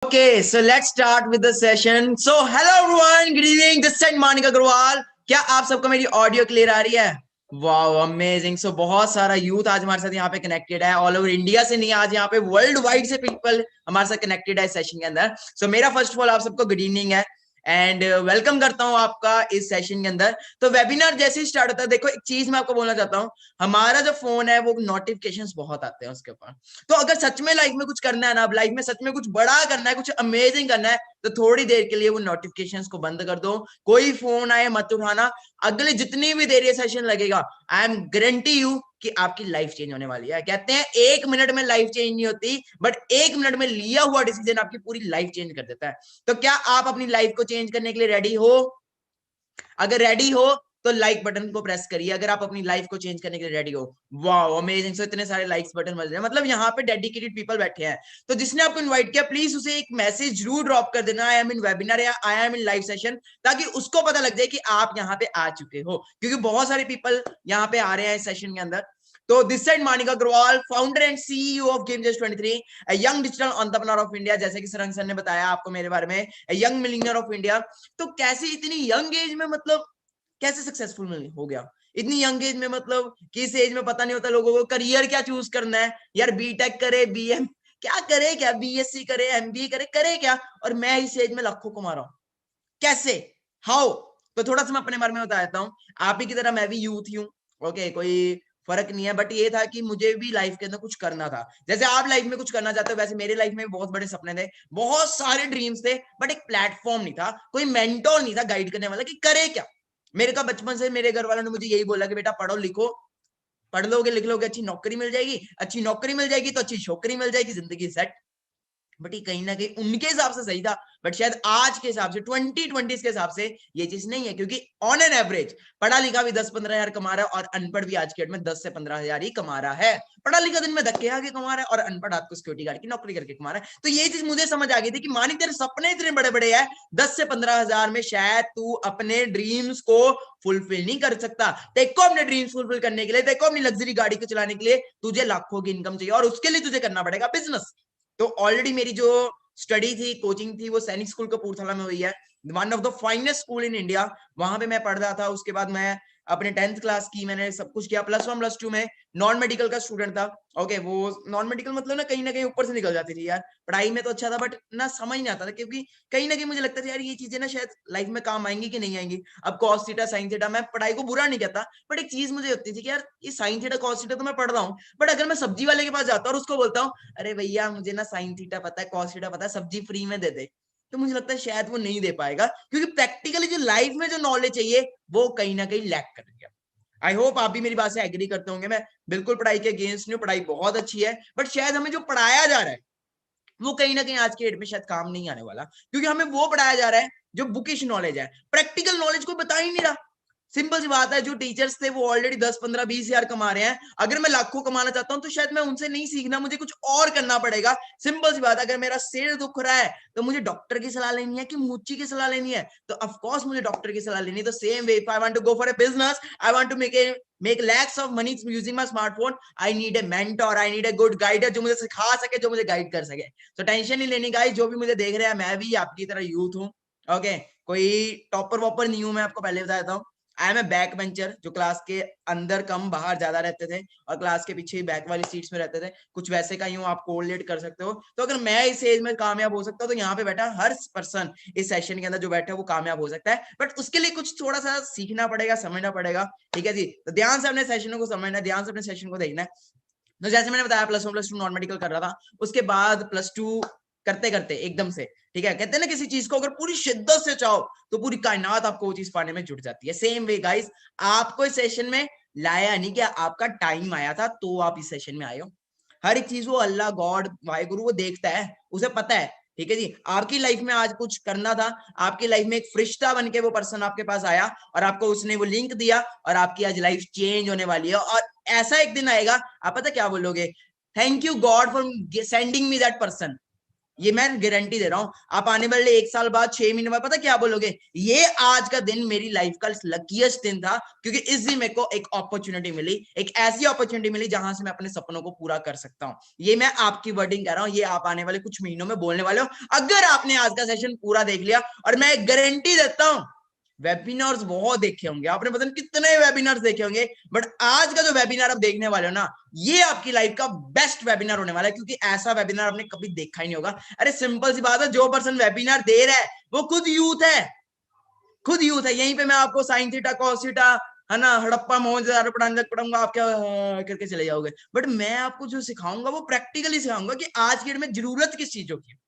Okay, so let's start with the session. So hello everyone, good evening. This is Manik Agarwal. क्या आप सबको मेरी audio clear आ रही है? Wow amazing. सो बहुत सारा यूथ आज हमारे साथ यहाँ पे कनेक्टेड है. ऑल ओवर इंडिया से नहीं, आज यहाँ पे वर्ल्ड वाइड से पीपल हमारे साथ कनेक्टेड है इस सेशन के अंदर. सो मेरा फर्स्ट ऑफ ऑल आप सबको गुड इवनिंग है एंड वेलकम करता हूं आपका इस सेशन के अंदर. तो वेबिनार जैसे ही स्टार्ट होता है, देखो एक चीज मैं आपको बोलना चाहता हूं, हमारा जो फोन है वो नोटिफिकेशंस बहुत आते हैं उसके ऊपर. तो अगर सच में लाइफ में कुछ करना है ना, अब लाइफ में सच में कुछ बड़ा करना है, कुछ अमेजिंग करना है, तो थोड़ी देर के लिए वो नोटिफिकेशंस को बंद कर दो. कोई फोन आए मत उठाना. अगले जितनी भी देर ये सेशन लगेगा, आई एम गारंटी यू कि आपकी लाइफ चेंज होने वाली है. कहते हैं 1 मिनट में लाइफ चेंज नहीं होती, बट 1 मिनट में लिया हुआ डिसीजन आपकी पूरी लाइफ चेंज कर देता है. तो क्या आप अपनी लाइफ को चेंज करने के लिए रेडी हो? अगर रेडी हो तो लाइक बटन को प्रेस करिए. अगर आप अपनी लाइफ को चेंज करने के लिए रेडी हो. Wow amazing. सो इतने सारे लाइक्स बटन मिल रहे हैं, मतलब यहाँ पे डेडिकेटेड पीपल बैठे हैं. तो जिसने आपको इनवाइट किया, प्लीज उसे एक मैसेज जरूर ड्रॉप कर देना, आई एम इन वेबिनार या आई एम इन लाइव सेशन, ताकि उसको पता लग जाए कि आप यहाँ पे आ चुके हो. क्योंकि बहुत सारे पीपल यहाँ पे आ रहे हैं इस सेशन के अंदर. तो this side Manik Agarwal, founder and CEO of गेमजेस23, a young digital entrepreneur of India. जैसे कि सरंग सर ने बताया आपको मेरे बारे में, a young millionaire of India. तो कैसे इतनी यंग एज में, मतलब कैसे सक्सेसफुल हो गया इतनी यंग एज में? मतलब किस एज में पता नहीं होता लोगों को करियर क्या चूज करना है. यार बीटेक करे, बीएम क्या करे, क्या बीएससी करे, एमबीए करे, करे क्या, और मैं इस एज में लाखों कमा रहा हूं. कैसे, हाउ? तो थोड़ा सा मैं अपने बारे में बता देता हूँ. आप ही की तरह मैं भी यूथ ही हूँ. ओके, कोई फर्क नहीं है, बट ये था कि मुझे भी लाइफ के अंदर कुछ करना था. जैसे आप लाइफ में कुछ करना चाहते हो, वैसे मेरे लाइफ में बहुत बड़े सपने थे, बहुत सारे ड्रीम्स थे, बट एक प्लेटफॉर्म नहीं था, कोई मेंटोर नहीं था गाइड करने वाला कि करे क्या. मेरे का बचपन से मेरे घर वालों ने मुझे यही बोला कि बेटा पढ़ो लिखो, पढ़ लोगे लिख लोगे अच्छी नौकरी मिल जाएगी, अच्छी नौकरी मिल जाएगी तो अच्छी छोकरी मिल जाएगी, जिंदगी सेट. बट ये कहीं ना कहीं उनके हिसाब से सही था, बट शायद आज के हिसाब से 2020 के हिसाब से ये चीज नहीं है. क्योंकि ऑन एन एवरेज पढ़ा लिखा भी 10-15 हजार कमा रहा है, और अनपढ़ भी आज के डेट में 10 से 15 हजार ही कमा रहा है. पढ़ा लिखा दिन में धक्के आके कमा रहा है, और अनपढ़ आपको सिक्योरिटी गार्ड की नौकरी करके कमा रहा है. तो ये चीज मुझे समझ आ गई थी कि मानिक तेरे सपने इतने बड़े बड़े हैं, 10 से 15 हजार में शायद तू अपने ड्रीम्स को फुलफिल नहीं कर सकता. देखो अपने ड्रीम्स फुलफिल करने के लिए, देखो अपनी लग्जरी गाड़ी को चलाने के लिए तुझे लाखों की इनकम चाहिए, और उसके लिए तुझे करना पड़ेगा बिजनेस. तो ऑलरेडी मेरी जो स्टडी थी, कोचिंग थी, वो सैनिक स्कूल कपूरथला में हुई है, one of the finest school in India. वहां पे मैं पढ़ रहा था. उसके बाद मैं अपने 10th क्लास की, मैंने सब कुछ किया. +1 +2 में नॉन मेडिकल का स्टूडेंट था. ओके, वो नॉन मेडिकल मतलब ना कहीं ऊपर से निकल जाती थी यार. पढ़ाई में तो अच्छा था, बट ना समझ नहीं आता था, क्योंकि कहीं ना कहीं मुझे लगता था यार ये चीजें ना शायद लाइफ में काम आएंगी कि नहीं आएंगी. अब कॉस थीटा साइन थीटा, मैं पढ़ाई को बुरा नहीं कहता, बट एक चीज मुझे होती थी कि यार ये साइन थीटा कॉस थीटा तो मैं पढ़ रहा हूँ, बट अगर मैं सब्जी वाले के पास जाता हूँ और उसको बोलता हूँ अरे भैया मुझे ना साइन थीटा पता है, कॉस थीटा पता है, सब्जी फ्री में दे दे, तो मुझे लगता है शायद वो नहीं दे पाएगा. क्योंकि प्रैक्टिकली जो लाइफ में जो नॉलेज चाहिए वो कहीं ना कहीं लैक कर गया. आई होप आप भी मेरी बात से एग्री करते होंगे. मैं बिल्कुल पढ़ाई के अगेंस्ट नहीं हूँ, पढ़ाई बहुत अच्छी है, बट शायद हमें जो पढ़ाया जा रहा है वो कहीं ना कहीं आज के डेट में शायद काम नहीं आने वाला. क्योंकि हमें वो पढ़ाया जा रहा है जो बुकिश नॉलेज है, प्रैक्टिकल नॉलेज कोई बता ही नहीं रहा. सिंपल सी बात है, जो टीचर्स थे वो ऑलरेडी 10-15-20 हजार कमा रहे हैं. अगर मैं लाखों कमाना चाहता हूं तो शायद मैं उनसे नहीं सीखना, मुझे कुछ और करना पड़ेगा. सिंपल सी बात है, अगर मेरा सिर दुख रहा है तो मुझे डॉक्टर की सलाह लेनी है कि मुच्ची की सलाह लेनी है, तो ऑफ कोर्स मुझे डॉक्टर की सलाह लेनी है. तो same way, if I want to go for a business, I want to make lakhs of money using my smartphone, I need a mentor, I need a good guide जो मुझे सिखा सके, जो मुझे गाइड कर सके. तो टेंशन नहीं लेनी गाइस, जो भी मुझे देख रहे हैं, मैं भी आपकी तरह यूथ हूँ. ओके, कोई टॉपर वॉपर नहीं हूं मैं, आपको पहले बता देता हूँ. I am a back bencher, जो क्लास के अंदर कम बाहर ज्यादा रहते थे, और क्लास के पीछे बैक वाली सीट्स में रहते थे. कुछ वैसे का ही हूँ, आप कोरिलेट कर सकते हो. तो अगर मैं इस एज में कामयाब हो सकता हूँ, तो यहाँ पे बैठा हर पर्सन इस सेशन के अंदर जो बैठा है वो कामयाब हो सकता है. बट उसके लिए कुछ थोड़ा सा सीखना पड़ेगा, समझना पड़ेगा. ठीक है जी, तो ध्यान से अपने सेशन को समझना है, ध्यान से अपने सेशन को देखना है. तो जैसे मैंने बताया, +1 +2 नॉन मेडिकल कर रहा था. उसके बाद +2 करते करते एकदम से, ठीक है, कहते हैं ना किसी चीज को अगर पूरी शिद्दत से चाहो तो पूरी कायनात आपको वो चीज पाने में जुट जाती है. सेम वे गाइस, आपको इस सेशन में लाया नहीं, क्या आपका टाइम आया था तो आप इस सेशन में आए हो. हर एक चीज वो अल्लाह गॉड वाहिगुरु वो देखता है, उसे पता है. ठीक है जी, आपकी लाइफ में आज कुछ करना था, आपकी लाइफ में एक फरिश्ता बन के वो पर्सन आपके पास आया, और आपको उसने वो लिंक दिया, और आपकी आज लाइफ चेंज होने वाली है. और ऐसा एक दिन आएगा, आप पता क्या बोलोगे? Thank you God for sending me that person. ये मैं गारंटी दे रहा हूं। आप आने वाले 1 साल बाद 6 महीने बाद पता क्या बोलोगे, ये आज का दिन मेरी लाइफ का लकीएस्ट दिन था, क्योंकि इस दिन मेरे को एक अपॉर्चुनिटी मिली, एक ऐसी अपॉर्चुनिटी मिली जहां से मैं अपने सपनों को पूरा कर सकता हूं। ये मैं आपकी वर्डिंग कह रहा हूं, ये आप आने वाले कुछ महीनों में बोलने वाले हो अगर आपने आज का सेशन पूरा देख लिया। और मैं गारंटी देता हूं, वेबिनार्स बहुत देखे होंगे आपने, पता नहीं कितने वेबिनार्स देखे होंगे, बट आज का जो वेबिनार आप देखने वाले हो ना, ये आपकी लाइफ का बेस्ट वेबिनार होने वाला है, क्योंकि ऐसा वेबिनार आपने कभी देखा ही नहीं होगा। अरे सिंपल सी बात है, जो पर्सन वेबिनार दे रहा है वो खुद यूथ है, खुद यूथ है। यहीं पे मैं आपको साइन थीटा कॉस थीटा है ना, हड़प्पा मोहनजोदड़ो पढ़ाऊंगा, आप क्या करके चले जाओगे। बट मैं आपको जो सिखाऊंगा वो प्रैक्टिकली सिखाऊंगा कि आज की डेट में जरूरत किस चीजों की।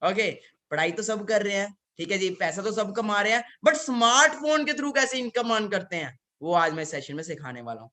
ओके, पढ़ाई तो सब कर रहे हैं, ठीक है जी, पैसा तो सब कमा रहे हैं, बट स्मार्टफोन के थ्रू कैसे इनकम अर्न करते हैं वो आज मैं सेशन में सिखाने वाला हूँ।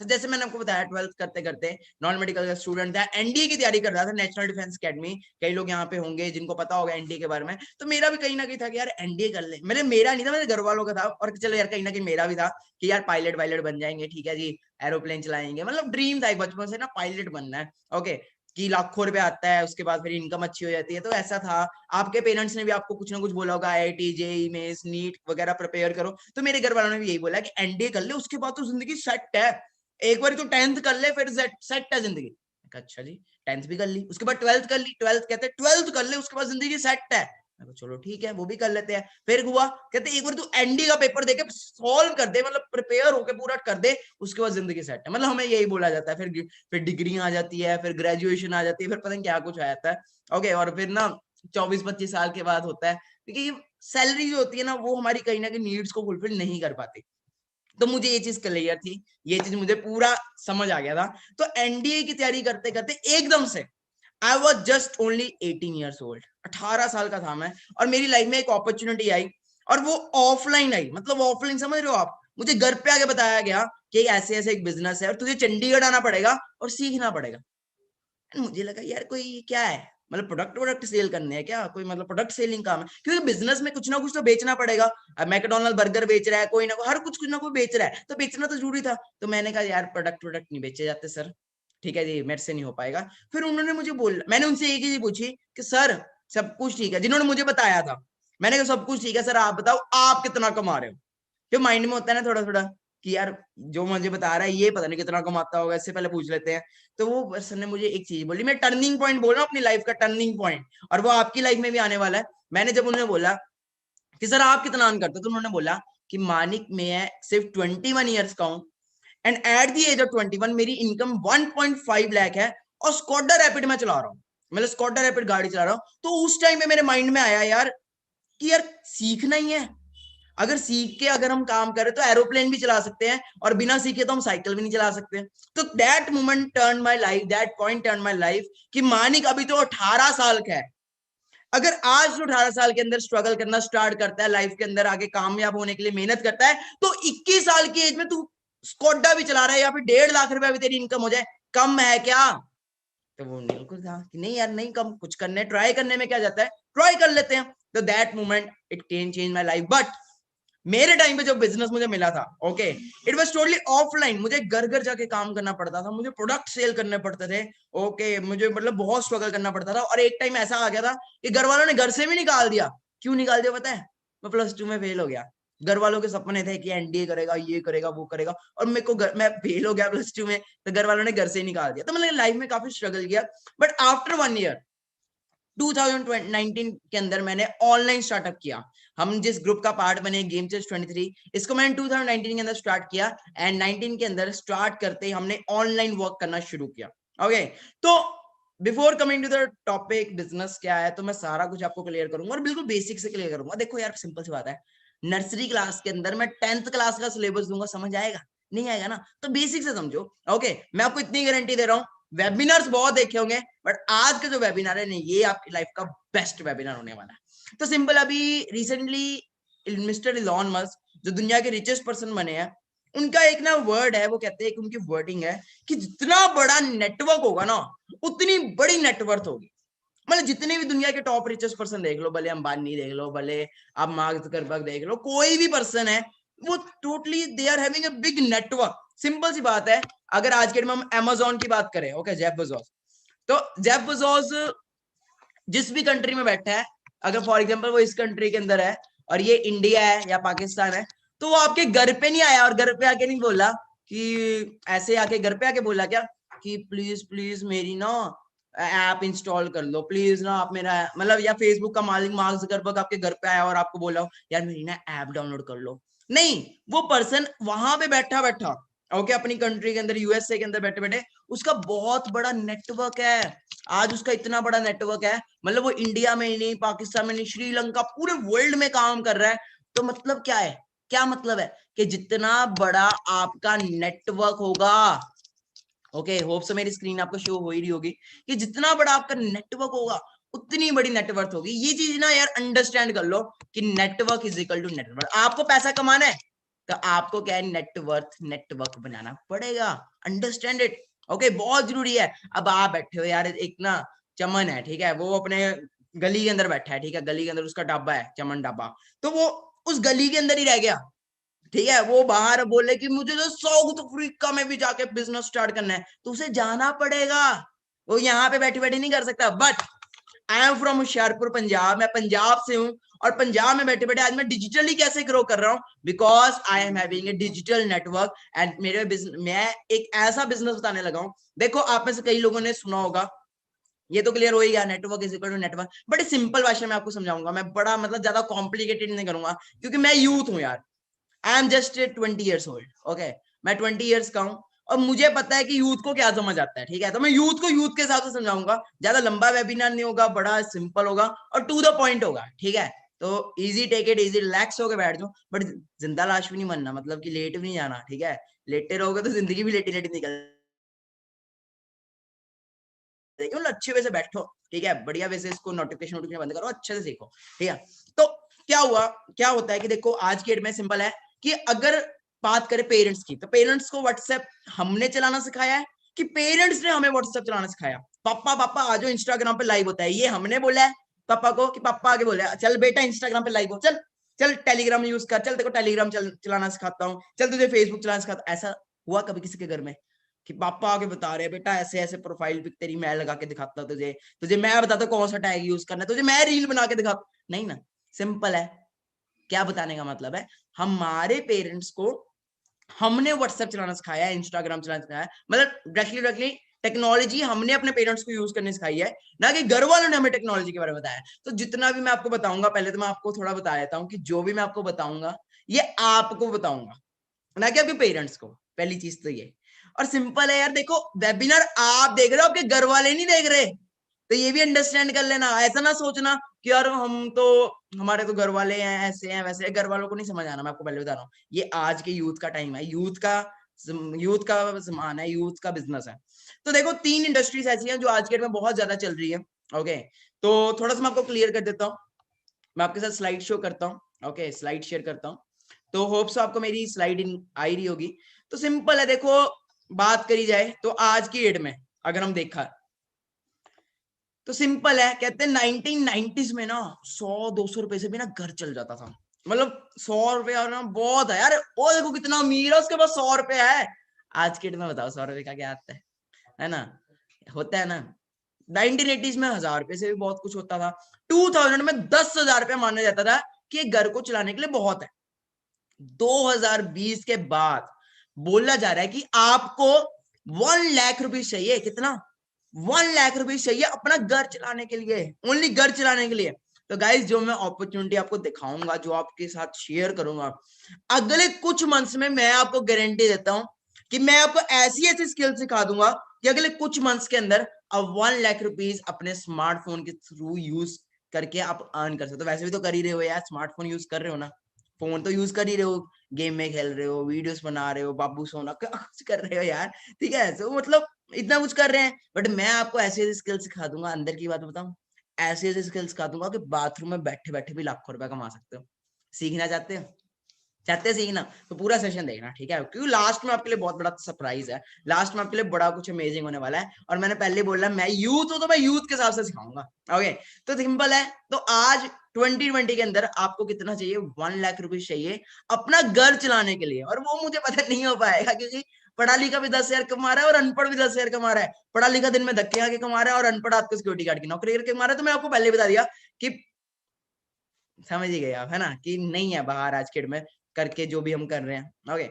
तो जैसे मैंने आपको बताया, 12th करते करते नॉन मेडिकल का स्टूडेंट था, एनडीए की तैयारी कर रहा था, नेशनल डिफेंस एकेडमी। कई लोग यहाँ पे होंगे जिनको पता होगा एनडीए के बारे में, तो मेरा भी कहीं ना कहीं था कि यार एनडीए कर ले। मेरा नहीं था, मेरे घर वालों का था, और चलो यार कहीं ना कहीं मेरा भी था कि यार पायलट वायलट बन जाएंगे, ठीक है जी, एरोप्लेन चलाएंगे, मतलब ड्रीम था बचपन से ना, पायलट बनना है। ओके, कि लाखों रुपए आता है, उसके बाद फिर इनकम अच्छी हो जाती है, तो ऐसा था। आपके पेरेंट्स ने भी आपको कुछ ना कुछ बोला होगा, आईआईटी जेईई मेंस नीट वगैरह प्रिपेयर करो, तो मेरे घर वालों ने भी यही बोला कि एनडीए कर ले, उसके बाद तो जिंदगी सेट है, एक बार तो 10th कर ले फिर सेट है जिंदगी। अच्छा जी, 10th भी कर ली, उसके बाद 12th कर ली, 12th कहते 12th कर ले उसके बाद जिंदगी सेट है। चलो ठीक है, वो भी कर लेते हैं। फिर हुआ, कहते एक बार तू एनडी का पेपर देके सॉल्व कर दे, मतलब प्रिपेयर होके पूरा कर दे, उसके बाद जिंदगी सेट है। मतलब हमें यही बोला जाता है। फिर डिग्री आ जाती है, फिर ग्रेजुएशन आ जाती है, फिर पता नहीं क्या कुछ आ जाता है। ओके, और फिर ना 24-25 साल के बाद होता है, क्योंकि सैलरी जो होती है ना वो हमारी कहीं ना कहीं नीड्स को फुलफिल नहीं कर पाती। तो मुझे ये चीज क्लियर थी, ये चीज मुझे पूरा समझ आ गया था। तो एनडीए की तैयारी करते करते एकदम से I was just only 18 years old, 18 साल का था मैं, और मेरी लाइफ में एक अपॉर्चुनिटी आई, और वो ऑफलाइन आई। मतलब ऑफलाइन समझ रहे हो आप, मुझे घर पे आके बताया गया कि ऐसे ऐसे एक बिजनेस है और तुझे चंडीगढ़ आना पड़ेगा और सीखना पड़ेगा। मुझे लगा यार कोई क्या है, मतलब प्रोडक्ट सेल करने हैं क्या, कोई मतलब प्रोडक्ट सेलिंग काम है, क्योंकि बिजनेस में कुछ ना कुछ तो बेचना पड़ेगा। अब मैकडॉनल्ड बर्गर बेच रहा है, कोई ना कोई हर कुछ ना कोई बेच रहा है, तो बेचना तो जरूरी था। तो मैंने कहा यार प्रोडक्ट नहीं बेचे जाते सर, ठीक है जी, मेरे से नहीं हो पाएगा। फिर उन्होंने मुझे बोला, मैंने उनसे एक ही चीज पूछी कि सर सब कुछ ठीक है, जिन्होंने मुझे बताया था, मैंने कहा सब कुछ ठीक है सर, आप बताओ आप कितना कमा रहे हो। जो माइंड में होता है ना थोड़ा थोड़ा कि यार जो मुझे बता रहा है ये पता नहीं कितना कमाता होगा, इससे पहले पूछ लेते हैं। तो वो पर्सन ने मुझे एक चीज बोली, मैं टर्निंग पॉइंट बोल रहा हूँ अपनी लाइफ का, टर्निंग पॉइंट, और वो आपकी लाइफ में भी आने वाला है। मैंने जब उन्हें बोला कि सर आप कितना अर्न करते हो, तो उन्होंने बोला कि मानिक मैं सिर्फ 21 ईयर्स का हूँ, and at the age of 21 मेरी इनकम 1.5 लाख है, और स्कॉडा रैपिड में चला रहा हूँ, मतलब स्कॉडा रैपिड गाड़ी चला रहा हूँ। तो उस टाइम में मेरे माइंड में आया यार कि यार सीखना ही है, अगर सीख के अगर हम काम करें तो एरोप्लेन भी चला सकते हैं, और बिना सीखे तो हम साइकिल भी नहीं चला सकते। तो that moment turn my life, that point turn my life, कि मानिक अभी तो 18 साल का है, अगर आज तो 18 साल के अंदर स्ट्रगल करना स्टार्ट करता है, लाइफ के अंदर आगे कामयाब होने के लिए मेहनत करता है, तो 21 साल की एज में तू स्कोडा भी चला रहा है, या फिर 1.5 लाख रुपया भी तेरी इनकम हो जाए, कम है क्या। तो वो बिल्कुल था कि नहीं यार नहीं कम, कुछ करने ट्राई करने में क्या जाता है, ट्राई कर लेते हैं। तो that moment it can change my life. But मेरे टाइम पे जो बिजनेस मुझे मिला था, okay, it was totally offline, मुझे घर घर जाके काम करना पड़ता था, मुझे प्रोडक्ट सेल करने पड़ते थे। ओके, मुझे मतलब बहुत स्ट्रगल करना पड़ता था, और एक टाइम ऐसा आ गया था कि घर वालों ने घर से भी निकाल दिया। क्यों निकाल दिया पता है, मैं +2 में फेल हो गया। घर वालों के सपने थे कि एनडीए करेगा, ये करेगा, वो करेगा, और मेरे को मैं फेल हो गया +2 में, तो घर वालों ने घर से ही निकाल दिया। तो मैंने लाइफ में काफी स्ट्रगल किया। बट आफ्टर 1 ईयर 2019 के अंदर मैंने ऑनलाइन स्टार्टअप किया। हम जिस ग्रुप का पार्ट बने गेम चेस 23, इसको मैंने 2019 के अंदर स्टार्ट किया, एंड 19 के अंदर स्टार्ट करते हमने ऑनलाइन वर्क करना शुरू किया। ओके, तो before coming to the topic business क्या है, तो मैं सारा कुछ आपको क्लियर करूंगा, और बिल्कुल बेसिक से क्लियर करूंगा। देखो यार सिंपल सी बात है, नर्सरी क्लास के अंदर मैं 10th क्लास का सिलेबस दूंगा, समझ आएगा नहीं आएगा ना, तो बेसिक से समझो। ओके, मैं आपको इतनी गारंटी दे रहा हूँ, वेबिनार्स बहुत देखे होंगे, बट आज का जो वेबिनार है नहीं, ये आपकी लाइफ का बेस्ट वेबिनार होने वाला है। तो सिंपल, अभी रिसेंटली मिस्टर इलॉन मस्क जो दुनिया के रिचेस्ट पर्सन बने हैं, उनका एक ना वर्ड है, वो कहते हैं कि उनकी वर्डिंग है कि जितना बड़ा नेटवर्क होगा ना उतनी बड़ी नेटवर्थ होगी। मतलब जितने भी दुनिया के टॉप रिचेस्ट पर्सन देख लो, भले अंबानी देख लो, भले आप मार्क जुकरबर्ग देख लो, कोई भी पर्सन है, वो totally they are having a big network. Simple सी बात है, अगर आज के डेट में हम अमेजोन की बात करें, ओके, जेफ बेजोस, तो जेफ बेजोस जिस भी कंट्री में बैठा है, अगर फॉर एग्जाम्पल वो इस कंट्री के अंदर है और ये इंडिया है या पाकिस्तान है, तो वो आपके घर पे नहीं आया और घर पे आके नहीं बोला कि ऐसे आके घर पे आके बोला क्या कि प्लीज प्लीज मेरी ना ऐप इंस्टॉल कर लो प्लीज ना आप मेरा, मतलब या फेसबुक का मालिक मार्क जुकरबर्ग आपके घर पे आया और आपको बोला यार मेरी ना ऐप डाउनलोड कर लो। नहीं, वो पर्सन वहां पे बैठा बैठा ओके अपनी कंट्री के अंदर यूएसए के अंदर बैठे बैठे उसका बहुत बड़ा नेटवर्क है। आज उसका इतना बड़ा नेटवर्क है, मतलब वो इंडिया में ही नहीं, पाकिस्तान में नहीं, श्रीलंका, पूरे वर्ल्ड में काम कर रहा है। तो मतलब क्या है, क्या मतलब है कि जितना बड़ा आपका नेटवर्क होगा, ओके होप से मेरी स्क्रीन आपको शो हो ही रही होगी, कि जितना बड़ा आपका नेटवर्क होगा उतनी बड़ी नेटवर्थ होगी। ये चीज ना यार अंडरस्टैंड कर लो कि network is equal to network. आपको पैसा कमाना है तो आपको क्या है, नेटवर्थ नेटवर्क बनाना पड़ेगा। अंडरस्टैंड इट, ओके बहुत जरूरी है। अब आप बैठे हो यार, एक ना चमन है, ठीक है, वो अपने गली के अंदर बैठा है, ठीक है, गली के अंदर उसका ढाबा है, चमन ढाबा, तो वो उस गली के अंदर ही रह गया, ठीक है। वो बाहर बोले कि मुझे तो साउथ अफ्रीका में भी जाके बिजनेस स्टार्ट करना है, तो उसे जाना पड़ेगा, वो यहाँ पे बैठे बैठे नहीं कर सकता। But I am from Hoshiarpur Punjab, मैं पंजाब से हूँ, और पंजाब में बैठे बैठे आज मैं डिजिटली कैसे ग्रो कर रहा हूँ, because I am having a digital network and मेरे मैं एक ऐसा बिजनेस बताने लगा हूँ। देखो आप में से कई लोगों ने सुना होगा, ये तो क्लियर हो ही गया, network is equal to network, but simple भाषा में आपको समझाऊंगा मैं, बड़ा मतलब ज्यादा कॉम्प्लिकेटेड नहीं करूंगा, क्योंकि मैं यूथ हूँ यार, I am just 20 years old, okay, मैं 20 years का हूँ और मुझे पता है कि यूथ को क्या समझ आता है, ठीक है, तो मैं यूथ को यूथ के हिसाब से समझाऊंगा। ज्यादा लंबा वेबिनार नहीं होगा, बड़ा सिंपल होगा और टू द पॉइंट होगा, ठीक है। तो easy take it easy, relax होकर बैठ जाओ, बट जिंदा लाश भी नहीं बनना, मतलब कि लेट भी नहीं जाना, ठीक है, लेटे रहोगे तो जिंदगी भी लेटी लेटी निकल, मतलब अच्छे वे से बैठो, ठीक है, बढ़िया वे से इसको नोटिफिकेशन नोटिफिकेशन बंद करो, अच्छे से सीखो, ठीक है। तो क्या हुआ, क्या होता है कि देखो आज के डेट में सिंपल है कि अगर बात करें पेरेंट्स की, तो पेरेंट्स को व्हाट्सएप हमने चलाना सिखाया है कि पेरेंट्स ने हमें व्हाट्सएप चलाना सिखाया। पापा पापा आ जाओ इंस्टाग्राम पे लाइव होता है, ये हमने बोला है पापा को कि पापा आगे बोले चल बेटा इंस्टाग्राम पे लाइव हो, चल चल टेलीग्राम यूज कर, चल देखो टेलीग्राम चलाना सिखाता हूँ, चल तुझे फेसबुक चलाना सिखाता। ऐसा हुआ कभी किसी के घर में कि पापा आगे बता रहे बेटा ऐसे ऐसे प्रोफाइल पिक तेरी मैं लगा के दिखाता हूं तुझे, तुझे मैं बताता कौन सा टैग यूज करना है, तुझे मैं रील बना के दिखाता, नहीं ना, सिंपल है। क्या बताने का मतलब है, हमारे पेरेंट्स को हमने व्हाट्सएप चलाना सिखाया है, इंस्टाग्राम चलाना सिखाया है, मतलब डायरेक्टली टेक्नोलॉजी हमने अपने पेरेंट्स को यूज करने सिखाई है, ना कि घर वालों ने हमें टेक्नोलॉजी के बारे में बताया। तो जितना भी मैं आपको बताऊंगा, पहले तो मैं आपको थोड़ा बता देता हूँ कि जो भी मैं आपको बताऊंगा ये आपको बताऊंगा, ना कि आपके पेरेंट्स को, पहली चीज तो ये। और सिंपल है यार, देखो वेबिनार आप देख रहे हो, आपके घर वाले नहीं देख रहे, तो ये भी अंडरस्टैंड कर लेना। ऐसा ना सोचना कि यार हम तो, हमारे तो घर वाले हैं ऐसे हैं वैसे हैं, घर वालों को नहीं समझ आना, मैं आपको पहले बता रहा हूँ, ये आज के यूथ का टाइम है, यूथ का जमाना है, यूथ का बिजनेस है। तो देखो 3 इंडस्ट्रीज ऐसी हैं जो आज के डेट में बहुत ज्यादा चल रही है, ओके। तो थोड़ा सा मैं आपको क्लियर कर देता हूँ, मैं आपके साथ स्लाइड शो करता हूँ, ओके, स्लाइड शेयर करता हूँ, तो होप्स आपको मेरी स्लाइड आई रही होगी। तो सिंपल है, देखो बात करी जाए तो आज की डेट में अगर हम देखा तो सिंपल है, कहते हैं 1990s में ना 100-200 रुपए से भी ना घर चल जाता था, मतलब 100 रुपया ना बहुत है यार, वो देखो कितना अमीर है उसके पास 100 रुपया है। आज के डेट में बताओ 100 रुपए का क्या आता है ना, होता है ना। 1980s में 1000 रुपए से भी बहुत कुछ होता था, 2000 में 10,000 रुपया माना जाता था कि घर को चलाने के लिए बहुत है। 2020 के बाद बोला जा रहा है कि आपको 1 लाख रुपए चाहिए, कितना, 1 लाख रुपए चाहिए अपना घर चलाने के लिए, ओनली घर चलाने के लिए। तो गाइज जो मैं अपॉर्चुनिटी आपको दिखाऊंगा, जो आपके साथ शेयर करूंगा, अगले कुछ मंथ्स में मैं आपको गारंटी देता हूं कि मैं आपको ऐसी ऐसी स्किल सिखा दूंगा कि अगले कुछ मंथ्स के अंदर अब 1 लाख रुपीज अपने स्मार्टफोन के थ्रू यूज करके आप अर्न कर सकते हो। वैसे भी तो कर ही रहे हो यार, स्मार्टफोन यूज कर रहे हो ना, फोन तो यूज कर ही रहे हो, गेम में खेल रहे हो, वीडियोस बना रहे हो, बाबू सोना कुछ कर रहे हो यार, ठीक है। तो मतलब इतना कुछ कर रहे हैं, बट मैं आपको ऐसी ऐसी स्किल सिखा दूंगा, अंदर की बात बताऊं, ऐसी ऐसी स्किल सिखा दूंगा कि बाथरूम में बैठे बैठे भी लाखों रुपया कमा सकते हो। सीखना चाहते हो? चाहते सीखना तो पूरा सेशन देखना, ठीक है, क्योंकि लास्ट में आपके लिए बहुत बड़ा सरप्राइज है, लास्ट में आपके लिए बड़ा कुछ अमेजिंग होने वाला है। और मैंने पहले बोला मैं यूथ हूं तो मैं यूथ के हिसाब से सिखाऊंगा। ओके, तो सिंपल है। तो आज 2020 के अंदर आपको कितना चाहिए? 1 लाख रुपए चाहिए अपना घर चलाने के लिए। और वो मुझे पता नहीं हो पाएगा, क्योंकि पढ़ा लिखा भी 10,000 कमा रहा है और अनपढ़ भी 10,000 कमा रहा है। पढ़ा लिखा दिन में धक्के आके कमा रहा है और अनपढ़ आपको सिक्योरिटी गार्ड की नौकरी करके कमा रहा है। तो मैं आपको पहले बता दिया कि समझ ही गए आप, है ना, कि नहीं है बाहर आज के डेट में करके जो भी हम कर रहे हैं। ओके,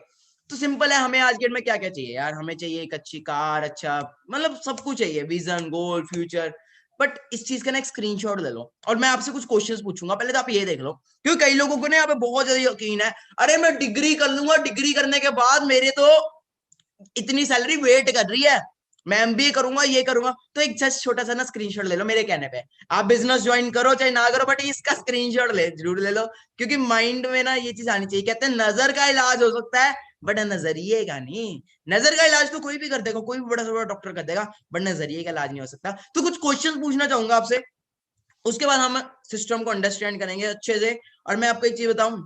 तो सिंपल है, हमें आज के डेट में क्या क्या चाहिए यार? हमें चाहिए एक अच्छी कार, अच्छा मतलब सब कुछ चाहिए, विजन, गोल, फ्यूचर। बट इस चीज का ना एक स्क्रीनशॉट ले लो और मैं आपसे कुछ क्वेश्चंस पूछूंगा, पहले तो आप ये देख लो, क्योंकि कई लोगों को ना यहाँ पे बहुत ज्यादा यकीन है, अरे मैं डिग्री कर लूंगा, डिग्री करने के बाद मेरे तो इतनी सैलरी वेट कर रही है, मैं एमबीए करूंगा, ये करूंगा। तो एक जस्ट छोटा सा ना स्क्रीनशॉट ले लो मेरे कहने पे। आप बिजनेस ज्वाइन करो चाहे ना करो, बट इसका स्क्रीनशॉट जरूर ले लो, क्योंकि माइंड में ना ये चीज आनी चाहिए। कहते हैं नजर का इलाज हो सकता है बट नजरिए का नहीं। नजर का इलाज तो कोई भी कर देगा, कोई भी बड़ा से बड़ा डॉक्टर कर देगा, बट नजरिए का इलाज नहीं हो सकता। तो कुछ क्वेश्चन पूछना चाहूंगा आपसे, उसके बाद हम सिस्टम को अंडरस्टैंड करेंगे अच्छे से। और मैं आपको एक चीज बताऊं,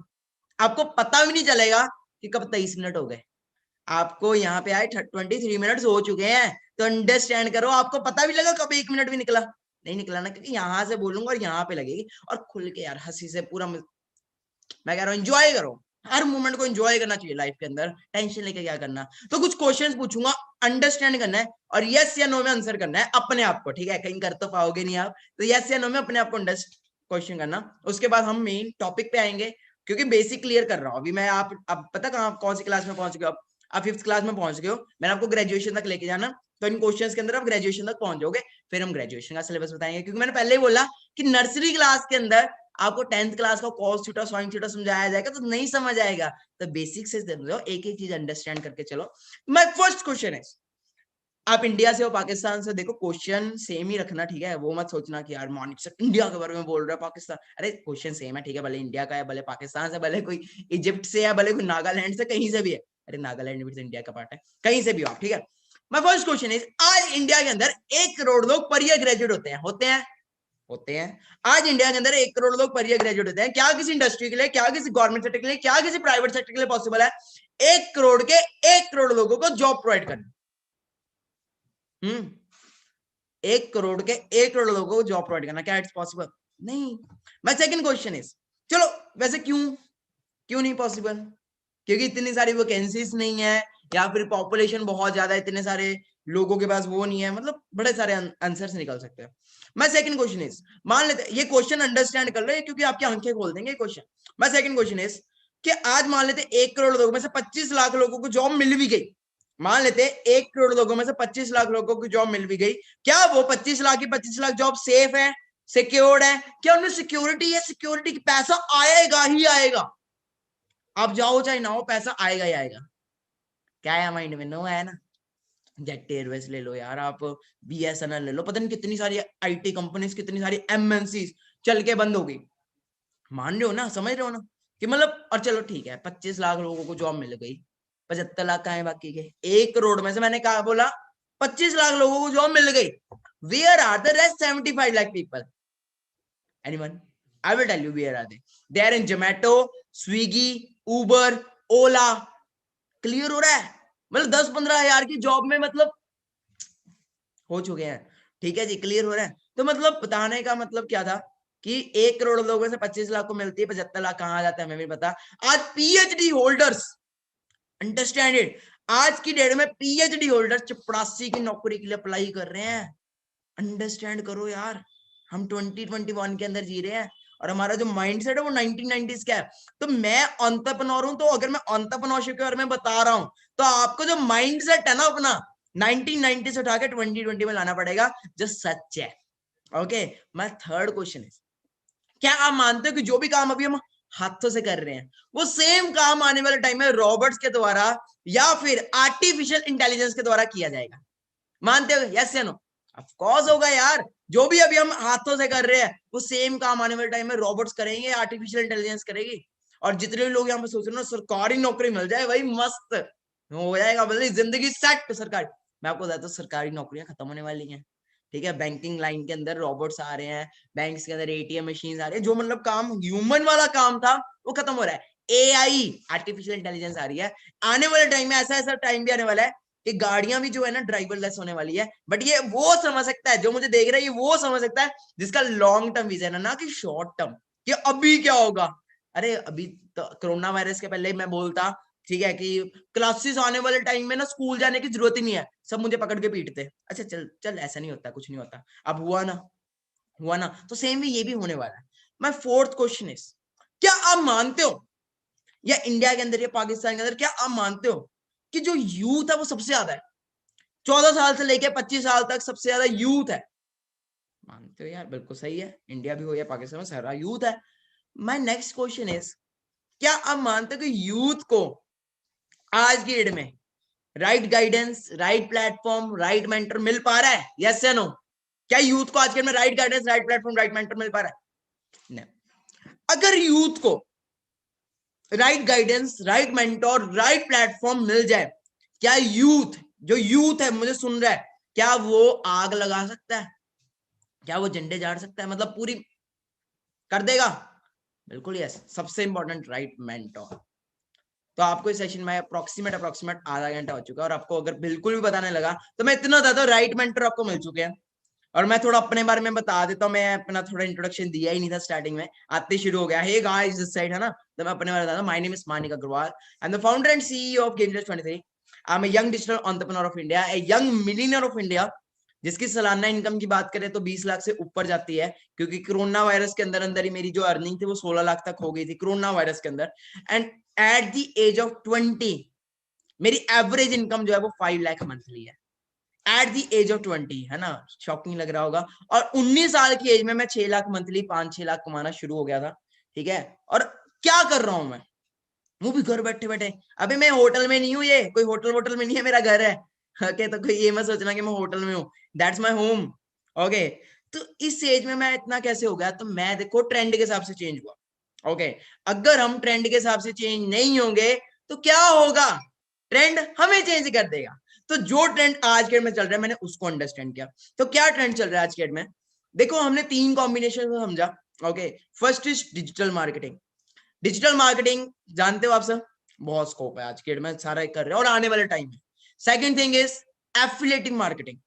आपको पता भी नहीं चलेगा कि कब 23 मिनट हो गए। आपको यहाँ पे आए 23 मिनट्स हो चुके हैं, तो अंडरस्टैंड करो, आपको पता भी लगा कब 1 मिनट भी निकला? नहीं निकला ना, क्योंकि यहाँ से बोलूंगा और यहाँ पे लगेगी। और खुल के यार हंसी से पूरा मैं कह रहा हूँ एंजॉय करो, हर मोमेंट को एंजॉय करना चाहिए लाइफ के अंदर, टेंशन लेके क्या करना। तो कुछ क्वेश्चंस पूछूंगा, अंडरस्टैंड करना है और यस या नो में आंसर करना है अपने आप को, ठीक है, कहीं कर तो पाओगे नहीं आप, तो यस या नो में अपने आप को क्वेश्चन करना। उसके बाद हम मेन टॉपिक पे आएंगे, क्योंकि बेसिक क्लियर कर रहा हूँ अभी मैं। आप पता कहाँ कौन सी क्लास में पहुंच गए? आप 5th क्लास में पहुंच गए हो, मैंने आपको ग्रेजुएशन तक लेके जाना, तो इन क्वेश्चंस के अंदर आप ग्रेजुएशन तक पहुंच जाओगे। फिर हम ग्रेजुएशन का सिलेबस बताएंगे, क्योंकि मैंने पहले ही बोला कि नर्सरी क्लास के अंदर आपको 10th क्लास का कॉस थीटा साइन थीटा समझाया जाएगा तो नहीं समझ आएगा, तो बेसिक से एक एक चीज अंडरस्टैंड करके चलो। माय फर्स्ट क्वेश्चन है, आप इंडिया से हो पाकिस्तान से, देखो क्वेश्चन सेम ही रखना, ठीक है, वो मत सोचना कि यार मानिक सर इंडिया के बारे में बोल रहा है पाकिस्तान, अरे क्वेश्चन सेम है, ठीक है, भले इंडिया का है, भले पाकिस्तान से, भले कोई इजिप्ट से है, भले कोई नागालैंड से, कहीं से भी है। अरे नागालैंड भी तो इंडिया का पार्ट है, कहीं से भी हो आप, ठीक है। माय फर्स्ट क्वेश्चन इज, आज इंडिया के अंदर 1 करोड़ लोग पर ईयर ग्रेजुएट होते हैं। आज इंडिया के अंदर 1 करोड़ लोग पर ईयर ग्रेजुएट होते हैं। क्या किसी इंडस्ट्री के लिए, क्या किसी गवर्नमेंट सेक्टर के लिए, क्या किसी प्राइवेट सेक्टर के लिए पॉसिबल है 1 करोड़ लोगों को जॉब प्रोवाइड करना? 1 करोड़ के 1 करोड़ लोगों को जॉब प्रोवाइड करना, क्या इट्स पॉसिबल? नहीं। माय सेकंड क्वेश्चन इज, चलो वैसे क्यों नहीं पॉसिबल? क्योंकि इतनी सारी वैकेंसीज नहीं है, या फिर पॉपुलेशन बहुत ज्यादा है, इतने सारे लोगों के पास वो नहीं है, मतलब बड़े सारे आंसर्स निकल सकते हैं। माय सेकंड क्वेश्चन इज, मान लेते ये क्वेश्चन अंडरस्टैंड कर लो, क्योंकि आपकी आंखें खोल देंगे question. My second question is कि आज मान लेते 1 करोड़ लोगों में से 25 लाख लोगों को जॉब मिल भी गई, मान लेते 1 करोड़ लोगों में से 25 लाख लोगों को जॉब मिल भी गई, क्या वो 25 लाख की 25 लाख जॉब सेफ है, सिक्योर्ड है? क्या उनमें सिक्योरिटी है? सिक्योरिटी की पैसा आएगा ही आएगा, आप जाओ चाहे ना हो, पैसा आएगा ही आएगा। क्या है माइंड में? नो है ना। जेट एयरवेज ले लो यार, आप बीएसएनएल ले लो, पता नहीं कितनी सारी आईटी कंपनीज, कितनी सारी एमएनसी चल के बंद हो गई। मान रहे हो ना, समझ रहे हो ना कि मतलब। और चलो ठीक है, 25 लाख लोगों को जॉब मिल गई, 75 लाख कहाँ है बाकी के? 1 करोड़ में से मैंने कहा बोला 25 लाख लोगों को जॉब मिल गई, where are the rest 75 lakh people? Anyone? I will tell you where are they are in Zomato, Swiggy, Uber, Ola. Clear हो रहा है? मतलब 10-15 हजार की जॉब में मतलब हो चुके हैं, ठीक है जी, क्लियर हो रहा है। तो मतलब बताने का मतलब क्या था कि 1 करोड़ लोगों से 25 लाख को मिलती है, 75 लाख कहाँ जाता है हमें भी पता। आज पीएचडी होल्डर्स, अंडरस्टैंड इट, आज की डेट में पीएचडी होल्डर्स चपरासी की नौकरी के लिए अप्लाई कर रहे हैं। अंडरस्टैंड करो यार, हम 2021 के अंदर जी रहे हैं और हमारा जो माइंडसेट है वो 1990s का है। तो मैं एंटरप्रेन्योर हूं, तो अगर मैं एंटरप्रेन्योरशिप के बारे में बता रहा हूं, तो आपको जो माइंडसेट है ना अपना 1990 से उठा के 2020 में लाना पड़ेगा, जो सच है। ओके, माय थर्ड क्वेश्चन है, क्या आप मानते हो कि जो भी काम अभी हम हाथों से कर रहे हैं, वो सेम काम आने वाले टाइम में रोबोट्स के द्वारा या फिर आर्टिफिशियल इंटेलिजेंस के द्वारा किया जाएगा? मानते हो? यस या नो? ऑफ कोर्स होगा यार, जो भी अभी हम हाथों से कर रहे हैं वो सेम काम आने वाले टाइम में रोबोट्स करेंगे, आर्टिफिशियल इंटेलिजेंस करेगी। और जितने भी लोग यहाँ पे सोच रहे हो सरकारी नौकरी मिल जाए, भाई मस्त हो जाएगा, मतलब जिंदगी सेट। सरकारी, मैं आपको बताता हूँ सरकारी नौकरियां खत्म होने वाली हैं, ठीक है। बैंकिंग लाइन के अंदर रोबोट्स आ रहे हैं, बैंक्स के अंदर एटीएम मशीन आ रही है, जो मतलब काम ह्यूमन वाला काम था वो खत्म हो रहा है। AI आर्टिफिशियल इंटेलिजेंस आ रही है। आने वाले टाइम में ऐसा टाइम भी आने वाला है कि गाड़ियां भी जो है ना ड्राइवरलेस होने वाली है। बट ये वो समझ सकता है, जो मुझे देख रहा है, ये वो समझ सकता है जिसका लॉन्ग टर्म विजन है, ना कि शॉर्ट टर्म कि अभी क्या होगा। अरे अभी तो कोरोना वायरस के पहले मैं बोलता, ठीक है, कि क्लासेस आने वाले टाइम में ना स्कूल जाने की जरूरत ही नहीं है, सब मुझे पकड़ के पीटते। अच्छा चल चल, ऐसा नहीं होता, कुछ नहीं होता। अब हुआ ना, तो सेम भी ये भी होने वाला है। माय फोर्थ क्वेश्चन इज, क्या आप मानते हो, या इंडिया के अंदर या पाकिस्तान के अंदर, क्या आप मानते हो कि जो यूथ है वो सबसे ज्यादा है? 14 साल से लेके 25 साल तक सबसे ज्यादा यूथ है। मानते हो यार, बिल्कुल सही है, इंडिया भी हो या पाकिस्तान में सारा यूथ है। माय नेक्स्ट क्वेश्चन इज, क्या आप मानते हो कि यूथ को आज की डेट में right guidance, right platform, right mentor मिल पा रहा है? यस या नो? क्या यूथ को आज के डेट में right guidance, right platform, right mentor मिल पा रहा है? नहीं। अगर यूथ को right guidance, right mentor, right platform मिल जाए, क्या यूथ, जो यूथ है मुझे सुन रहा है, क्या वो आग लगा सकता है? क्या वो झंडे झाड़ सकता है? मतलब पूरी कर देगा? बिल्कुल यस। सबसे इंपॉर्टेंट, राइट मेंटोर। तो आपको इस सेशन में अप्रोक्सीमेट आधा घंटा हो चुका है, और आपको अगर बिल्कुल भी बताने लगा तो मैं इतना बताता हूँ, राइट मेंटर आपको मिल चुके हैं। और मैं थोड़ा अपने बारे में बता देता हूँ, मैं अपना थोड़ा इंट्रोडक्शन दिया ही नहीं था स्टार्टिंग में, आते शुरू हो गया, हे गाइस दिस साइड, है ना। तो मैं अपने बारे में बताता हूँ। My name is Manik Agarwal, I am the founder and CEO of Game23। I am a young digital entrepreneur of India, a young millionaire of India, जिसकी सालाना इनकम की बात करें तो 20 लाख से ऊपर जाती है, क्योंकि कोरोना वायरस के अंदर अंदर ही मेरी जो अर्निंग थी वो 16 लाख तक हो गई थी कोरोना वायरस के अंदर। And at the age of 20 मेरी एवरेज इनकम जो है वो 5 लाख मंथली है, एट द एज ऑफ 20, है ना। शॉकिंग लग रहा होगा। और 19 साल की एज में मैं 6 लाख मंथली, 5-6 लाख कमाना शुरू हो गया था, ठीक है। और क्या कर रहा हूं मैं, वो भी घर बैठे बैठे। अभी मैं होटल में नहीं हूँ, ये कोई होटल में नहीं है, मेरा घर है। ओके, तो कोई ये मत सोचना कि मैं होटल में हूँ, दैट्स माय होम। ओके, तो इस एज में मैं इतना कैसे हो गया? तो मैं देखो ट्रेंड के हिसाब से चेंज हुआ। ओके, अगर हम ट्रेंड के हिसाब से चेंज नहीं होंगे तो क्या होगा? ट्रेंड हमें चेंज कर देगा। तो जो ट्रेंड आज के डेट में चल रहा है, मैंने उसको अंडरस्टैंड किया। तो क्या ट्रेंड चल रहा है आज के डेट में? देखो, हमने 3 कॉम्बिनेशन को समझा। Okay, first is digital marketing. Digital marketing जानते हो आप सब, बहुत स्कोप है आज के डेट में, सारा कर रहे हैं और आने वाले टाइम में। Second thing is affiliating marketing,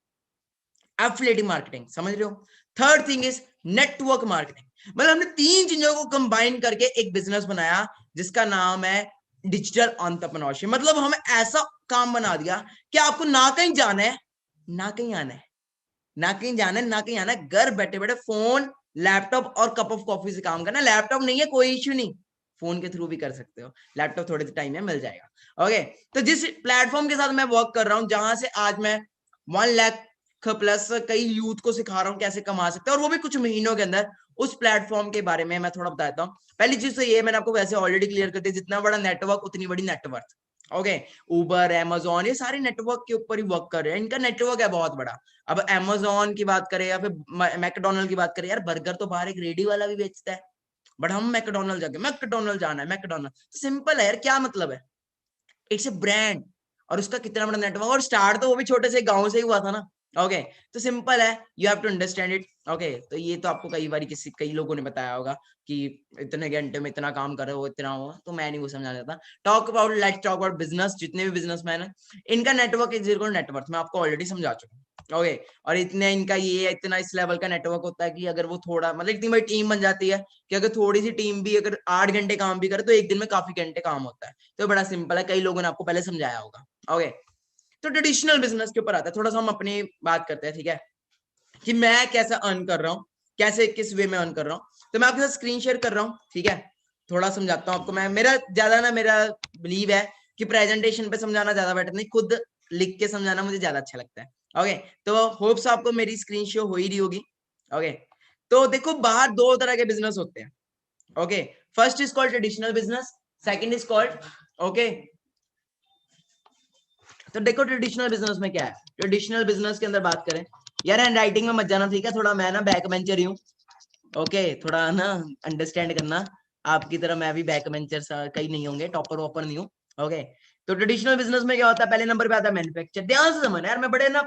affiliating marketing, समझ रहे हो। Third thing is network marketing. मतलब हमने 3 चीजों को कंबाइन करके एक बिजनेस बनाया जिसका नाम है डिजिटल एंटरप्रेन्योरशिप। मतलब हमें ऐसा काम बना दिया कि आपको ना कहीं जाना है, ना कहीं आना है, ना कहीं जाना है, ना कहीं आना है, घर बैठे बैठे फोन, लैपटॉप और कप ऑफ कॉफी से काम करना। लैपटॉप नहीं है कोई इश्यू नहीं, फोन के थ्रू भी कर सकते हो, लैपटॉप थोड़े टाइम में मिल जाएगा। ओके, तो जिस प्लेटफॉर्म के साथ मैं वर्क कर रहा हूं, जहां से आज मैं 1 लाख प्लस कई यूथ को सिखा रहा हूं कैसे कमा सकते हैं, और वो भी कुछ महीनों के अंदर, उस प्लेटफॉर्म के बारे में मैं थोड़ा बताता हूँ। पहली चीज तो ये मैंने आपको वैसे ऑलरेडी क्लियर कर दी, जितना बड़ा नेटवर्क उतनी बड़ी नेटवर्थ। ओके, उबर, अमेजोन, ये सारे नेटवर्क के ऊपर ही वर्क कर रहे हैं, इनका नेटवर्क है बहुत बड़ा। अब अमेजोन की बात करें या फिर मैकडोनल्ड की बात करें, यार बर्गर तो बाहर एक रेडी वाला भी बेचता है, बट हम मैकडोनल्ड जाके, मैकडोनल्ड जाना है, मैकडोनल्ड सिंपल है यार, क्या मतलब है? इट्स ए ब्रांड, और उसका कितना बड़ा नेटवर्क, और स्टार्ट तो वो भी छोटे से गांव से ही हुआ था ना। ओके, तो सिंपल है, you have to understand it. Okay, तो ये तो आपको कई बार कई लोगों ने बताया होगा कि इतने घंटे में इतना काम करे हो, इतना हो, तो मैं नहीं वो समझा जाता। Talk about, let's talk about business. जितने भी बिजनेसमैन है, इनका नेटवर्क इज इक्वल नेटवर्क, मैं आपको ऑलरेडी समझा चुका हूँ। ओके, और इतने इनका ये इतना इस लेवल का नेटवर्क होता है कि अगर वो थोड़ा, मतलब इतनी बड़ी टीम बन जाती है कि अगर थोड़ी सी टीम भी अगर 8 घंटे काम भी करे तो एक दिन में काफी घंटे काम होता है। तो बड़ा सिंपल है, कई लोगों ने आपको पहले समझाया होगा। ओके, तो ट्रेडिशनल बिजनेस के ऊपर आता है, थोड़ा सा हम अपनी बात करते हैं, ठीक है, कि मैं कैसे अर्न कर रहा हूँ, कैसे किस वे में अर्न कर रहा हूँ। तो मैं आपके साथ स्क्रीन शेयर कर रहा हूँ, ठीक है, थोड़ा समझाता हूँ आपको। मैं मेरा बिलीव है कि प्रेजेंटेशन पे समझाना ज्यादा बेटर नहीं, खुद लिख के समझाना मुझे ज्यादा अच्छा लगता है। ओके, तो होप्स आपको मेरी स्क्रीन शो हो ही रही होगी। ओके, तो देखो, बाहर 2 तरह के बिजनेस होते हैं। Okay, first is called traditional business, second is called, okay, तो देखो ट्रेडिशनल बिजनेस में क्या है। ट्रेडिशनल बिजनेस के अंदर बात करें, यार हैंड राइटिंग में मत जाना, ठीक है, थोड़ा मैं ना बैक बेंचर ही हूँ। ओके, थोड़ा ना अंडरस्टैंड करना, आपकी तरह मैं भी बैक बेंचर कहीं नहीं होंगे, टॉपर वॉपर नहीं हूँ। ओके, तो ट्रेडिशनल बिजनेस में क्या होता है? पहले नंबर पे आता है मैन्युफैक्चर। ध्यान से समझना यार, मैं बड़े ना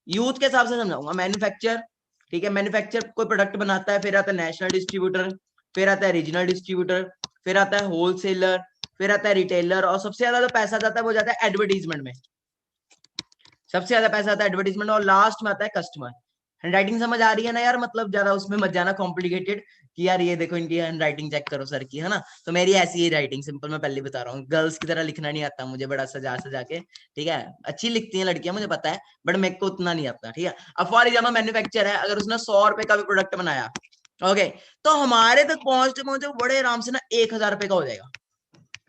यूथ के हिसाब से समझाऊंगा। मैन्युफैक्चर, ठीक है, मैन्युफैक्चर कोई प्रोडक्ट बनाता है, फिर आता है नेशनल डिस्ट्रीब्यूटर, फिर आता है रीजनल डिस्ट्रीब्यूटर, फिर आता है होलसेलर, फिर आता है रिटेलर, और सबसे ज्यादा जो पैसा जाता है वो जाता है एडवर्टीजमेंट में। सबसे ज्यादा पैसा आता है एडवर्टीजमेंट, और लास्ट में आता है कस्टमर। हैंडराइटिंग समझ आ रही है ना यार, मतलब ज्यादा उसमें मत जाना कॉम्प्लिकेटेड कि यार ये देखो इनकी हैंडराइटिंग चेक करो सर की, है ना। तो मेरी ऐसी ही राइटिंग, सिंपल, मैं पहले बता रहा हूँ, गर्ल्स की तरह लिखना नहीं आता मुझे, बड़ा सजा सजा के, ठीक है। अच्छी लिखती हैं लड़कियां मुझे पता है, बट मेरे को उतना नहीं आता, ठीक है। अब फॉर एग्जाम्पल मैन्युफैक्चर है, अगर उसने 100 रुपए का भी प्रोडक्ट बनाया, ओके, तो हमारे तक पहुंचते पहुंचते बड़े आराम से ना 1000 रुपए का हो जाएगा।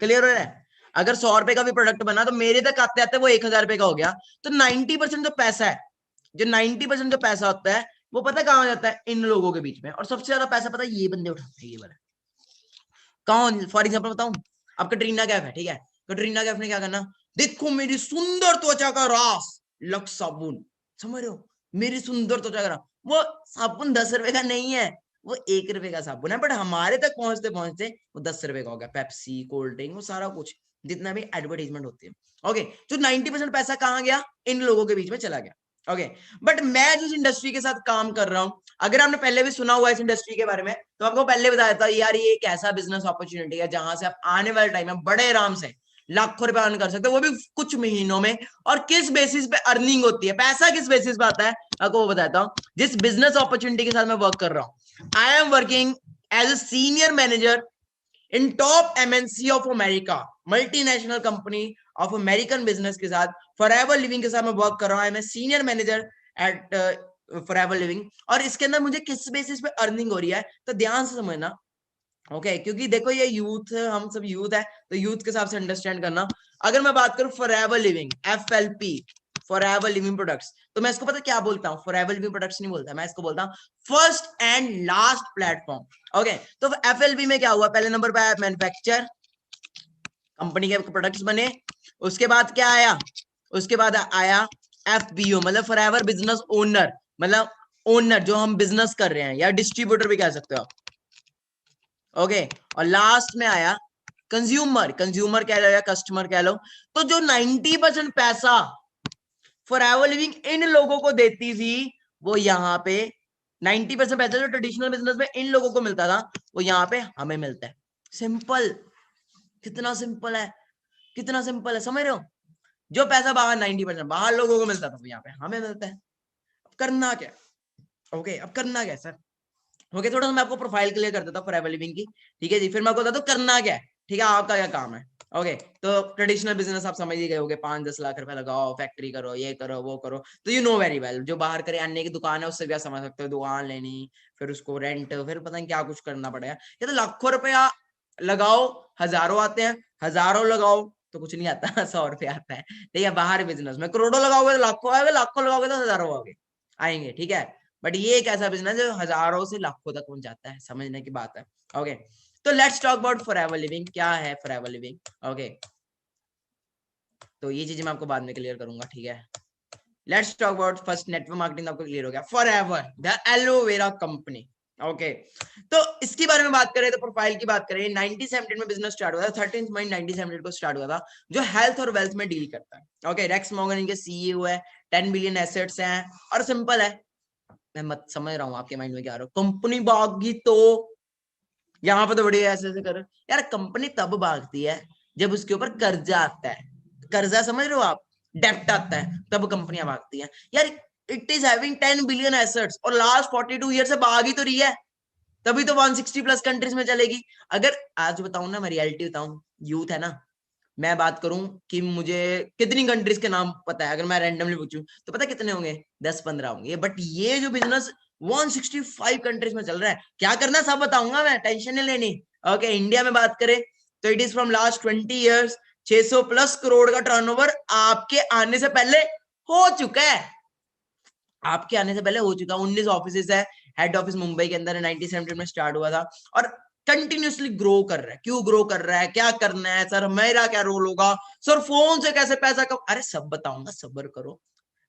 क्लियर हो रहा है। अगर 100 रुपए का भी प्रोडक्ट बना तो मेरे तक आते आते वो 1000 रुपए का हो गया। तो 90% जो पैसा है, जो 90% जो पैसा होता है वो पता कहां हो जाता है, इन लोगों के बीच में। और सबसे ज्यादा पैसा पता है ये बंदे उठाते हैं, ये वाला। कौन? फॉर एग्जाम्पल बताऊं, अब कटरीना कैफ है, ठीक है। कटरीना कैफ ने क्या करना, देखो मेरी सुंदर त्वचा का रास, लक्स साबुन, समझ रहे हो, मेरी सुंदर त्वचा का रास। वो साबुन 10 रुपए का नहीं है, वो 1 रुपए का साबुन है, बट हमारे तक पहुंचते पहुंचते वो 10 रुपए का हो गया। पेप्सी, कोल्ड ड्रिंक, वो सारा कुछ जितना भी एडवर्टाइजमेंट होती है, ओके। तो 90% पैसा कहां गया, इन लोगों के बीच में चला गया, ओके। बट मैं जिस इंडस्ट्री के साथ काम कर रहा हूं, अगर आपने पहले भी सुना हुआ इस इंडस्ट्री के बारे में, तो आपको पहले बताया था यार ये एक ऐसा बिजनेस अपॉर्चुनिटी है जहां से आप आने वाले टाइम में बड़े आराम से लाखों रुपए अर्न कर सकते हो, वो भी कुछ महीनों में। और किस बेसिस पे अर्निंग होती है, पैसा किस बेसिस पे आता है, आपको वो बताता हूँ। जिस बिजनेस अपॉर्चुनिटी के साथ मैं वर्क कर रहा हूँ, I am working as a senior manager in top MNC of America, multinational company of American business के साथ, फॉरएवर लिविंग के साथ मैं वर्क कर रहा हूँ। I am a senior manager at Forever Living. और इसके अंदर मुझे किस बेसिस पे अर्निंग हो रही है, तो ध्यान से समझना, ओके। क्योंकि देखो ये यूथ, हम सब यूथ है, तो यूथ के हिसाब से अंडरस्टैंड करना। अगर मैं बात करूं forever living, FLP, forever living products, तो मैं इसको पता क्या बोलता हूँ, फॉरएवर लिविंग प्रोडक्ट्स नहीं बोलता, मैं इसको बोलता हूँ first and last platform, okay. तो FLP में क्या हुआ, पहले नंबर पे आया मैन्युफैक्चर, कंपनी के प्रोडक्ट्स बने। उसके बाद क्या आया, उसके बाद आया FBO, मतलब फॉरएवर बिजनेस ओनर, मतलब ओनर जो हम बिजनेस कर रहे हैं, या डिस्ट्रीब्यूटर भी कह सकते हो, ओके। और लास्ट में आया कंज्यूमर, कंज्यूमर कह लो या कस्टमर कह लो। तो जो 90% पैसा फॉरएवर लिविंग इन लोगों को देती थी, वो यहाँ पे 90% पैसा जो ट्रेडिशनल बिजनेस में इन लोगों को मिलता था, वो यहाँ पे हमें मिलता है। सिंपल, कितना सिंपल है, कितना सिंपल है, समझ रहे हो। जो पैसा बाहर 90% बाहर लोगों को मिलता था, वो यहाँ पे हमें मिलता है। अब करना क्या, ओके, अब करना क्या सर, ओके। थोड़ा सा मैं आपको प्रोफाइल क्लियर कर देता हूँ फॉरएवर लिविंग की, ठीक है जी। फिर मैं आपको बताता हूँ करना क्या है, ठीक है, आपका क्या काम है, ओके। तो ट्रेडिशनल बिजनेस आप समझ ही गए होगे, 5-10 लाख रुपए लगाओ, फैक्ट्री करो, ये करो, वो करो, तो यू नो वेरी वेल। जो बाहर करे अन्य की दुकान है, उससे भी आप समझ सकते हो, दुकान लेनी, फिर उसको रेंट, फिर पता नहीं क्या कुछ करना पड़ेगा। ये तो लाखों रुपया लगाओ, हजारों आते हैं, हजारों लगाओ तो कुछ नहीं आता, 100 रुपया आता है, ठीक है। बाहर बिजनेस में करोड़ों लगाओगे तो लाखों आएंगे, लाखों लगाओगे तो हजारों आएंगे, ठीक है। बट ये एक ऐसा बिजनेस जो हजारों से लाखों तक पहुंच जाता है, समझने की बात है, ओके। तो let's talk about forever living. क्या है फॉरएवर लिविंग, ओके। तो ये चीजें मैं आपको बाद में क्लियर करूंगा, ठीक है। Let's talk about first network marketing, आपको क्लियर हो गया। Forever the aloe vera company, okay. तो इसके बारे में बात करें, तो प्रोफाइल की बात करें, 1978 में बिजनेस स्टार्ट हुआ था, 13 मई 1978 को स्टार्ट हुआ था, जो हेल्थ और वेल्थ में डील करता है, ओके। रेक्स मॉर्गन इनके सीईओ है, 10 बिलियन एसेट्स हैं, और सिंपल है, मैं मत समझ रहा हूँ आपके माइंड में क्या आ रहा है, कंपनी भागी तो यहाँ पे तो बढ़िया ऐसे ऐसे कर यार। कंपनी तब भागती है जब उसके ऊपर कर्जा आता है, कर्जा समझ रहे हो आप, डेप्ट आता है, तब कंपनियां भागती हैं यार। It is having 10 billion assets और लास्ट 42 ईयर से भाग ही तो रही है, तभी तो 160 प्लस कंट्रीज में चलेगी। अगर आज बताऊं ना, मैं रियलिटी बताऊं, यूथ है ना, मैं बात करूं कि मुझे कितनी कंट्रीज के नाम पता है, अगर मैं रैंडमली पूछूं तो पता कितने होंगे, 10-15 होंगे। बट ये जो बिजनेस 165 कंट्रीज में चल रहा है, क्या करना सब बताऊंगा मैं, टेंशन नहीं लेनी, ओके। इंडिया में बात करें तो it is from last 20 years 600 plus crore का टर्नओवर आपके आने से पहले हो चुका है, आपके आने से पहले हो चुका। 19 ऑफिस है, हेड ऑफिस मुंबई के अंदर 1970 में स्टार्ट हुआ था, और कंटिन्यूसली ग्रो कर रहा है। क्यों ग्रो कर रहा है, क्या करना है सर, मेरा क्या रोल होगा सर, फोन से कैसे पैसा कम, अरे सब बताऊंगा, सब्र करो,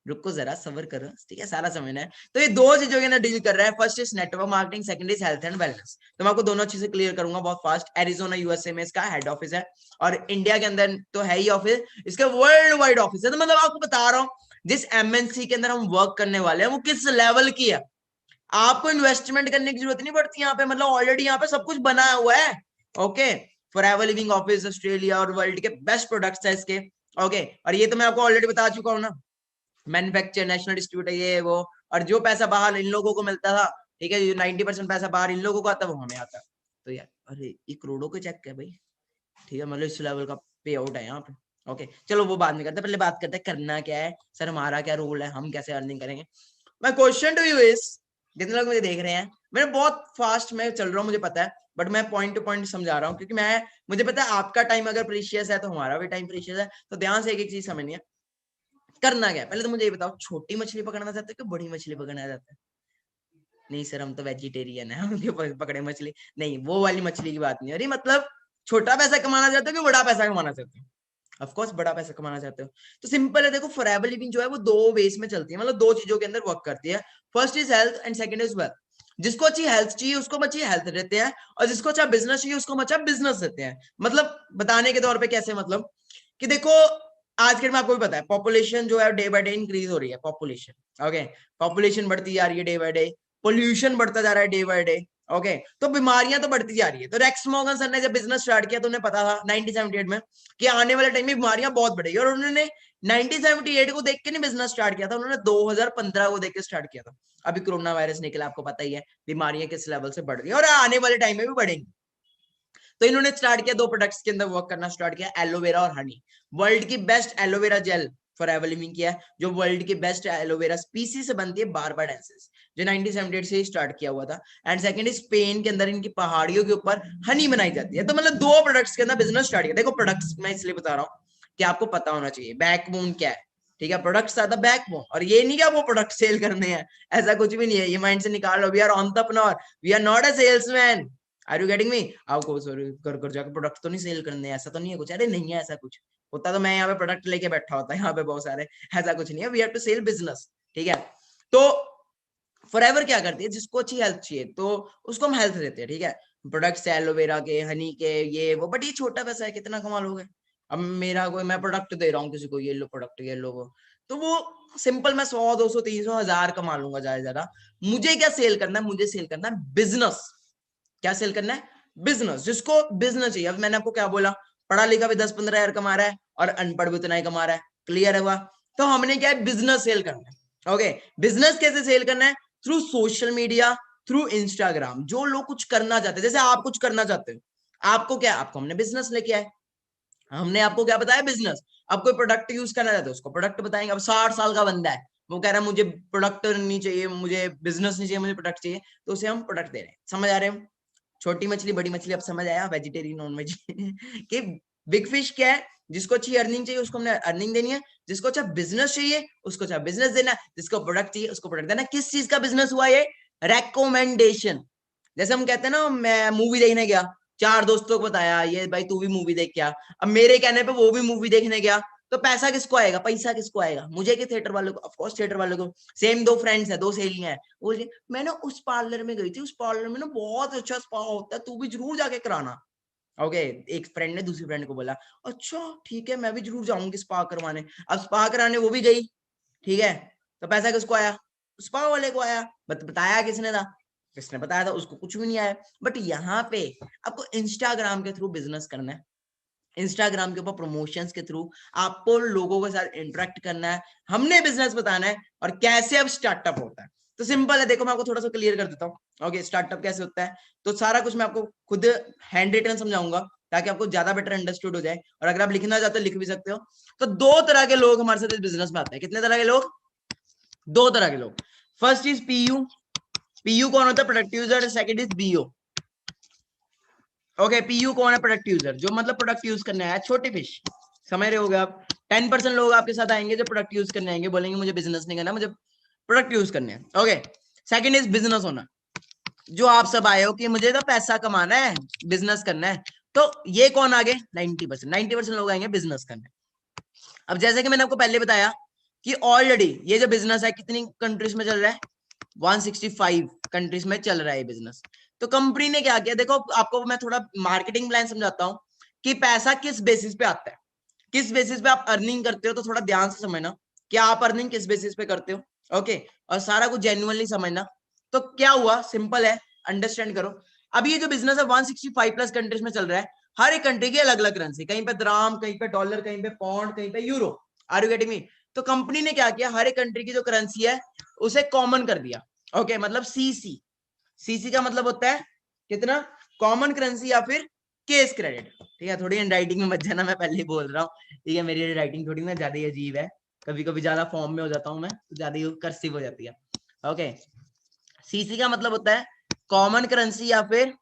रुको जरा, सब्र करो, ठीक है, सारा समझना है। तो ये दो चीजों के ना डील कर रहा है, first is network marketing, second is health and wellness. तो मैं आपको दोनों चीजें क्लियर करूंगा बहुत फास्ट। एरिजोना यूएसए में इसका हेड ऑफिस है, और इंडिया के अंदर तो है ही ऑफिस, इसका वर्ल्ड वाइड ऑफिस है। तो मतलब आपको बता रहा हूँ, जिस एमएनसी के अंदर हम वर्क करने वाले हैं वो किस लेवल की है, आपको इन्वेस्टमेंट करने की जरूरत नहीं पड़ती यहाँ पे, मतलब ऑलरेडी यहाँ पे सब कुछ बना हुआ है, okay. Forever living office Australia और वर्ल्ड के बेस्ट प्रोडक्ट्स है इसके। ओके, और ये तो मैं आपको ऑलरेडी बता चुका हूँ ना, मैन्युफैक्चर नेशनल डिस्ट्रीब्यूटर ये वो, और जो पैसा बाहर इन लोगों को मिलता था, ठीक है, जो 90% पैसा बाहर इन लोगों को आता वो हमें आता। तो यार अरे ये करोड़ों के चेक है भाई, ठीक है, मतलब इस लेवल का पे आउट है यहाँ पे। ओके चलो वो बाद में करते हैं, पहले बात करते हैं करना क्या है सर, हमारा क्या रोल है, हम कैसे अर्निंग करेंगे। My question to you is, जितने लोग मुझे देख रहे हैं, मैं बहुत फास्ट में चल रहा हूँ मुझे पता है, बट मैं पॉइंट टू पॉइंट समझा रहा हूँ, क्योंकि मुझे पता है आपका टाइम अगर प्रीशियस है तो हमारा भी टाइम प्रीशियस है, तो ध्यान से एक एक चीज समझनी है। करना क्या है पहले तो मुझे ये बताओ, छोटी मछली पकड़ना चाहते हो कि बड़ी मछली पकड़ना चाहते हैं? नहीं सर हम तो वेजिटेरियन है, हम क्यों पकड़े मछली? नहीं वो वाली मछली की बात नहीं, अरे मतलब छोटा पैसा कमाना चाहते हो कि बड़ा पैसा कमाना चाहते हो? ऑफ कोर्स बड़ा पैसा कमाना चाहते हो। तो सिंपल है, देखो फॉरएवर लिविंग जो है वो दो वेज में चलती है, मतलब दो चीजों के अंदर वर्क करती है। First is health and second is wealth. जिसको अच्छी हेल्थ चाहिए उसको अच्छी हेल्थ देते हैं, और जिसको अच्छा बिजनेस चाहिए उसको अच्छा बिजनेस देते हैं। मतलब बताने के तौर पे कैसे, मतलब कि देखो आज के में आपको भी पता है पॉपुलेशन जो है डे बाय डे इंक्रीज हो रही है, पॉपुलेशन ओके, पॉपुलेशन बढ़ती जा रही है डे बाय डे, पोल्यूशन बढ़ता जा रहा है डे बाय डे, ओके, तो बीमारियां तो बढ़ती जा रही है। तो रेक्स मॉर्गन सर ने जब बिजनेस स्टार्ट किया तो उन्हें पता था 1978 में कि आने वाले टाइम में बीमारियां बहुत बढ़ेगी, और उन्होंने 1978 को देख के नहीं बिजनेस स्टार्ट किया था, उन्होंने 2015 को देख के स्टार्ट किया था। अभी कोरोना वायरस निकला, आपको पता ही है बीमारियां किस लेवल से बढ़ रही है और आने वाले टाइम में भी बढ़ेंगी। तो इन्होंने स्टार्ट किया दो प्रोडक्ट्स के अंदर वर्क करना स्टार्ट किया, एलोवेरा और हनी। वर्ल्ड की best aloe vera jail forever living किया है, जो वर्ल्ड की बेस्ट एलोवेरा स्पीसी से बनती है, बारबाडेंसिस, जो 1978 से ही स्टार्ट किया हुआ था। एंड सेकंड स्पेन के अंदर इनकी पहाड़ियों के ऊपर हनी बनाई जाती है। तो मतलब दो प्रोडक्ट्स के अंदर बिजनेस स्टार्ट किया। देखो प्रोडक्ट्स मैं इसलिए बता रहा हूँ कि आपको पता होना चाहिए बैकबोन क्या है, ठीक है, प्रोडक्ट्स आर द बैकबोन। और ये नहीं कि आपको प्रोडक्ट सेल करने हैं, ऐसा कुछ भी नहीं है, ये माइंड से निकाल लो। We are entrepreneur, we are not a salesman. Are you getting me? आपको सॉरी कर जाकर प्रोडक्ट तो नहीं सेल करने, ऐसा तो नहीं है कुछ, अरे नहीं है ऐसा कुछ, होता तो मैं यहाँ पे प्रोडक्ट लेके बैठा होता है यहाँ पे बहुत सारे, ऐसा कुछ नहीं है। We have to sell business, ठीक है। तो फॉरएवर क्या करती है, जिसको अच्छी हेल्थ चाहिए तो उसको हम हेल्थ देते हैं, ठीक है, प्रोडक्ट्स एलोवेरा के, हनी के, ये वो, बट ये छोटा पैसा है, कितना कमा लोगे? अब मेरा कोई, मैं प्रोडक्ट दे रहा हूँ किसी को, ये लो प्रोडक्ट, ये लो वो, तो वो सिंपल मैं 100 200 300 1000 कमा लूंगा ज्यादा ज्यादा। मुझे क्या सेल करना है? मुझे सेल करना है बिजनेस। क्या सेल करना है? बिजनेस। जिसको बिजनेस चाहिए, अब मैंने आपको क्या बोला, पढ़ा लिखा भी 10-15 हजार कमा रहा है और अनपढ़ भी उतना ही कमा रहा है, क्लियर है हुआ? तो हमने क्या है, बिजनेस सेल करना है। ओके, बिजनेस कैसे सेल करना है? Through social media, through Instagram. जो लोग कुछ करना चाहते हैं, जैसे आप कुछ करना चाहते हो, आपको क्या, आपको हमने बिजनेस लेके आए, हमने आपको क्या बताया, बिजनेस। अब कोई प्रोडक्ट यूज करना चाहते हो उसको प्रोडक्ट बताएंगे। अब 60 साल का बंदा है, वो कह रहा है मुझे प्रोडक्ट नहीं चाहिए, मुझे बिजनेस नहीं चाहिए, मुझे प्रोडक्ट चाहिए, तो उसे हम प्रोडक्ट दे रहे हैं। समझ आ रहे हैं? छोटी मछली बड़ी मछली, अब समझ आया वेजिटेरियन नॉन वेज कि बिग फिश क्या है? जिसको अच्छी अर्निंग चाहिए उसको हमने अर्निंग देनी है, जिसको अच्छा बिजनेस चाहिए उसको अच्छा बिजनेस देना है, जिसको प्रोडक्ट चाहिए उसको प्रोडक्ट देना है। किस चीज का बिजनेस हुआ ये? रेकमेंडेशन। जैसे हम कहते हैं ना, मैं मूवी देखने गया, चार दोस्तों को बताया ये भाई तू भी मूवी देख क्या, अब मेरे कहने पे वो भी मूवी देखने गया, तो पैसा किसको आएगा? पैसा किसको आएगा? मुझे कि थिएटर वालों को? ऑफ कोर्स थिएटर वालों को। सेम दो फ्रेंड्स है, दो सहेलियां हैं, बोल रही मैं ना उस पार्लर में गई थी, उस पार्लर में ना बहुत अच्छा स्पा होता है, तू भी जरूर जाके कराना। ओके, एक फ्रेंड ने दूसरी फ्रेंड को बोला अच्छा ठीक है मैं भी जरूर जाऊंगी स्पा करवाने। अब स्पा कराने वो भी गई, ठीक है, तो पैसा किसको आया? स्पा वाले को आया। बताया किसने था? किसने बताया था? उसको कुछ भी नहीं आया। बट यहाँ पे आपको इंस्टाग्राम के थ्रू बिजनेस करना है, इंस्टाग्राम के ऊपर प्रमोशंस के थ्रू आपको लोगों के साथ इंटरेक्ट करना है, हमने बिजनेस बताना है और कैसे अब स्टार्टअप होता है। तो सिंपल है, देखो मैं आपको थोड़ा सा क्लियर कर देता हूँ। ओके, स्टार्टअप कैसे होता है, तो सारा कुछ मैं आपको खुद हैंड रिटन समझाऊंगा ताकि आपको ज्यादा बेटर अंडरस्टूड हो जाए, और अगर आप लिखना चाहते हो लिख भी सकते हो। तो दो तरह के लोग हमारे साथ इस बिजनेस में आते हैं। कितने तरह के लोग? दो तरह के लोग। First is PU. पीयू कौन होता है? Product user. Second is BO. Okay, PU कौन है? प्रोडक्ट यूजर, जो मतलब प्रोडक्ट यूज करने आया, छोटी फिश, समझ रहे होगे आप? 10% लोग आपके साथ आएंगे जो प्रोडक्ट यूज करने आएंगे, बोलेंगे मुझे बिजनेस नहीं करना, मुझे प्रोडक्ट यूज करने हैं। Okay, second is business owner, जो आप सब आए हो कि मुझे तो पैसा कमाना है, बिजनेस करना है। तो ये कौन आगे? 90% लोग आएंगे बिजनेस करने। अब जैसे कि मैंने आपको पहले बताया कि ऑलरेडी ये जो बिजनेस है कितनी कंट्रीज में चल रहा है? 165 कंट्रीज में चल रहा है बिजनेस। तो कंपनी ने क्या किया, देखो आपको मैं थोड़ा मार्केटिंग प्लान समझाता हूं कि पैसा किस बेसिस पे आता है, किस बेसिस पे आप अर्निंग करते हो। तो थोड़ा ध्यान से समझना कि आप अर्निंग किस बेसिस पे करते हो। ओके, और सारा कुछ जेन्युइनली समझना। तो क्या हुआ, सिंपल है, अंडरस्टैंड करो। अब ये जो बिजनेस है 165 प्लस कंट्रीज में चल रहा है, हर एक कंट्री की अलग अलग करेंसी, कहीं पे द्राम, कहीं पे डॉलर, कहीं पे पाउंड, कहीं पे euro. Are you getting me? तो कंपनी ने क्या किया, हर एक कंट्री की जो करेंसी है उसे कॉमन कर दिया। ओके, मतलब सीसी। सीसी का मतलब होता है कितना, कॉमन करेंसी या फिर केस क्रेडिट। ठीक है, थोड़ी राइटिंग में मत जाना, मैं पहले ही बोल रहा हूँ। ठीक है, मेरी राइटिंग थोड़ी ना ज्यादा ही अजीब है, कभी कभी ज्यादा फॉर्म में हो जाता हूँ मैं, तो ज्यादा ही कर्सिव हो जाती है। ओके, सीसी का मतलब होता है कॉमन करेंसी या फिर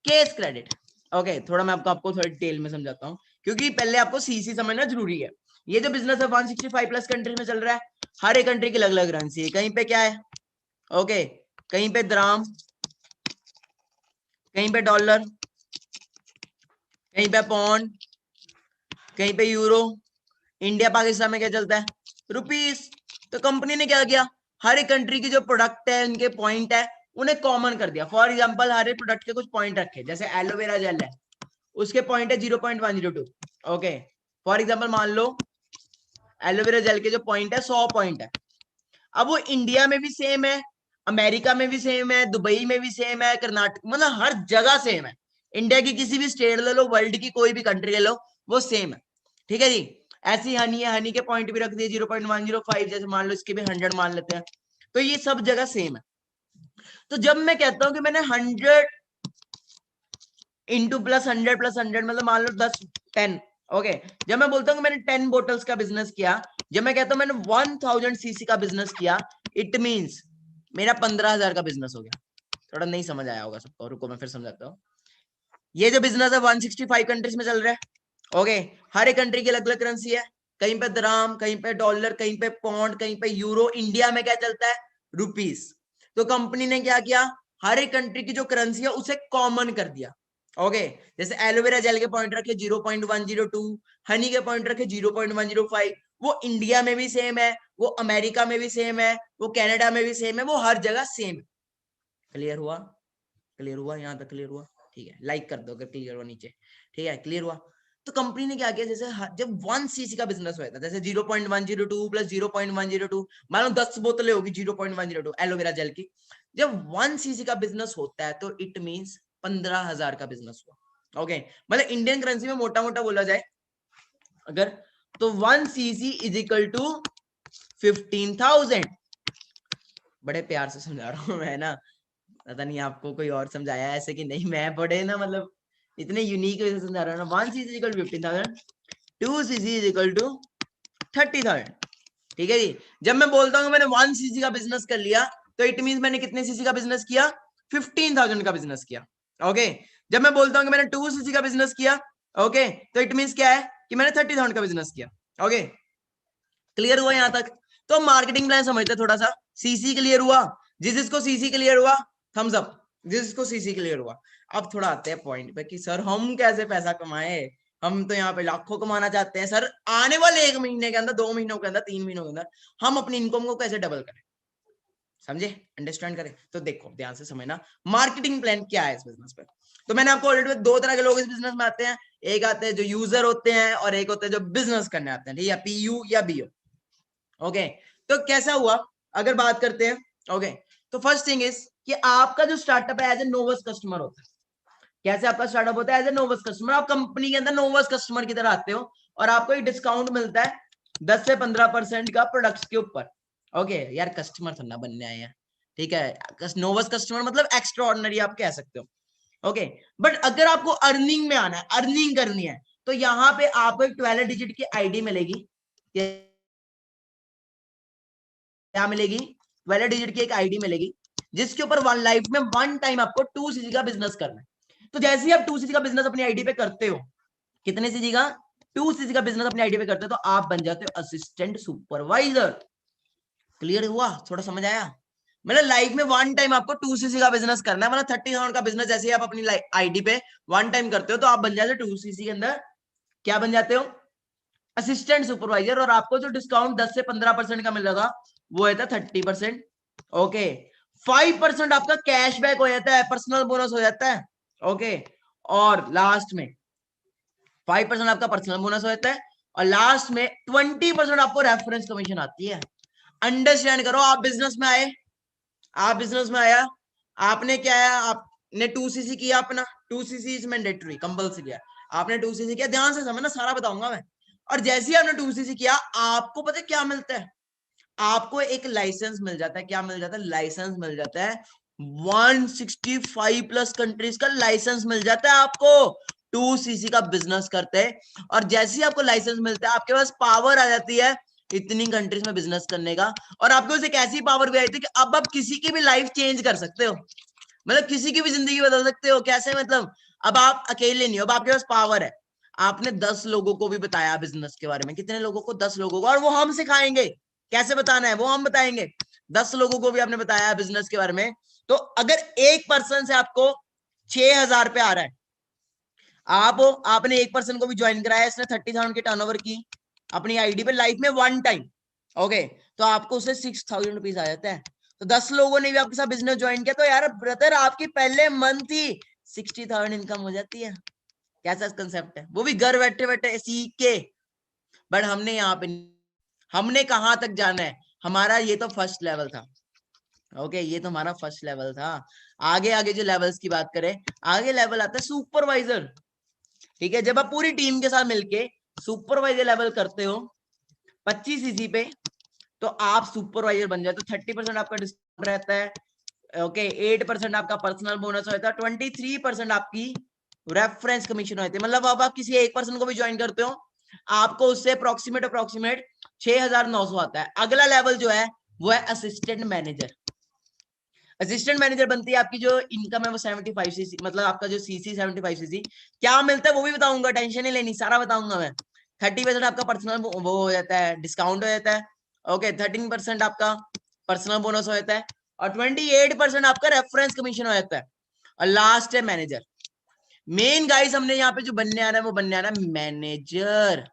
केस क्रेडिट। ओके, थोड़ा मैं आपको थोड़ी डिटेल में समझाता हूँ, क्योंकि पहले आपको सीसी समझना जरूरी है। ये जो बिजनेस है 165 प्लस कंट्रीज में चल रहा है, हर एक कंट्री की अलग अलग करेंसी है। कहीं पे क्या है, ओके, कहीं पे द्राम, कहीं पे डॉलर, कहीं पे पौंड, कहीं पे यूरो। इंडिया पाकिस्तान में क्या चलता है, रुपीस। तो कंपनी ने क्या किया, हर एक कंट्री की जो प्रोडक्ट है, उनके पॉइंट है, उन्हें कॉमन कर दिया। फॉर एग्जांपल, हर एक प्रोडक्ट के कुछ पॉइंट रखे, जैसे एलोवेरा जेल है, उसके पॉइंट है 0.102। ओके, फॉर एग्जांपल मान लो एलोवेरा जेल के जो पॉइंट है 100 पॉइंट है। अब वो इंडिया में भी सेम है, अमेरिका में भी सेम है, दुबई में भी सेम है, कर्नाटक, मतलब हर जगह सेम है। इंडिया की किसी भी स्टेट ले लो, वर्ल्ड की कोई भी कंट्री ले लो, वो सेम है। ठीक है जी। ऐसी हनी है, हनी के पॉइंट भी रख दिए 0.105, जैसे मान लो इसके भी 100 मान लेते हैं। तो ये सब जगह सेम है। तो जब मैं कहता हूं कि मैंने 100 इंटू प्लस 100 प्लस 100, मतलब मान लो 10 10। ओके, जब मैं बोलता हूँ कि मैंने 10 बोटल्स का बिजनेस किया, जब मैं कहता हूँ मैंने 1000 सीसी का बिजनेस किया, इट मींस मेरा 15,000 का बिजनेस हो गया। थोड़ा नहीं समझ आया होगा सबको, रुको मैं फिर समझाता हूँ। ये जो बिजनेस है 165 कंट्रीज में चल रहा है। ओके, हर एक कंट्री की अलग अलग करेंसी है, कहीं पे द्राम, कहीं पे डॉलर, कहीं पे पाउंड, कहीं पे यूरो। इंडिया में क्या चलता है, रुपीस। तो कंपनी ने क्या किया, हर एक कंट्री की जो करेंसी है उसे कॉमन कर दिया। ओके, जैसे एलोवेरा जेल के पॉइंट रखे 0.102, हनी के पॉइंट रखे 0.105। वो इंडिया में भी सेम है, वो अमेरिका में भी सेम है, वो कनाडा में भी सेम है, वो हर जगह सेम है। क्लियर हुआ? क्लियर हुआ? यहां तक क्लियर हुआ? ठीक है, लाइक कर दो अगर क्लियर हुआ नीचे। ठीक है, क्लियर हुआ? तो कंपनी ने क्या किया, जैसे जब 1 सीसी का बिजनेस हुआ था, जैसे 0.102 प्लस 0.102, मान लो 10 बोतलें होगी 0.102 एलोवेरा जेल की। जब 1 सीसी का बिजनेस होता है तो इट मींस 15,000 का बिजनेस हुआ। ओके, मतलब इंडियन करेंसी में मोटा मोटा बोला जाए अगर, तो 1 सीसी इज इक्वल टू 15,000। बड़े प्यार से समझा रहा हूं मैं ना, पता नहीं आपको कोई और समझाया ऐसे कि नहीं, मैं बड़े ना मतलब इतने यूनिक वे से समझा रहा हूँ ना। 1 CC equal 15,000, 2 CC is equal to 30,000। ठीक है जी। जब मैं बोलता हूँ मैंने 1 सीसी का बिजनेस कर लिया, तो इट मींस मैंने कितने सीसी का बिजनेस किया, 15,000 का बिजनेस किया। ओके, जब मैं बोलता हूँ कि मैंने 2 सीसी का बिजनेस किया, ओके, तो इट मींस क्या है कि मैंने 30,000 का बिजनेस किया। ओके, क्लियर हुआ यहां तक? तो मार्केटिंग प्लान समझते थोड़ा सा। सीसी क्लियर हुआ? जिसको सीसी क्लियर हुआ थम्स अप, जिसको सीसी क्लियर हुआ। अब थोड़ा आते हैं पॉइंट पे कि सर हम कैसे पैसा कमाए, हम तो यहाँ पे लाखों कमाना चाहते हैं सर, आने वाले 1 महीने के अंदर, 2 महीनों के अंदर, 3 महीनों के अंदर हम अपनी इनकम को कैसे डबल करें। समझे, अंडरस्टैंड करें? तो देखो ध्यान से समझना मार्केटिंग प्लान क्या है इस बिजनेस पे। तो मैंने आपको ऑलरेडी 2 तरह के लोग इस बिजनेस में आते हैं, एक आते हैं जो यूजर होते हैं और एक होते हैं जो बिजनेस करने आते हैं, ठीक है, पीयू या बीओ। ओके, तो कैसा हुआ अगर बात करते हैं। ओके, तो फर्स्ट थिंग इज कि आपका जो स्टार्टअप है एज ए नोवस कस्टमर होता है। कैसे आपका स्टार्टअप होता है, एज ए नोवस कस्टमर। आप कंपनी के अंदर नोवस कस्टमर की तरह आते हो और आपको एक डिस्काउंट मिलता है 10 से 15% का प्रोडक्ट्स के ऊपर। ओके यार, कस्टमर थोड़ा बनने आए हैं, ठीक है, नोवस कस्टमर मतलब एक्स्ट्रा ऑर्डिनरी आप कह सकते हो। ओके, बट अगर आपको अर्निंग में आना है, अर्निंग करनी है, तो यहाँ पे आपको एक 12 डिजिट की आईडी मिलेगी। क्या मिलेगी, 12 डिजिट की एक आईडी मिलेगी, जिसके ऊपर वन लाइफ में 1 टाइम आपको 2 सीसी का बिजनेस करना है। तो जैसे ही आप 2 सीसी का बिजनेस अपनी आईडी पे करते हो, कितने सीसी का, 2 सीसी का बिजनेस अपनी आईडी पे करते हो, तो आप बन जाते हो असिस्टेंट सुपरवाइजर। क्लियर हुआ? थोड़ा समझ आया? मतलब लाइफ में 1 टाइम आपको 2 सीसी का बिजनेस करना है, मतलब 30,000 का बिजनेस जैसे ही आप अपनी आईडी पे 1 टाइम करते हो, तो आप बन जाते हो 2 सीसी के अंदर क्या बन जाते हो, असिस्टेंट सुपरवाइजर। और आपको जो डिस्काउंट 10 से 15% का मिलेगा वो है 30%। ओके, 5% आपका कैशबैक हो जाता है, पर्सनल बोनस हो जाता है। ओके, और लास्ट में 5% आपका पर्सनल बोनस हो जाता है, और लास्ट में 20% आपको रेफरेंस कमीशन आती है। अंडरस्टैंड करो, आप बिजनेस में आए, आप बिजनेस में आया, आपने क्या है, आप आपने 2cc किया अपना, 2cc इज मैंडेटरी, कंपल्सरी है, आपने 2cc किया, ध्यान से समझना, सारा बताऊंगा मैं। और जैसे ही आपने 2cc किया, आपको पता है क्या मिलता है? आपको एक लाइसेंस मिल जाता है। क्या मिल जाता है? लाइसेंस मिल जाता है। 165 प्लस कंट्रीज का लाइसेंस मिल जाता है आपको 2cc का बिजनेस करते हैं। और जैसे ही आपको लाइसेंस मिलता है, आपके पास पावर आ जाती है इतनी कंट्रीज में बिजनेस करने का। और आपके पास एक ऐसी पावर भी आई थी कि अब आप किसी की भी लाइफ चेंज कर सकते हो, मतलब किसी की भी जिंदगी बदल सकते हो। कैसे? मतलब अब आप अकेले नहीं हो, अब आपके पास पावर है। आपने 10 लोगों को भी बताया बिजनेस के बारे में। कितने लोगों को? 10 लोगों को। और वो हम सिखाएंगे कैसे बताना है, वो हम बताएंगे। 10 लोगों को भी आपने बताया बिजनेस के बारे में। तो अगर एक पर्सन से आपको 6,000 पे आ रहा है, आपने एक पर्सन को भी ज्वाइन कराया, इसने 30,000 की टर्नओवर की अपनी आईडी पे लाइफ में वन टाइम, ओके, तो आपको उसे 6,000 रुपीज आ जाता है। तो 10 लोगों ने भी आपके साथ बिजनेस ज्वाइन किया, तो यार ब्रदर आपकी पहले मंथ ही 60,000 इनकम हो जाती है। कैसा कंसेप्ट है? वो भी घर बैठे बैठे सीख के। बट हमने यहाँ पे, हमने कहां तक जाना है? हमारा ये तो फर्स्ट लेवल था, ओके, ये तो हमारा फर्स्ट लेवल था। आगे आगे जो लेवल्स की बात करें, आगे लेवल आता है सुपरवाइजर। ठीक है, जब आप पूरी टीम के साथ मिलके सुपरवाइजर लेवल करते हो 25cc पे, तो आप सुपरवाइजर बन जाते हो। 30% आपका डिस्काउंट रहता है, ओके, 8% आपका पर्सनल बोनस होता है, 23% आपकी रेफरेंस कमीशन होती है। मतलब अब आप किसी एक पर्सन को भी ज्वाइन करते हो, आपको उससे अप्रोक्सीमेट 6,900 आता है। अगला लेवल जो है वो है असिस्टेंट मैनेजर। असिस्टेंट मैनेजर बनती है आपकी जो इनकम है वो 75cc, मतलब आपका जो सीसी 75cc। क्या मिलता है वो भी बताऊंगा, टेंशन नहीं लेनी, सारा बताऊंगा मैं। 30% आपका पर्सनल वो हो जाता है, डिस्काउंट हो जाता है, ओके। 13% आपका पर्सनल बोनस हो जाता है, और 28% आपका रेफरेंस कमीशन हो जाता है। और लास्ट है मैनेजर। मेन गाइस हमने यहाँ पे जो बनने आना है वो बनने आना है मैनेजर।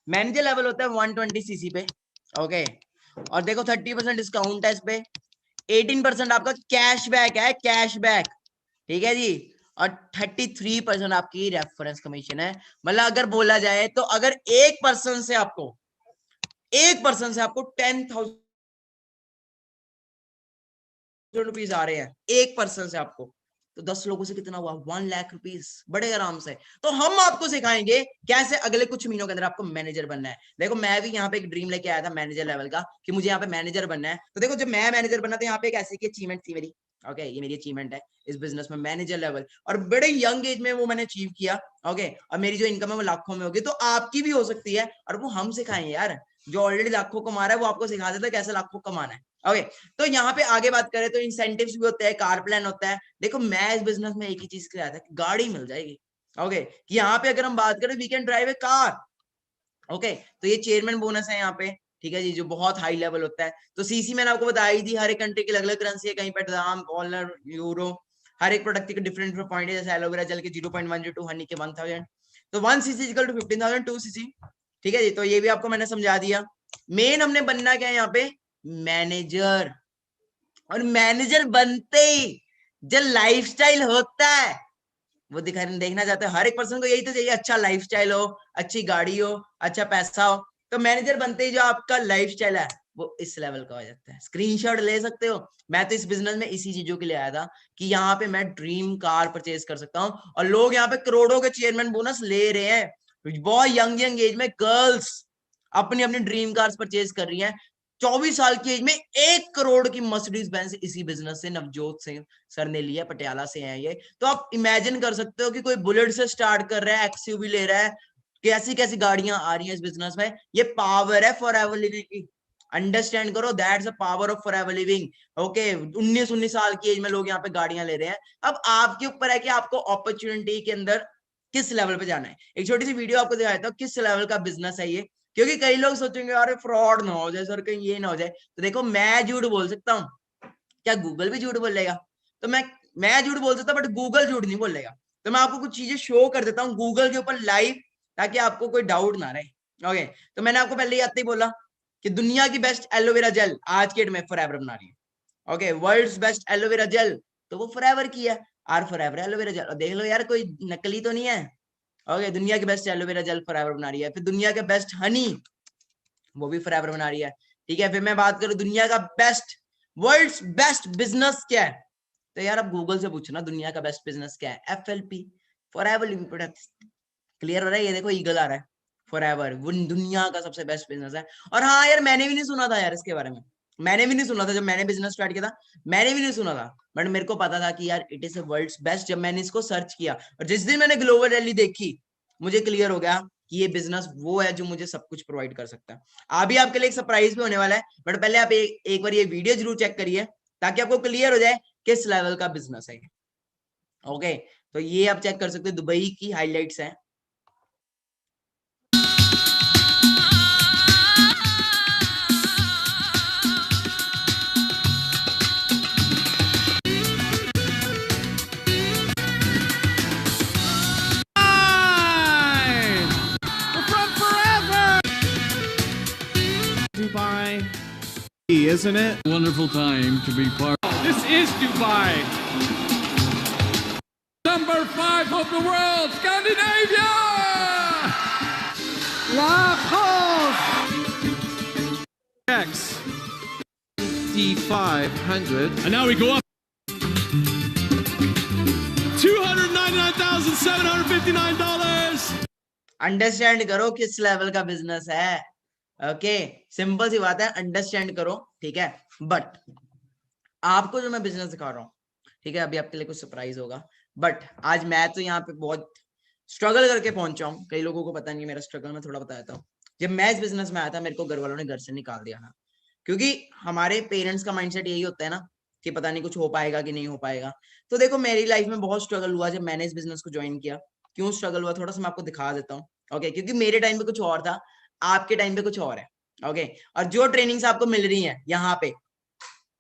मैनेजर लेवल होता है 120cc पे, ओके। और देखो 30% डिस्काउंट है इस पे, 18% आपका कैशबैक है, कैशबैक, ठीक है जी। और 33% आपकी रेफरेंस कमीशन है। मतलब अगर बोला जाए तो अगर एक पर्सन से आपको 10,000 रुपीज आ रहे हैं, एक पर्सन से आपको, तो 10 लोगों से कितना हुआ? 1 लाख रुपीज, बड़े आराम से। तो हम आपको सिखाएंगे कैसे अगले कुछ महीनों के अंदर आपको मैनेजर बनना है। देखो मैं भी यहाँ पे एक ड्रीम लेके आया था मैनेजर लेवल का, कि मुझे यहाँ पे मैनेजर बनना है। तो देखो जब मैं मैनेजर बना तो यहाँ पे एक ऐसी की अचीवमेंट थी मेरी, ओके, ये मेरी अचीवमेंट है इस बिजनेस में, मैनेजर लेवल। और बड़े यंग एज में वो मैंने अचीव किया, ओके। और मेरी जो इनकम है वो लाखों में होगी, तो आपकी भी हो सकती है। और वो हम सिखाएंगे यार, जो ऑलरेडी लाखों कमा रहा है वो आपको सिखा देता है कैसे लाखों कमाना है, ओके। तो यहाँ पे आगे बात करें तो इंसेंटिव्स भी होते हैं, कार प्लान होता है। देखो मैं इस बिजनेस में एक ही चीज के लिए आया था, गाड़ी मिल जाएगी, ओके। कि यहाँ पे अगर हम बात करें we can drive a car, okay. तो ये चेयरमैन बोनस है यहाँ पे, ठीक है जी, जो बहुत हाई लेवल होता है। तो सीसी मैंने आपको बताई थी, हर एक कंट्री की अलग अलग करेंसी है, कहीं पे ड्राम, डॉलर, यूरो, हर एक प्रोडक्ट के डिफरेंट डिफरेंट पॉइंट है। जैसे एलोवेरा जेल के 0.102, हनी के 1,000। तो 1cc इक्वल टू 15,000 2cc, ठीक है जी। तो ये भी आपको मैंने समझा दिया। मेन हमने बनना क्या है यहाँ पे? मैनेजर। और मैनेजर बनते ही जो लाइफस्टाइल होता है वो देखना चाहते हैं। हर एक पर्सन को यही तो चाहिए, अच्छा लाइफस्टाइल हो, अच्छी गाड़ी हो, अच्छा पैसा हो। तो मैनेजर बनते ही जो आपका लाइफस्टाइल है वो इस लेवल का हो जाता है। स्क्रीनशॉट ले सकते हो। मैं तो इस बिजनेस में इसी चीजों के लिए आया था कि यहाँ पे मैं ड्रीम कार परचेज कर सकता हूँ, और लोग यहाँ पे करोड़ों के चेयरमैन बोनस ले रहे हैं। बहुत यंग यंग एज में गर्ल्स अपनी अपनी ड्रीम कार्स परचेज कर रही हैं। 24 साल की एज में 1 करोड़ की मर्सिडीज बेंज इसी बिजनेस से नवजोत सिंह सर ने लिया, पटियाला से है ये। तो आप इमेजिन कर सकते हो कि कोई बुलेट से स्टार्ट कर रहा है, एक्सयूवी ले रहा है, कैसी कैसी गाड़ियां आ रही हैं इस बिजनेस में। ये पावर है फॉर एवर लिविंग की, अंडरस्टैंड करो, that's a power of for ever living, okay. 19 साल की एज में लोग यहाँ पे गाड़ियां ले रहे हैं। अब आपके ऊपर है कि आपको अपॉर्चुनिटी के अंदर किस लेवल पे जाना है। एक छोटी सी वीडियो आपको दिखाता हूँ किस लेवल का बिजनेस है ये, क्योंकि कई लोग सोचेंगे अरे फ्रॉड ना हो जाए सर, कहीं ये ना हो जाए। तो देखो मैं झूठ बोल सकता हूँ, क्या गूगल भी झूठ बोलेगा? तो मैं झूठ बोल सकता हूँ बट गूगल झूठ नहीं बोलेगा। तो मैं आपको कुछ चीजें शो कर देता हूँ गूगल के ऊपर लाइव, ताकि आपको कोई डाउट ना रहे, ओके। तो मैंने आपको पहले ही आते ही बोला कि दुनिया की बेस्ट एलोवेरा जेल आज के डेट में फॉरएवर बना रही है, okay. World's best aloe vera gel, तो वो फॉरएवर की है, आर फॉरएवर एलोवेरा जेल। और देख लो यार कोई नकली तो नहीं है, ओके। दुनिया की बेस्ट एलोवेरा जेल फॉरएवर बना रही है। फिर दुनिया के बेस्ट हनी, वो भी फॉरएवर बना रही है, ठीक है। फिर मैं बात करूं दुनिया का बेस्ट, वर्ल्ड्स बेस्ट बिजनेस क्या है, तो यार अब गूगल से पूछना दुनिया का बेस्ट बिजनेस क्या है, FLP, forever living products. Clear हो रहा है? ये देखो ईगल आ रहा है, फॉरएवर वो दुनिया का सबसे बेस्ट बिजनेस है। और हाँ यार, मैंने भी नहीं सुना था यार इसके बारे में, मैंने भी नहीं सुना था जब मैंने बिजनेस स्टार्ट किया था, मैंने भी नहीं सुना था। बट मेरे को पता था कि यार इट इज वर्ल्ड्स बेस्ट। जब मैंने इसको सर्च किया और जिस दिन मैंने ग्लोबल रैली देखी, मुझे क्लियर हो गया कि ये बिजनेस वो है जो मुझे सब कुछ प्रोवाइड कर सकता है। अभी आपके लिए एक सरप्राइज भी होने वाला है, बट पहले आप एक बार ये वीडियो जरूर चेक करिए ताकि आपको क्लियर हो जाए किस लेवल का बिजनेस है। ओके, तो ये आप चेक कर सकते हैं, दुबई की हाइलाइट्स हैं। Dubai, isn't it? Wonderful time to be part. This is Dubai. Number 5 of the world, Scandinavia! La Coast! X D500. And now we go up. $299,759. Understand करो किस लेवल का बिजनेस है। Okay, simple सी बात है, understand करो, ठीक है। बट आपको जो मैं बिजनेस दिखा रहा हूँ, ठीक है, अभी आपके लिए कुछ सरप्राइज होगा। बट आज मैं तो यहाँ पे बहुत स्ट्रगल करके पहुंचा हूँ, कई लोगों को पता नहीं मेरा स्ट्रगल, मैं थोड़ा बताता हूँ। जब मैं इस बिजनेस में आया था, मेरे को घर वालों ने घर से निकाल दिया था, क्योंकि हमारे पेरेंट्स का माइंडसेट यही होता है ना कि पता नहीं कुछ हो पाएगा कि नहीं हो पाएगा। तो देखो मेरी लाइफ में बहुत स्ट्रगल हुआ जब मैंने इस बिजनेस को ज्वाइन किया। क्यों स्ट्रगल हुआ, थोड़ा सा मैं आपको दिखा देता हूँ। ओके, क्योंकि मेरे टाइम पे कुछ और था, आपके टाइम पे कुछ और है। ओके, और जो ट्रेनिंग्स आपको मिल रही है यहाँ पे,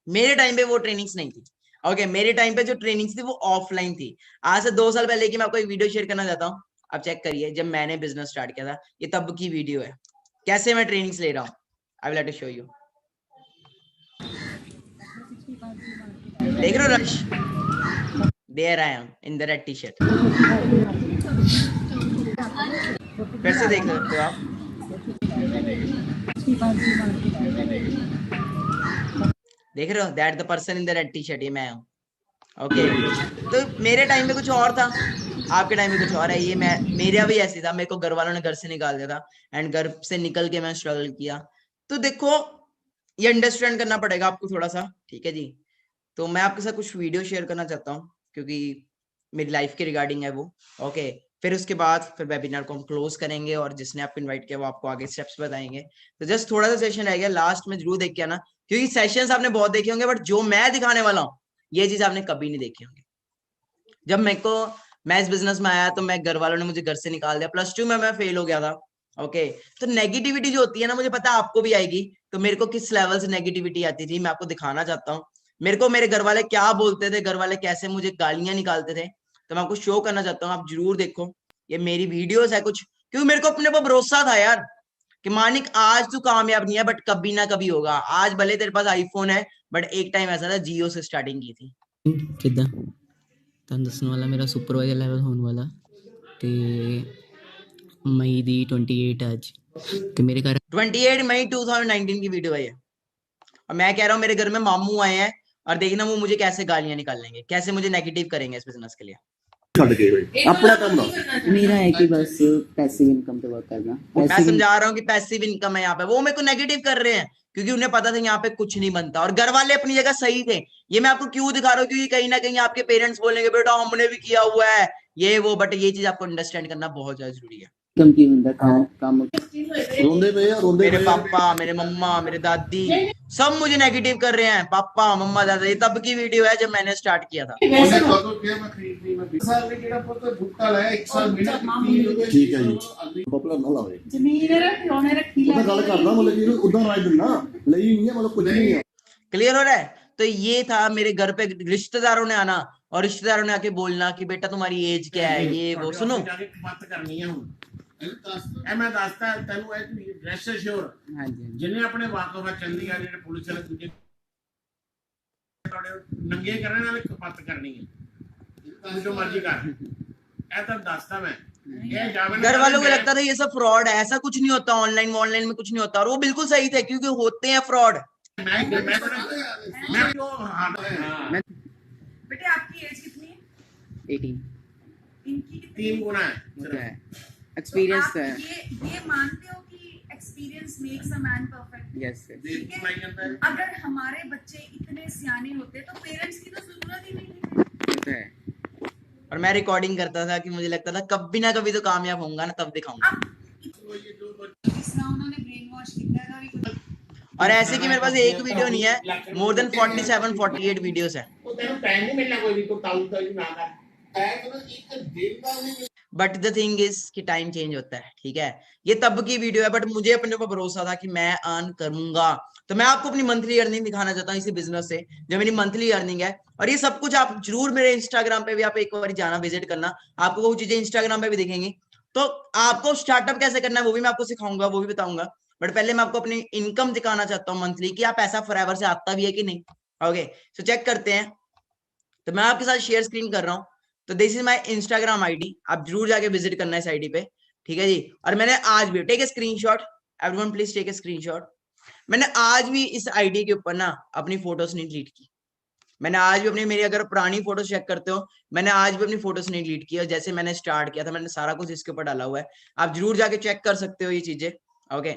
मेरे टाइम पे वो ट्रेनिंग्स नहीं थी। ओके, मेरे टाइम पे जो ट्रेनिंग्स थी वो ऑफलाइन थी। आज से 2 साल पहले की मैं आपको एक वीडियो शेयर करना चाहता हूँ। आप चेक करिए, जब मैंने बिजनेस स्टार्ट किया था, ये तब की वीडियो है, कैसे मैं ट्रेनिंग्स ले रहा हूँ। I will have to show you. देख रहे हो rush, there I am in the red T shirt. फिर से देख सकते हो आप, देख रहे हो, that the person in the red T shirt, ये मैं हूँ। ओके, तो मेरे टाइम में कुछ और था, आपके टाइम में कुछ और है। ये मैं, मेरा भी ऐसी था, मेरे को घर वालों ने घर से निकाल दिया था, एंड घर से निकल के मैं स्ट्रगल किया। तो देखो ये अंडरस्टैंड करना पड़ेगा आपको थोड़ा सा, ठीक है जी। तो मैं आपके साथ कुछ वीडियो शेयर करना चाहता हूँ, क्योंकि मेरी लाइफ के रिगार्डिंग है वो। ओके, फिर उसके बाद फिर वेबिनार को हम क्लोज करेंगे, और जिसने आपको इनवाइट किया वो आपको आगे स्टेप्स बताएंगे। तो जस्ट थोड़ा सा सेशन रह गया, लास्ट में जरूर देख के आना, क्योंकि सेशंस आपने बहुत देखे होंगे, बट जो मैं दिखाने वाला हूँ ये चीज आपने कभी नहीं देखी होंगी। जब मैं इस बिजनेस में आया तो मैं, घर वालों ने मुझे घर से निकाल दिया, +2 में मैं फेल हो गया था। ओके, तो नेगेटिविटी जो होती है ना, मुझे पता है आपको भी आएगी। तो मेरे को किस लेवल से नेगेटिविटी आती थी मैं आपको दिखाना चाहता हूँ। मेरे को मेरे घर वाले क्या बोलते थे, घर वाले कैसे मुझे गालियां निकालते थे, तो मैं आपको शो करना चाहता हूँ। आप जरूर देखो, ये मेरी वीडियोस है कुछ, क्योंकि मेरे को अपने पर भरोसा था यार कि मानिक आज तू कामयाब नहीं है, बट कभी ना कभी होगा। आज भले तेरे पास आईफोन है, बट एक टाइम ऐसा था, जियो से स्टार्टिंग की थी। ਕਿੱਦਾਂ ਤੁਹਾਨੂੰ ਦੱਸਣ ਵਾਲਾ ਮੇਰਾ ਸੁਪਰਵਾਈਜ਼ਰ ਲੈਵਲ ਹੋਣ ਵਾਲਾ ਤੇ ਮਈ ਦੀ 28 ਅੱਜ ਤੇ ਮੇਰੇ ਘਰ 28 मई 2019 की वीडियो है ये, और मैं कह रहा हूँ मेरे घर में मामू आए हैं, और देखना वो मुझे कैसे गालियां निकालेंगे, कैसे मुझे नेगेटिव करेंगे इस बिजनेस के लिए। अपना काम ना ਮੇਰਾ ਹੈ ਕਿ बस पैसिव इनकम पे वर्क करना मैं समझा रहा हूँ कि पैसिव इनकम है यहाँ पे, वो मेरे को नेगेटिव कर रहे हैं क्योंकि उन्हें पता था यहाँ पे कुछ नहीं बनता, और घर वाले अपनी जगह सही थे। ये मैं आपको क्यों दिखा रहा हूँ, क्योंकि कहीं ना कहीं आपके पेरेंट्स बोलेंगे बेटा हमने भी किया हुआ है ये वो, बट ये चीज आपको अंडरस्टैंड करना बहुत ज्यादा जरूरी है। इनकम की ਹੁੰਦਾ ਕੰਮ रोंदे पे या रोंदे मेरे पे पापा, मेरे मम्मा, मेरे दादी सब मुझे नेगेटिव कर रहे हैं। पापा मम्मा दादा, ये तब की वीडियो है जब मैंने स्टार्ट किया था। ठीक है जी, पॉपुलर ना लावे ਉਹਦਾ ਗੱਲ ਕਰਦਾ, ਮਤਲਬ ਕਿ ਉਦਾਂ ਰਾਜ ਦਿੰਦਾ ਲਈ ਨਹੀਂ ਹੈ, ਮਤਲਬ ਕੁਝ ਨਹੀਂ ਹੈ। क्लियर हो रहा है? तो ये था मेरे घर पे रिश्तेदारों ने आना, और रिश्तेदारों ने आके बोलना कि बेटा तुम्हारी एज क्या है, ये वो। सुनो बात करनी है हूं मैं दसता तेनू रेस्ट श्योर जिन्हें अपने वाकफ चंडीगढ़ जेडे पुलिस वाले दूजे नंगे करने वाले बात करनी है जो मर्जी कर ए तो दसता मैं। घर वालों को लगता था ये सब फ्रॉड है, ऐसा कुछ नहीं होता, ऑनलाइन ऑनलाइन में कुछ नहीं होता, और वो बिल्कुल सही थे क्योंकि होते हैं फ्रॉड। बेटे आपकी एज कितनी है? 18 इनकी कितनी 3 गुना है वो तो सिर्फ। है, एक्सपीरियंस आप तो है। ये मानते हो कि experience makes a man perfect? Yes ठीक है, भाई अंदर अगर हमारे बच्चे इतने सियाने होते तो पेरेंट्स की तो जरूरत ही नहीं थी। वो तो है। और मैं रिकॉर्डिंग करता था कि मुझे लगता था कभी ना कभी तो कामयाब होऊंगा ना, तब दिखाऊंगा। तीसरा उन्होंने ब्रेन वॉश किया था अभी कुछ। और ऐसे कि मेरे पास एक वीडियो नहीं है, मोर देन 47-48 वीडियोस है। तो तेरे टाइम नहीं मिलना कोई भी तो ताऊ तो ना कर टाइम तो एक दिन का नहीं। बट द थिंग इज कि टाइम चेंज होता है, ठीक है। ये तब की वीडियो है, बट मुझे अपने ऊपर भरोसा था कि मैं अर्न करूंगा। तो मैं आपको अपनी मंथली अर्निंग दिखाना चाहता हूँ इसी बिजनेस से, जो मेरी मंथली अर्निंग है। और ये सब कुछ आप जरूर मेरे इंस्टाग्राम पे भी आप एक बार जाना, विजिट करना, आपको वो चीजें इंस्टाग्राम पे भी दिखेंगी। तो आपको स्टार्टअप कैसे करना है वो भी मैं आपको सिखाऊंगा, वो भी बताऊंगा। बट पहले मैं आपको अपनी इनकम दिखाना चाहता हूँ मंथली, कि आप पैसा फॉरएवर से आता भी है कि नहीं। ओके, सो चेक करते हैं। तो मैं आपके साथ शेयर स्क्रीन कर रहा हूँ। तो this is my Instagram ID, आप जरूर जाके विजिट करना है इस आईडी पे, ठीक है जी। और मैंने आज भी take a screenshot, everyone please take a screenshot. मैंने आज भी इस आईडी के ऊपर ना अपनी फोटोज नहीं डिलीट की। मैंने आज भी अपनी, मेरी अगर पुरानी फोटोज चेक करते हो, मैंने आज भी अपनी फोटोज नहीं डिलीट की। और जैसे मैंने स्टार्ट किया था, मैंने सारा कुछ इसके ऊपर डाला हुआ है, आप जरूर जाके चेक कर सकते हो ये चीजें। ओके,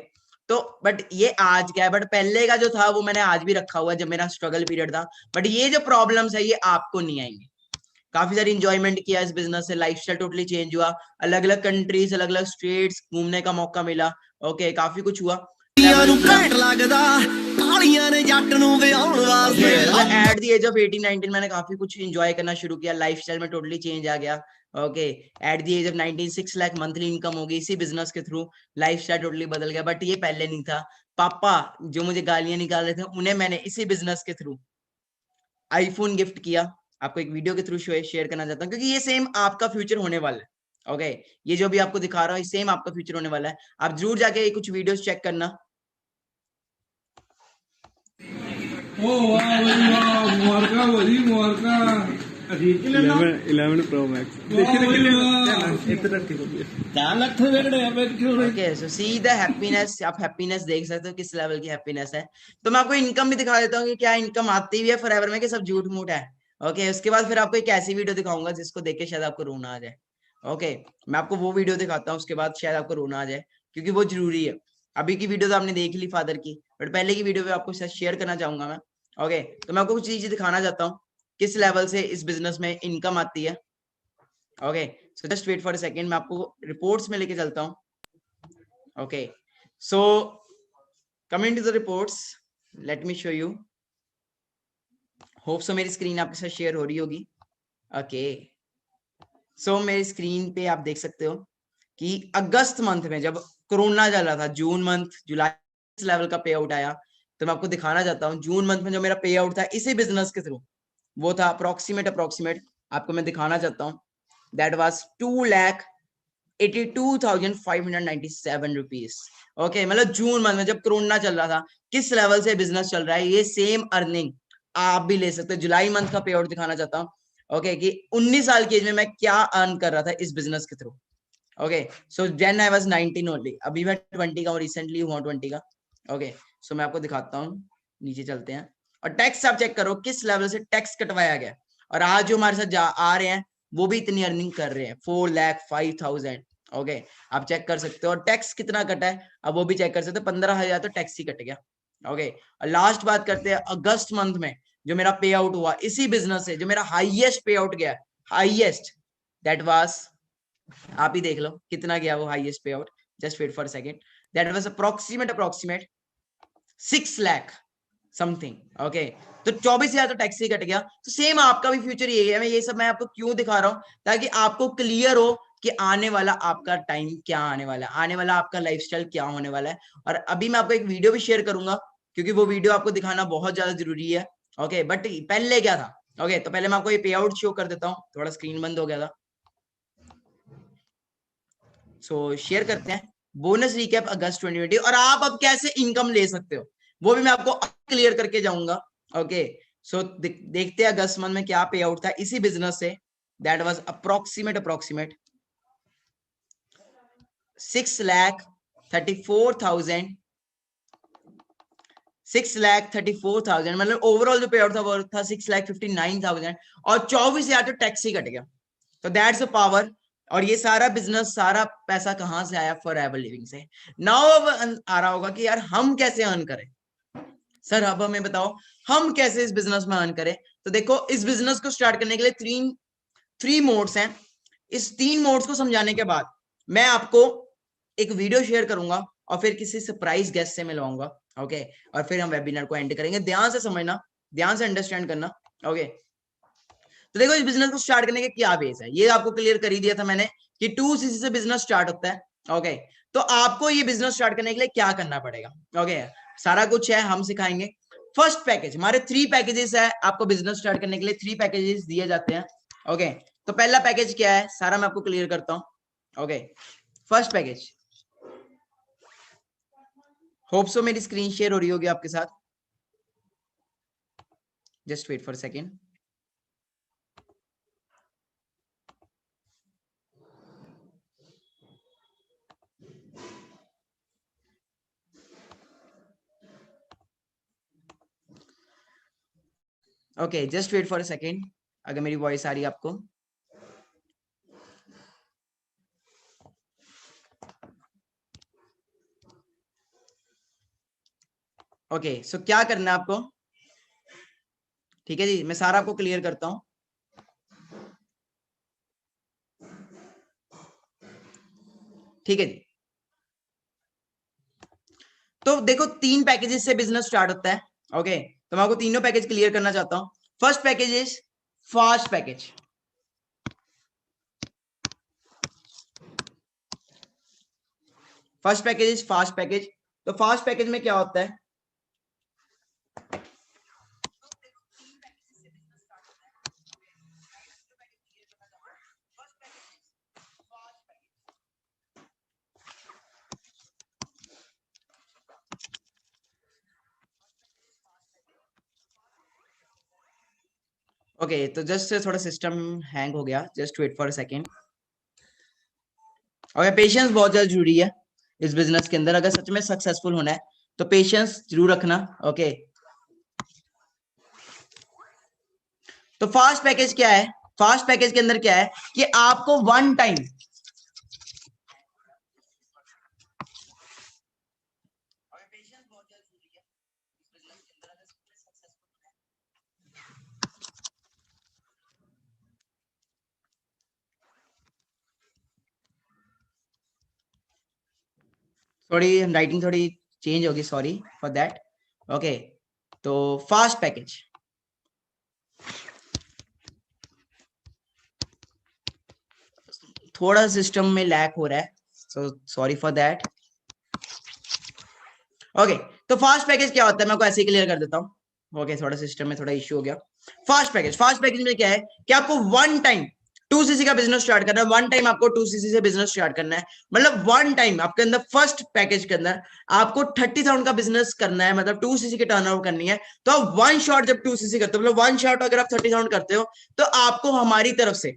तो बट ये आज क्या है, बट पहले का जो था वो मैंने आज भी रखा हुआ है, जब मेरा स्ट्रगल पीरियड था। बट ये जो प्रॉब्लम्स है ये आपको नहीं आएंगे। काफी सारी इंजॉयमेंट किया इस बिजनेस से, लाइफस्टाइल टोटली चेंज हुआ, अलग अलग कंट्रीज, अलग अलग स्टेट्स घूमने का मौका मिला। ओके, काफी कुछ हुआ। एट द एज ऑफ 18-19 मैंने काफी कुछ एंजॉय करना शुरू किया, लाइफस्टाइल में टोटली चेंज आ गया। Okay, at the age of 19 6 lakh monthly income होगी इसी बिजनेस के थ्रू, लाइफस्टाइल टोटली बदल गया। बट ये पहले नहीं था। पापा जो मुझे गालियां निकाल रहे थे, उन्हें मैंने इसी बिजनेस के थ्रू आईफोन गिफ्ट किया। आपको एक वीडियो के थ्रू शेयर करना चाहता हूँ, क्योंकि ये सेम आपका फ्यूचर होने वाला है। ओके, ये जो भी आपको दिखा रहा हूँ, सेम आपका फ्यूचर होने वाला है। आप जरूर जाके कुछ वीडियोस चेक करना। Oh, wow, wow, मुबारका भाजी, मुबारका। 11 Pro Max. Okay, so see the happiness, आप हैप्पीनेस देख सकते हो किस लेवल की हैप्पीनेस है। तो मैं आपको इनकम भी दिखा देता हूँ कि क्या इनकम आती भी है फॉरएवर में, कि सब झूठ मूठ है। ओके, उसके बाद फिर आपको एक ऐसी वीडियो दिखाऊंगा जिसको देख के शायद आपको रोना आ जाए। ओके, मैं आपको वो वीडियो दिखाता हूँ, उसके बाद शायद आपको रोना आ जाए, क्योंकि वो जरूरी है। अभी की वीडियो तो आपने देख ली फादर की, बट पहले की वीडियो भी आपको शेयर करना चाहूंगा मैं। ओके, तो मैं आपको कुछ चीजें दिखाना चाहता हूँ किस लेवल से इस बिजनेस में इनकम आती है। Okay, so just wait for a second, मैं आपको रिपोर्ट्स में लेके चलता हूँ। Okay, so coming to the reports, let me show you. Hope so मेरी स्क्रीन आपके साथ शेयर हो रही होगी। ओके, सो मेरी स्क्रीन पे आप देख सकते हो कि अगस्त मंथ में जब कोरोना चल रहा था, जून मंथ जुलाई इस लेवल का पे आउट आया। तो मैं आपको दिखाना चाहता हूँ जून मंथ में जो मेरा पे आउट था इसी बिजनेस के थ्रू, वो था अप्रोक्सीमेट आपको मैं दिखाना चाहता हूँ। That was 2,82,597 rupees. ओके, मतलब जून मंथ में जब कोरोना चल रहा था, किस लेवल से बिजनेस चल रहा है। ये सेम अर्निंग आप भी ले सकते हो। जुलाई मंथ का पे आउट दिखाना चाहता हूँ। ओके, कि 19 साल की एज में मैं क्या अर्न कर रहा था इस बिजनेस के through. Okay, so then I was 19 only, अभी मैं 20 का हूँ, रिसेंटली हुआ 20 का। ओके, सो मैं आपको दिखाता हूँ, नीचे चलते हैं। और टैक्स आप चेक करो किस लेवल से टैक्स कटवाया गया। और आज जो हमारे साथ आ रहे हैं वो भी इतनी अर्निंग कर रहे हैं, 4,05,000। ओके, आप चेक कर सकते हो। और टैक्स कितना कटा है अब वो भी चेक कर सकते हो, 15,000 तो टैक्स ही कट गया। ओके, और लास्ट बात करते हैं अगस्त मंथ में जो मेरा पे आउट हुआ इसी बिजनेस से, जो मेरा हाईएस्ट पे आउट गया, हाईएस्ट, दैट वाज, आप ही देख लो कितना गया वो highest payout. Just wait for a second, that was approximate 6 lakh something. Okay, तो 24,000 तो टैक्स ही कट गया। तो सेम आपका भी फ्यूचर यही है। मैं ये सब मैं आपको क्यों दिखा रहा हूँ, ताकि आपको क्लियर हो कि आने वाला आपका टाइम क्या आने वाला है, आने वाला आपका लाइफस्टाइल क्या होने वाला है। और अभी मैं आपको एक वीडियो भी शेयर करूंगा, क्योंकि वो वीडियो आपको दिखाना बहुत ज्यादा जरूरी है। ओके, बट पहले क्या था। ओके, तो पहले मैं आपको ये पे आउट शो कर देता हूँ, थोड़ा स्क्रीन बंद हो गया था। सो शेयर करते हैं बोनस रिकैप अगस्त 2020, और आप अब कैसे इनकम ले सकते हो वो भी मैं आपको क्लियर करके जाऊंगा। ओके, सो देखते हैं अगस्त मंथ में क्या पे आउट था इसी बिजनेस से। दैट वाज अप्रोक्सीमेट 6,34,700 6,34,000, मतलब ओवरऑल जो पे आउट था वो था 6,59,000 और 24,000 तो टैक्स ही कट गया। तो दैट्स द पावर। और ये सारा बिजनेस, सारा पैसा कहां से आया? फॉरएवर लिविंग से। नाउ अब आ रहा होगा कि यार हम कैसे अर्न करें सर, अब हमें बताओ हम कैसे इस बिजनेस में अर्न करें। तो देखो, इस बिजनेस को स्टार्ट करने के लिए थ्री मोड्स हैं। इस 3 मोड्स को समझाने के बाद मैं आपको एक वीडियो शेयर करूंगा और फिर किसी सरप्राइज गेस्ट से मिलवाऊंगा, ओके, और फिर हम वेबिनार को एंड करेंगे। ध्यान से समझना, ध्यान से अंडरस्टैंड करना, ओके। तो देखो, इस बिजनेस को स्टार्ट करने के क्या बेस है, ये आपको क्लियर कर ही दिया था मैंने कि 2cc से बिजनेस स्टार्ट होता है, ओके। तो आपको ये बिजनेस स्टार्ट करने के लिए क्या करना पड़ेगा, ओके, सारा कुछ है, हम सिखाएंगे। फर्स्ट पैकेज, हमारे 3 पैकेजेस है आपको बिजनेस स्टार्ट करने के लिए, 3 पैकेजेस दिए जाते हैं, ओके। तो पहला पैकेज क्या है, सारा मैं आपको क्लियर करता हूं, okay. First package, hope so मेरी स्क्रीन शेयर हो रही होगी आपके साथ, just wait for a second. Okay, just wait for a second, अगर मेरी वॉइस आ रही है आपको। ओके, सो क्या करना है आपको, ठीक है जी, मैं सारा आपको क्लियर करता हूं। ठीक है जी, तो देखो 3 पैकेजेस से बिजनेस स्टार्ट होता है, ओके। तो मैं आपको तीनों पैकेज क्लियर करना चाहता हूं। First package is fast package. First package is fast package. तो फास्ट पैकेज में क्या होता है, ओके, तो जस्ट थोड़ा सिस्टम हैंग हो गया, just wait for a second. और पेशेंस बहुत ज्यादा जरूरी है इस बिजनेस के अंदर, अगर सच में सक्सेसफुल होना है तो पेशेंस जरूर रखना, ओके। तो फास्ट पैकेज क्या है, फास्ट पैकेज के अंदर क्या है कि आपको वन टाइम, थोड़ी राइटिंग थोड़ी चेंज होगी, सॉरी फॉर दैट, ओके। तो फास्ट पैकेज, थोड़ा सिस्टम में लैग हो रहा है, so sorry for that, okay. तो फास्ट पैकेज क्या होता है, मैं आपको ऐसे ही क्लियर कर देता हूं, ओके। थोड़ा सिस्टम में थोड़ा इश्यू हो गया। फास्ट पैकेज में क्या है कि आपको वन टाइम 2cc का बिजनेस स्टार्ट करना है, वन टाइम आपको 2cc से बिजनेस स्टार्ट करना है, मतलब वन टाइम आपके अंदर फर्स्ट पैकेज के अंदर आपको 30,000 का बिजनेस करना है, मतलब 2cc की टर्नओवर करनी है। तो आप वन शॉट जब 2cc करते हो, मतलब वन शॉट अगर आप 30,000 करते हो, तो आपको हमारी तरफ से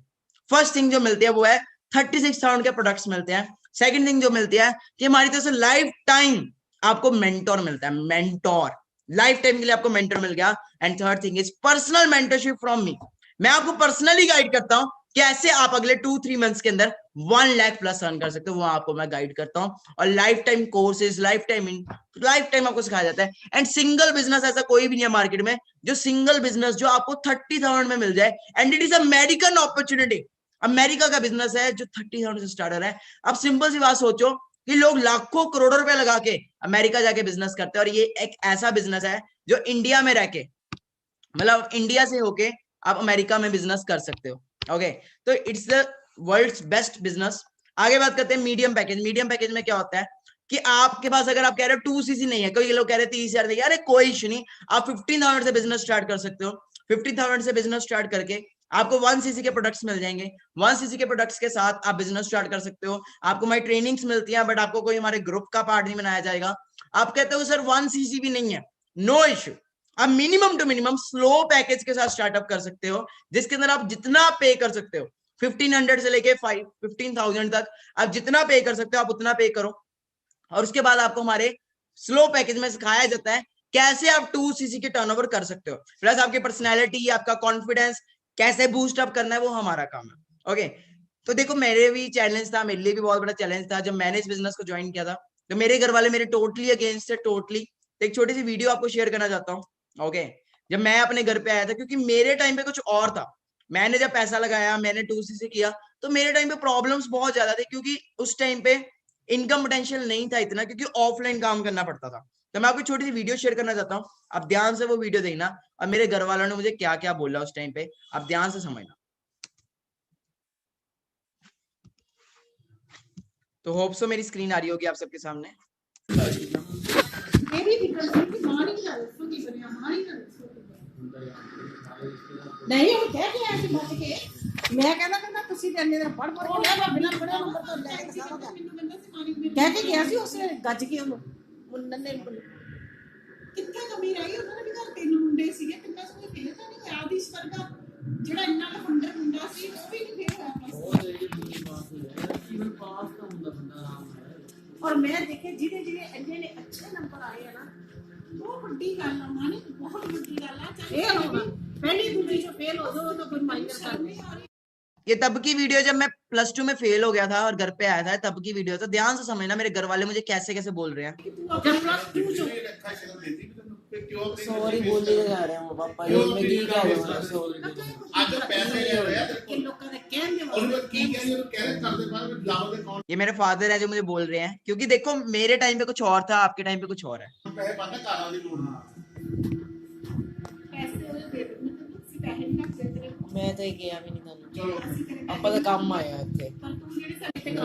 फर्स्ट थिंग जो मिलती है वो है 36,000 के प्रोडक्ट्स मिलते हैं। सेकंड थिंग जो मिलती है कि हमारी तरफ से लाइफ टाइम आपको मेंटोर मिलता है, मेंटोर, लाइफ टाइम के लिए आपको मेंटर मिल गया। And third thing is personal mentorship from me, मैं आपको पर्सनली गाइड करता हूं कैसे आप अगले 2-3 मंथ्स के अंदर 1 लाख प्लस अर्न कर सकते हो, वो आपको मैं गाइड करता हूं। और life time courses, life time आपको सिखाया जाता है। एंड सिंगल बिजनेस ऐसा कोई भी नहीं है मार्केट में जो सिंगल बिजनेस जो आपको 30,000 में मिल जाए, and it is American opportunity, America का बिजनेस है जो 30,000 से स्टार्ट हो रहा है। अब सिंपल सी बात सोचो कि लोग लाखों करोड़ों रुपए लगा के अमेरिका जाके बिजनेस करते हैं, और ये एक ऐसा बिजनेस है जो इंडिया में रह के, मतलब इंडिया से होके आप अमेरिका में बिजनेस कर सकते हो, ओके। तो it's the world's best business. आगे बात करते हैं मीडियम पैकेज। मीडियम पैकेज में क्या होता है कि आपके पास अगर आप कह रहे हो 2cc नहीं है, कोई लोग कह रहे हैं 30,000 देखिए, अरे कोई इशू नहीं, आप 15,000 से बिजनेस स्टार्ट कर सकते हो। 15,000 से बिजनेस स्टार्ट करके आपको 1cc के प्रोडक्ट्स मिल जाएंगे। 1cc के प्रोडक्ट्स के साथ आप बिजनेस स्टार्ट कर सकते हो। आपको हमारी ट्रेनिंग्स मिलती है, बट आपको कोई हमारे ग्रुप का पार्ट नहीं बनाया जाएगा। आप कहते हो सर 1cc भी नहीं है, नो इश्यू, आप minimum to minimum slow package के साथ स्टार्टअप कर सकते हो, जिसके अंदर आप जितना पे कर सकते हो, 1500 से लेके 15,000 तक आप जितना पे कर सकते हो आप उतना पे करो। और उसके बाद आपको हमारे स्लो पैकेज में सिखाया जाता है कैसे आप 2cc के टर्नओवर कर सकते हो, प्लस आपकी पर्सनैलिटी, आपका कॉन्फिडेंस कैसे बूस्ट अप करना है, वो हमारा काम है। ओके, तो देखो मेरे भी चैलेंज था, मेरे लिए भी बहुत बड़ा चैलेंज था जब मैंने इस बिजनेस को ज्वाइन किया था। तो मेरे घर वाले मेरे टोटली अगेंस्ट थे, टोटली। एक छोटी सी वीडियो आपको शेयर करना चाहता हूँ। ओके, जब मैं अपने घर पे आया था, क्योंकि मेरे टाइम पे कुछ और था, मैंने जब पैसा लगाया, मैंने 2cc किया, तो मेरे टाइम पे प्रॉब्लम्स बहुत ज्यादा थे, क्योंकि उस टाइम पे इनकम पोटेंशियल नहीं था इतना, क्योंकि ऑफलाइन काम करना पड़ता था। तो मैं आपको छोटी सी वीडियो शेयर करना चाहता हूँ, आप ध्यान से वो वीडियो देखना, और मेरे घर वालों ने मुझे क्या क्या बोला उस टाइम पे, आप ध्यान से समझना। तो होप सो मेरी स्क्रीन आ रही होगी आप सबके सामने। नहीं वो क्या किया ऐसे बच के मैं कहना ਤੁਸੀਂ ਤੇ ਇੰਨੇ ਦਿਨ ਪੜ ਕੇ ਲਿਆ ਬਿਨਾਂ ਪੜਿਆ ਨੰਬਰ ਤੋਂ ਲੈ ਕੇ ਸਾਰਾ ਕਹਿ ਕੇ ਗਿਆ ਸੀ ਉਸੇ ਗੱਜ ਕੇ ਉਹਨੂੰ ਮੁੰਨਨ ਨੇ ਕਿੱਥੇ ਕਮੀ ਰਹੀ ਉਹਨਾਂ ਦੇ ਵੀ ਘਰ ਤਿੰਨ ਮੁੰਡੇ ਸੀਗੇ ਤਿੰਨਾਂ ਤੋਂ ਕੋਈ ਫੇਲ ਤਾਂ ਨਹੀਂ ਹੋਇਆ ਆਦਿਸ਼ ਵਰਗਾ ਜਿਹੜਾ ਇੰਨਾ ਲਫੰਡਰ ਮੁੰਡਾ ਸੀ ਉਹ ਵੀ ਨਹੀਂ ਫੇਲ ਹੋਇਆ और मैं देखे जिन्हें जिन्हें इन्ने अच्छे नंबर आए हैं ना वो बड़ी गल है मानी बहुत बड़ी गल है ये होगा पहली दूसरी जो फेल हो जाओ तो कोई माइनस कर नहीं। ये तब की वीडियो जब मैं +2 में फेल हो गया था और घर पे आया था, तब की वीडियो। तो ध्यान से समझना मेरे घर वाले मुझे कैसे कैसे बोल रहे हैं। जब +2 जो सॉरी बोलते जा रहे हैं पापा, ये मैं की कह रहा हूं सॉरी ਅੱਜ ਪੈਸੇ ਲੈ ਰਿਹਾ कि लोगों ने कहने ਉਹਨੂੰ ਕੀ ਕਹਿੰਦੇ ਉਹਨੂੰ ਕਹਿ ਕਰਦੇ ਬਾਅਦ ਵਿੱਚ ਲਾਓ ਦੇ ਕੌਣ ये मेरे फादर है जो मुझे बोल रहे हैं, क्योंकि देखो मेरे टाइम पे कुछ और था, आपके टाइम पे कुछ और है। ਪੈਸੇ ਪਾਉਂਦੇ ਕਾਰਾਂ ਦੀ ਲੋੜ पैसे वो दे दो मैं पैसे नहीं रख देते मैं तो किया भी नहीं ਤੁਹਾਨੂੰ पर ਆਪਾਂ ਤਾਂ ਕੰਮ ਆਇਆ ਇੱਥੇ तू जेडी साइड पे कर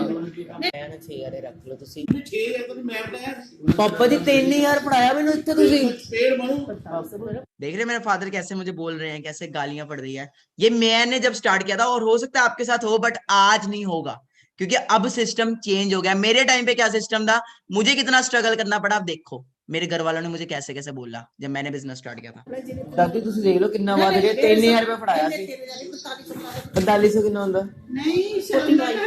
ਮੈਂ ਨਾ 6000 ਰੱਖ ਲਓ ਤੁਸੀਂ। 6000 ਤਾਂ ਮੈਂ ਪੜਾਇਆ ਪਾਪਾ ਜੀ 3000 ਪੜਾਇਆ ਮੈਨੂੰ ਇੱਥੇ ਤੁਸੀਂ। ਪੇੜ ਬਣੂ देख रहे मेरे फादर कैसे मुझे बोल रहे हैं, कैसे गालियां पड़ रही है। ये मैंने जब स्टार्ट किया था, और हो सकता है आपके साथ हो, बट आज नहीं होगा, क्योंकि अब सिस्टम चेंज हो गया। मेरे टाइम पे क्या सिस्टम था, मुझे कितना स्ट्रगल करना पड़ा, आप देखो मेरे घर वालों ने मुझे कैसे कैसे बोला जब मैंने बिजनेस स्टार्ट किया था। ਦਾਦੀ ਤੁਸੀਂ ਦੇਖ ਲਓ ਕਿੰਨਾ ਵੱਧ ਗਿਆ, 3000 ਰੁਪਏ ਫੜਾਇਆ ਸੀ। 4500 ਕਿੰਨਾ ਹੁੰਦਾ? नहीं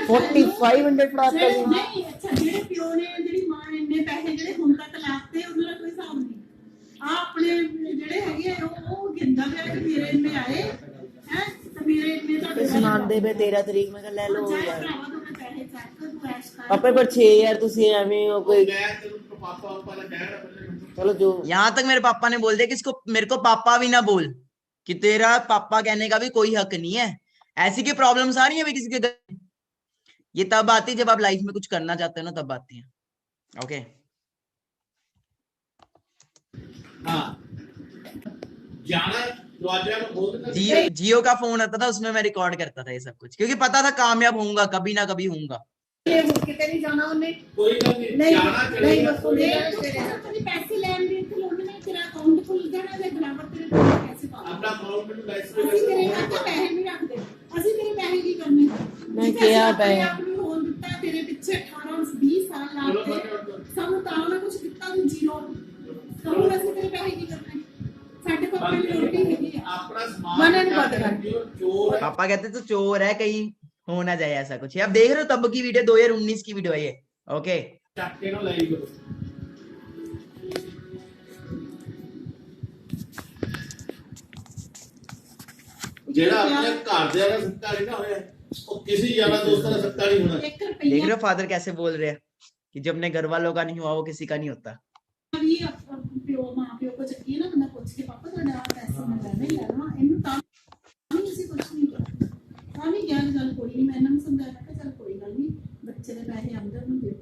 4500 ਫੜਾਤਾ ਸੀ। नहीं अच्छा जेडे पिओ ने जेडी मां ने इन्ने पैसे जेडे हुन तक लाते ਉਹਨਾਂ ਦਾ ਕੋਈ ਹਿਸਾਬ ਨਹੀਂ ਆ ਆਪਣੇ ਜਿਹੜੇ ਹੈਗੇ ਉਹ ਗਿੰਦਾ ਪਿਆ ਕਿ ਮੇਰੇ ਇੰਨੇ ਆਏ ਹੈ ਤੇ ਮੇਰੇ ਇੰਨੇ ਤੁਹਾਡੇ ਸੁਣਾਉਂਦੇ ਪਏ 13 ਤਰੀਕ, ਮੈਂ ਕਿਹਾ ਲੈ ਲਓ ਯਾਰ। ਭਰਾਵਾ ਤੁਹਾਡੇ ਪੈਸੇ ਚੱਕ ਤੂੰ ਐਸ਼ ਕਰ ਪਾਪਾ ਪਰ 6000 ਤੁਸੀਂ ਐਵੇਂ ਹੋ ਕੋਈ, ਮੈਂ ਤੈਨੂੰ ਪਾਪਾ ਵਾਲਾ ਕਹਿਣਾ ਪਹਿਲੇ ਚਲੋ ਜੋ यहाँ तक मेरे पापा ने बोल दिया कि इसको मेरे को पापा भी ना बोल, कि तेरा पापा कहने का भी कोई हक नहीं है। ऐसी की प्रॉब्लम्स आ रही है अभी किसी के घर, ये तब आती है जब आप लाइफ में कुछ करना चाहते हो ना, तब आती है। ओके हाँ जाना दरवाजा को खोल देना जियो का फोन आता था, उसमें मैं रिकॉर्ड करता था ये सब कुछ, क्योंकि पता था कामयाब होऊंगा, कभी ना कभी होऊंगा। ये किते नहीं जाना उन्हें कोई गल नहीं नहीं जाना नहीं चलेगा बस तेरे तेरे पैसे लेन देन ते लोग ने तेरा अकाउंट खुल जाना ते बराबर तेरे पैसे पा अपना अकाउंट में लाइसेंस ਅਸੀਂ ਤੇਰੇ ਹੱਥ ਪੈਸੇ ਨਹੀਂ ਰੱਖਦੇ ਅਸੀਂ ਤੇਰੇ ਪੈਸੇ ਕੀ ਕਰਨੇ ਮੈਂ ਕਿਹਾ ਪਏ ਆਪਣੀ ਹੋਣ ਦਿੱਤਾ ਤੇਰੇ ਪਿੱਛੇ 18 20 ਸਾਲ ਲਾਤੇ ਸਾਨੂੰ ਤਾਂ ਨਾ ਕੁਝ ਦਿੱਤਾ ਨਹੀਂ ਜ਼ੀਰੋ ਕਹੋ ਅਸੀਂ ਤੇਰੇ ਪੈਸੇ ਕੀ ਕਰਨੇ ਸਾਡੇ ਕੋਲ ਆਪਣੀ ਰੋਟੀ ਹੈਗੀ ਆ अपना सामान मना नहीं बात कर चोर है पापा कहते तो चोर है, कहीं हो ना जाए ऐसा कुछ। आप देख रहे हो तब की वीडियो 2019 की वीडियो है ये। ओके चाके ना लाई करो ਜਿਹੜਾ ਆਪਣੇ ਘਰ ਦੇ ਵਾਲਾ ਸੱਤਾ ਨਹੀਂ ਨਾ ਹੋਇਆ ਉਹ ਕਿਸੇ ਯਾਰਾ ਦੋਸਤਾਂ ਦਾ ਸੱਤਾ ਨਹੀਂ ਹੋਣਾ 1 देख रुपया रहे हो फादर कैसे बोल रहे हैं कि जो अपने घर वालों का नहीं हुआ वो किसी का नहीं होता। ਵੀ ਪਿਓ ਮਾਂ ਪਿਓ ਕੋ ਚੱਕੀ ਨਾ ਬੰਦਾ ਪੁੱਛ ਕੇ ਪਾਪਾ ਤੁਹਾਡੇ ਆ ਪੈਸੇ ਮੈਂ ਲੈਣੇ ਲੈਣਾ ਇਹਨੂੰ ਤਾਂ ਨਹੀਂ ਅਸੀਂ ਕੁਝ ਨਹੀਂ ਕੀਤਾ ਤਾਂ ਵੀ ਗਿਆਨ ਗੱਲ ਕੋਈ ਨਹੀਂ ਮੈਂ ਇਹਨਾਂ ਨੂੰ ਸਮਝਾਇਆ ਕਿ ਚੱਲ ਕੋਈ ਗੱਲ ਨਹੀਂ ਬੱਚੇ ਦੇ ਪੈਸੇ ਅੰਦਰ ਨੂੰ ਦਿਓ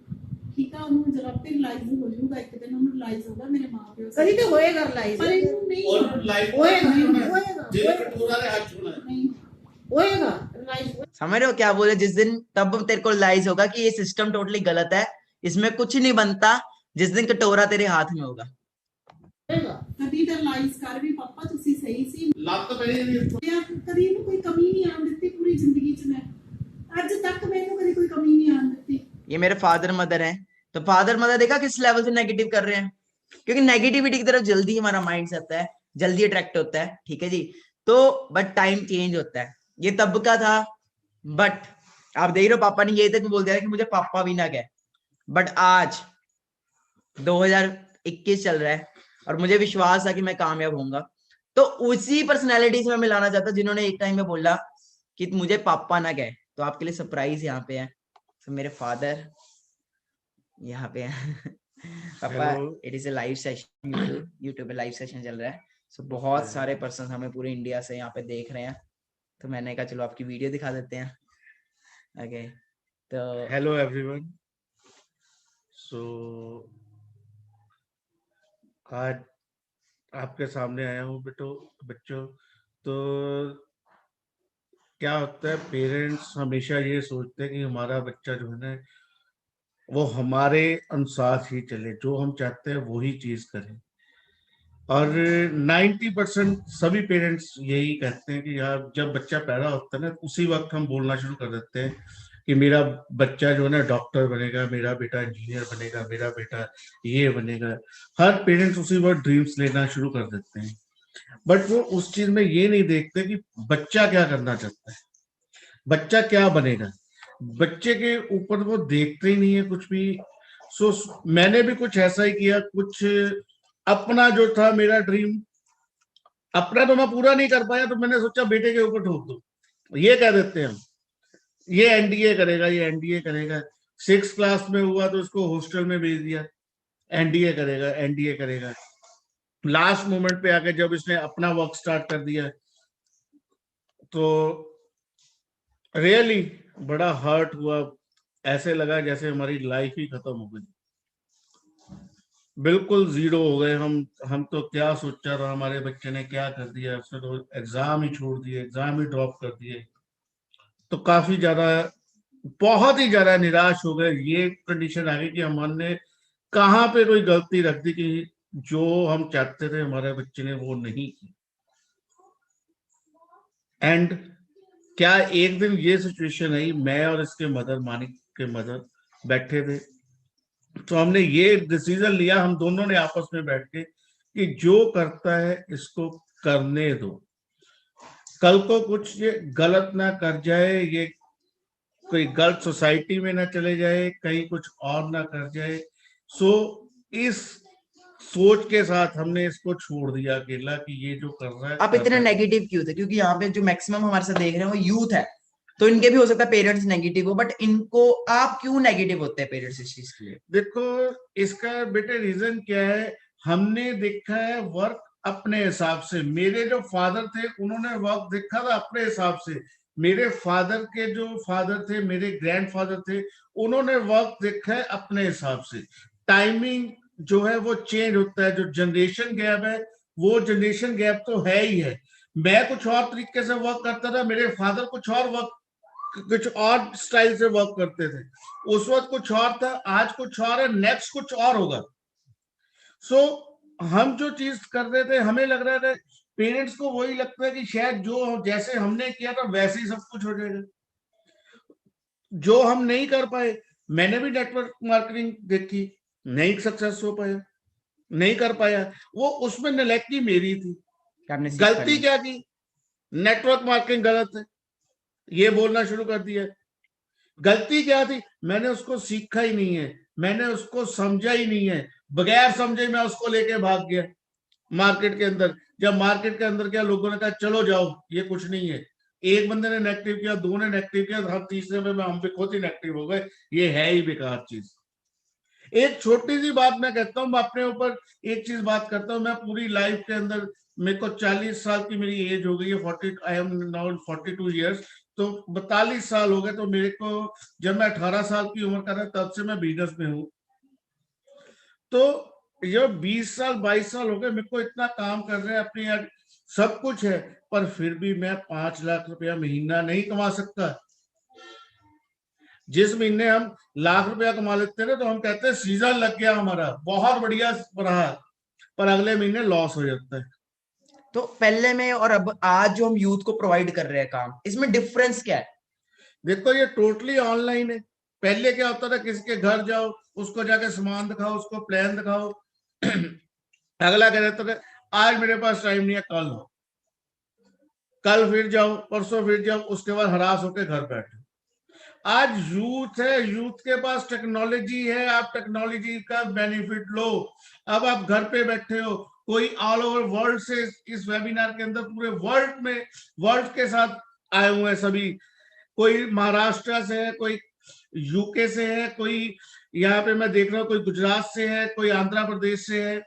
ਠੀਕ ਆ ਉਹਨੂੰ ਜਰਾ ਆਪੇ ਰਿਲਾਈਜ਼ ਹੋ ਜਾਊਗਾ ਇੱਕ ਦਿਨ ਉਹਨੂੰ ਰਿਲਾਈਜ਼ ਹੋਊਗਾ ਮੇਰੇ ਮਾਂ ਪਿਓ ਕਦੀ ਤੇ ਹੋਏਗਾ ਰਿਲਾਈਜ਼ ਪਰ ਇਹਨੂੰ ਨਹੀਂ और लाइफ होएगा, होना होएगा, जेल होएगा। कटोरा दे हाथ छूना है नहीं होएगा रिलाइज समझ रहे हो क्या बोले, जिस दिन तब तेरे को रियलाइज होगा कि ये सिस्टम टोटली गलत है, इसमें कुछ नहीं बनता, जिस दिन कटोरा तेरे हाथ में होगा। होएगा कभी तो रिलाइज कर भी पापा ਤੁਸੀਂ ਸਹੀ ਸੀ ਲੱਤ ਪੈਣੀ नहीं ਯਾਰ ਕਦੀ ਇਹਨੂੰ ਕੋਈ ਕਮੀ ਨਹੀਂ ਆਉਣ ਦਿੱਤੀ ਪੂਰੀ ਜ਼ਿੰਦਗੀ 'ਚ ਮੈਂ ਅੱਜ ਤੱਕ ਮੈਨੂੰ ਕਦੀ ਕੋਈ ਕਮੀ ਨਹੀਂ ਆਉਣ ਦਿੱਤੀ ये मेरे फादर मदर हैं, तो फादर मदर देखा किस लेवल से नेगेटिव कर रहे हैं, क्योंकि नेगेटिविटी की तरफ जल्दी हमारा माइंड आता है, जल्दी अट्रैक्ट होता है। ठीक है जी, तो बट टाइम चेंज होता है, ये तब का था। बट आप देख रहे हो पापा ने ये तक बोल दिया कि मुझे पापा भी ना कहे, बट आज 2021 चल रहा है, और मुझे विश्वास था कि मैं कामयाब होऊंगा। तो उसी पर्सनैलिटी से मैं मिलाना चाहता जिन्होंने एक टाइम में बोला कि मुझे पापा ना कहे। तो आपके लिए सरप्राइज यहाँ पे है। तो मेरे फादर यहाँ पे है। पापा, it is a live session, YouTube पे लाइव सेशन चल रहा है। सो बहुत सारे पर्सन हमें पूरे इंडिया से यहाँ पे देख रहे हैं। तो मैंने कहा चलो आपकी वीडियो दिखा देते हैं। ओके, तो हेलो एवरीवन। सो आज आपके सामने आया हूँ बच्चों। तो क्या होता है, पेरेंट्स हमेशा ये सोचते हैं कि हमारा बच्चा जो है ना वो हमारे अनुसार ही चले, जो हम चाहते हैं वही चीज करें। और 90% सभी पेरेंट्स यही कहते हैं कि यार जब बच्चा पैदा होता है ना उसी वक्त हम बोलना शुरू कर देते हैं कि मेरा बच्चा जो है ना डॉक्टर बनेगा, मेरा बेटा इंजीनियर बनेगा, मेरा बेटा ये बनेगा। हर पेरेंट्स उसी वक्त ड्रीम्स लेना शुरू कर देते हैं, बट वो उस चीज में ये नहीं देखते कि बच्चा क्या करना चाहता है, बच्चा क्या बनेगा। बच्चे के ऊपर वो देखते ही नहीं है कुछ भी। सो मैंने भी कुछ ऐसा ही किया, कुछ अपना जो था मेरा ड्रीम, अपना तो मैं पूरा नहीं कर पाया, तो मैंने सोचा बेटे के ऊपर ठोक दो। ये कह देते हैं हम, ये एनडीए करेगा, ये एनडीए करेगा। 6th क्लास में हुआ तो उसको हॉस्टल में भेज दिया, एनडीए करेगा, एनडीए करेगा। लास्ट मोमेंट पे आके जब इसने अपना वर्क स्टार्ट कर दिया तो रियली बड़ा हर्ट हुआ। ऐसे लगा जैसे हमारी लाइफ ही खत्म हो गई, बिल्कुल जीरो हो गए हम तो क्या सोचा था हमारे बच्चे ने क्या कर दिया, उसने तो एग्जाम ही छोड़ दिए, एग्जाम ही ड्रॉप कर दिए। तो काफी ज्यादा, बहुत ही ज्यादा निराश हो गए। ये कंडीशन आ गई कि हमने कहाँ पे कोई गलती रख दी कि जो हम चाहते थे हमारे बच्चे ने वो नहीं की। एंड क्या एक दिन ये सिचुएशन आई, मैं और इसके मदर, मानिक के मदर बैठे थे, तो हमने ये डिसीजन लिया हम दोनों ने आपस में बैठ के कि जो करता है इसको करने दो, कल को कुछ ये गलत ना कर जाए, ये कोई गलत सोसाइटी में ना चले जाए, कहीं कुछ और ना कर जाए। सो इस सोच के साथ हमने इसको छोड़ दिया अकेला कि ये जो कर रहा है। आप इतने नेगेटिव क्यों थे? क्योंकि यहाँ पे जो मैक्सिमम हमारे साथ देख रहे हैं वो यूथ है, तो इनके भी हो सकता है पेरेंट्स नेगेटिव हो, बट इनको आप क्यों नेगेटिव होते हैं पेरेंट्स इस चीज के लिए? देखो इसका बेटे रीजन क्या है, हमने देखा है वर्क अपने हिसाब से। मेरे जो फादर थे उन्होंने वर्क देखा था अपने हिसाब से, मेरे फादर के जो फादर थे, मेरे ग्रैंडफादर थे, उन्होंने वर्क देखा है अपने हिसाब से। टाइमिंग जो है वो चेंज होता है, जो जनरेशन गैप है वो जनरेशन गैप तो है ही है। मैं कुछ और तरीके से वर्क करता था, मेरे फादर कुछ और स्टाइल से वर्क करते थे। उस वक्त कुछ और था, आज कुछ और है, नेक्स्ट कुछ और होगा। सो हम जो चीज कर रहे थे हमें लग रहा था, पेरेंट्स को वही लगता है कि शायद जो जैसे हमने किया था वैसे ही सब कुछ हो जाएगा, जो हम नहीं कर पाए। मैंने भी नेटवर्क मार्केटिंग देखी, नहीं सक्सेस हो पाया, नहीं कर पाया। वो उसमें नलायकी मेरी थी। गलती क्या की? नेटवर्क मार्केटिंग गलत है ये बोलना शुरू कर दिया। गलती क्या थी? मैंने उसको सीखा ही नहीं है, मैंने उसको समझा ही नहीं है। बगैर समझे मैं उसको लेके भाग गया मार्केट के अंदर। जब मार्केट के अंदर क्या, लोगों ने कहा चलो जाओ ये कुछ नहीं है। एक बंदे ने नेगेटिव किया, दो ने नेगेटिव किया, हम तीसरे में हम पे खुद ही नेगेटिव हो गए, ये है ही बेकार चीज। एक छोटी सी बात मैं कहता हूँ, मैं अपने ऊपर एक चीज बात करता हूँ। मैं पूरी लाइफ के अंदर, मेरे को 40 साल की मेरी एज हो गई है, 40, आई एम नाउ 42 ईयर्स, तो 42 साल हो गए। तो मेरे को जब मैं 18 साल की उम्र का था तब से मैं बिजनेस में हूँ। तो ये 20 साल 22 साल हो गए मेरे को इतना काम कर रहे हैं, अपनी यार सब कुछ है, पर फिर भी मैं 5 लाख रुपया महीना नहीं कमा सकता। जिस महीने हम लाख रुपया कमा लेते हैं तो हम कहते हैं सीजन लग गया हमारा, बहुत बढ़िया रहा, पर अगले महीने लॉस हो जाता है। तो पहले में और अब आज जो हम यूथ को प्रोवाइड कर रहे हैं काम, इसमें डिफरेंस क्या है? देखो ये टोटली ऑनलाइन है। पहले क्या होता था, किसी के घर जाओ, उसको जाके सामान दिखाओ, उसको प्लान दिखाओ, अगला कह देता था आज मेरे पास टाइम नहीं है, कल फिर जाओ, परसों फिर जाओ, उसके बाद हरास होकर घर बैठो। आज यूथ है, यूथ के पास टेक्नोलॉजी है, आप टेक्नोलॉजी का बेनिफिट लो। अब आप घर पे बैठे हो, कोई ऑल ओवर वर्ल्ड से इस वेबिनार के अंदर पूरे वर्ल्ड के साथ आए हुए हैं सभी। कोई महाराष्ट्र से है, कोई यूके से है, कोई यहाँ पे मैं देख रहा हूँ कोई गुजरात से है, कोई आंध्र प्रदेश से है,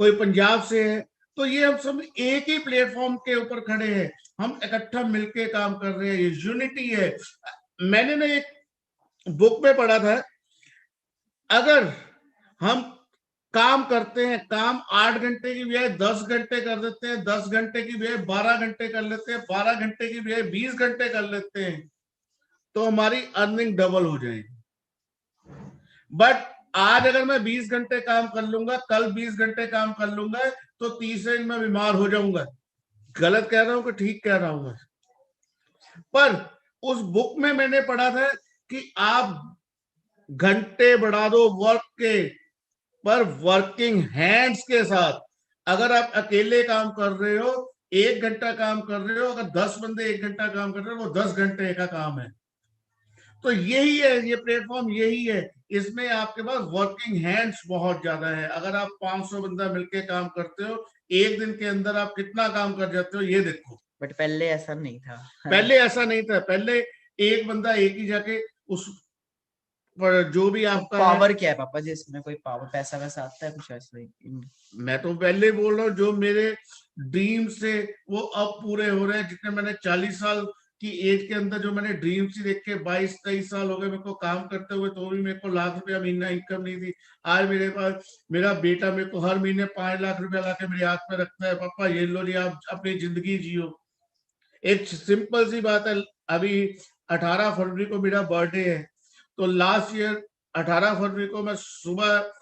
कोई पंजाब से है। तो ये हम सब एक ही प्लेटफॉर्म के ऊपर खड़े हैं, हम इकट्ठा मिलके काम कर रहे हैं, ये यूनिटी है। मैंने ना एक बुक में पढ़ा था, अगर हम काम करते हैं, काम 8 घंटे की बजाय 10 घंटे कर देते हैं, 10 घंटे की बजाय 12 घंटे कर लेते हैं, 12 घंटे की बजाय 20 घंटे कर लेते हैं, तो हमारी अर्निंग डबल हो जाएगी। बट आज अगर मैं 20 घंटे काम कर लूंगा, कल 20 घंटे काम कर लूंगा, तो तीसरे दिन मैं बीमार हो जाऊंगा। गलत कह रहा हूं कि ठीक कह रहा हूं मैं? पर उस बुक में मैंने पढ़ा था कि आप घंटे बढ़ा दो वर्क के, पर वर्किंग हैंड्स के साथ। अगर आप अकेले काम कर रहे हो, 1 घंटा काम कर रहे हो, अगर 10 बंदे 1 घंटा काम कर रहे हो, वो 10 घंटे का काम है। तो यही है, ये प्लेटफॉर्म यही है, इसमें आपके पास वर्किंग हैंड्स बहुत ज्यादा है। अगर आप 500 बंदा मिलके काम करते हो, एक दिन के अंदर आप कितना काम कर जाते हो ये देखो। बट पहले ऐसा नहीं था। पहले ऐसा नहीं था, पहले एक बंदा एक ही जाके उस पर जो भी आपका पावर क्या है पापा जी इसमें? कोई पावर, पैसा वैसा आता है कुछ ऐसा ही? मैं तो पहले बोल रहा हूँ, जो मेरे ड्रीम से वो अब पूरे हो रहे हैं। जितने मैंने 40 साल की एज के अंदर जो मैंने ड्रीम्स ही देखे, 22-23 साल हो गए मेरे को काम करते हुए, तो भी मेरे को लाख रुपया महीना इनकम नहीं थी। आज मेरे पास मेरा बेटा मेरे को हर महीने 5 लाख रुपया लाके मेरे हाथ में रखता है, पापा ये लो, नहीं आप अपनी जिंदगी जियो। एक सिंपल सी बात है, अभी 18 फरवरी को मेरा बर्थडे है, तो लास्ट ईयर 18 फरवरी को मैं सुबह,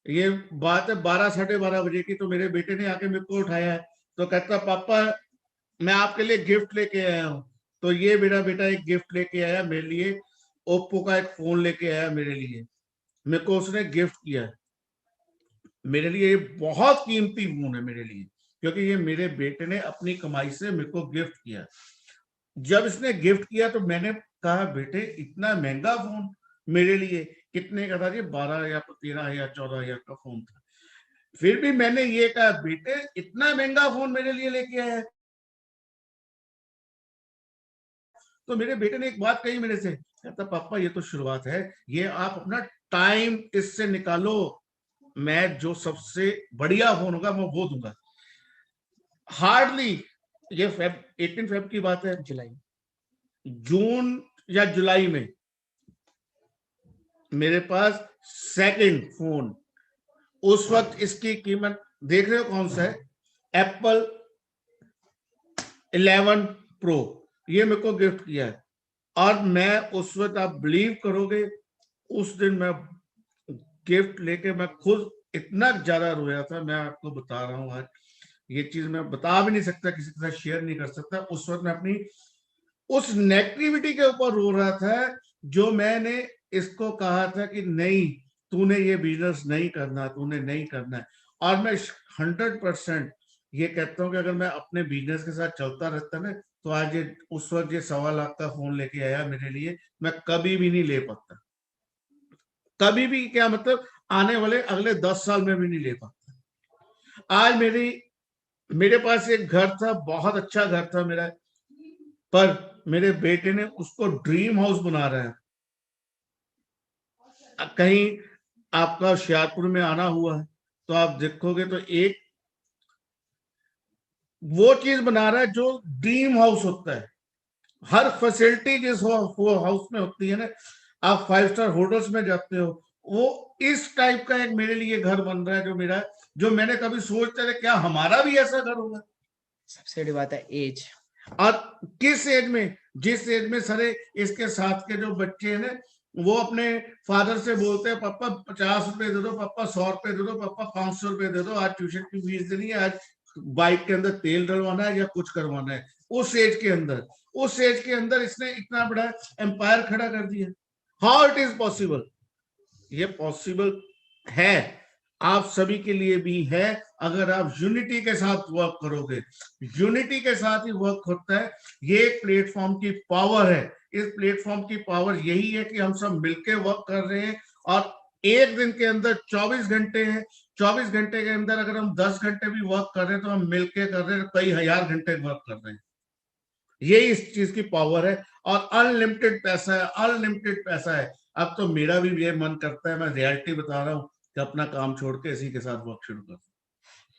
ये बात है 12-12:30 बजे की, तो मेरे बेटे ने आके मेरे को उठाया है, तो कहता पापा मैं आपके लिए गिफ्ट लेके आया हूँ। तो ये मेरा बेटा एक गिफ्ट लेके आया मेरे लिए, ओप्पो का एक फोन लेके आया मेरे लिए, मेरे को उसने गिफ्ट किया। मेरे लिए ये बहुत कीमती फोन है मेरे लिए, क्योंकि ये मेरे बेटे ने अपनी कमाई से मेरे को गिफ्ट किया। जब इसने गिफ्ट किया तो मैंने कहा बेटे इतना महंगा फोन मेरे लिए, कितने का था ये? 12 या 13 या 14 हजार का फोन था। फिर भी मैंने ये कहा बेटे इतना महंगा फोन मेरे लिए लेके आया। तो मेरे बेटे ने एक बात कही मेरे से, कहता पापा ये तो शुरुआत है, ये आप अपना टाइम इससे निकालो, मैं जो सबसे बढ़िया फोन होगा मैं वो दूंगा। हार्डली ये 18 फेब की बात है, जून या जुलाई में मेरे पास सेकंड फोन, उस वक्त इसकी कीमत देख रहे हो कौन सा है? एप्पल 11 प्रो, ये मेरे को गिफ्ट किया है। और मैं उस वक्त, आप बिलीव करोगे, उस दिन मैं गिफ्ट लेके मैं खुद इतना ज्यादा रोया था, मैं आपको बता रहा हूँ। आज ये चीज मैं बता भी नहीं सकता, किसी के साथ शेयर नहीं कर सकता। उस वक्त मैं अपनी उस नेगेटिविटी के ऊपर रो रहा था, जो मैंने इसको कहा था कि नहीं तूने ये बिजनेस नहीं करना, तूने नहीं करना है। और मैं 100% ये कहता हूँ कि अगर मैं अपने बिजनेस के साथ चलता रहता ना, तो आज ये उस वक्त ये 1.25 लाख का फोन लेके आया मेरे लिए, मैं कभी भी नहीं ले पाता, कभी भी। क्या मतलब आने वाले अगले 10 साल में भी नहीं ले पाता। आज मेरे पास एक घर था, बहुत अच्छा घर था मेरा, पर मेरे बेटे ने उसको ड्रीम हाउस बना रहा है। कहीं आपका होशियारपुर में आना हुआ है तो आप देखोगे तो एक वो चीज बना रहा है जो ड्रीम हाउस होता है। हर फैसिलिटी जिस हाउस में होती है ना, आप 5 स्टार होटल्स में जाते हो, वो इस टाइप का एक मेरे लिए घर बन रहा है, जो मैंने कभी सोचता था क्या हमारा भी ऐसा घर होगा। सबसे बड़ी बात है एज, और किस एज में, जिस एज में सारे इसके साथ के जो बच्चे हैं ना, वो अपने फादर से बोलते हैं पापा 50 रुपए दे दो, पापा 100 रुपए दे दो, पापा 500 रुपए दे दो, आज ट्यूशन की फीस देनी है, आज बाइक के अंदर तेल डलवाना है या कुछ करवाना है। उस एज के अंदर इसने इतना बड़ा एम्पायर खड़ा कर दिया। How it is possible? ये पॉसिबल है, आप सभी के लिए भी है, अगर आप यूनिटी के साथ वर्क करोगे। यूनिटी के साथ ही वर्क होता है। ये प्लेटफॉर्म की पावर है। इस प्लेटफॉर्म की पावर यही है कि हम सब मिलके वर्क कर रहे हैं, और एक दिन के अंदर 24 घंटे हैं, 24 घंटे के अंदर अगर हम 10 घंटे भी वर्क कर रहे हैं तो हम मिलके कर रहे हैं, कई हजार घंटे वर्क कर रहे हैं। यही इस चीज की पावर है। और अनलिमिटेड पैसा है, अनलिमिटेड पैसा है। अब तो मेरा भी ये मन करता है, मैं रियलिटी बता रहा हूँ, कि अपना काम छोड़ के इसी के साथ वर्क शुरू कर।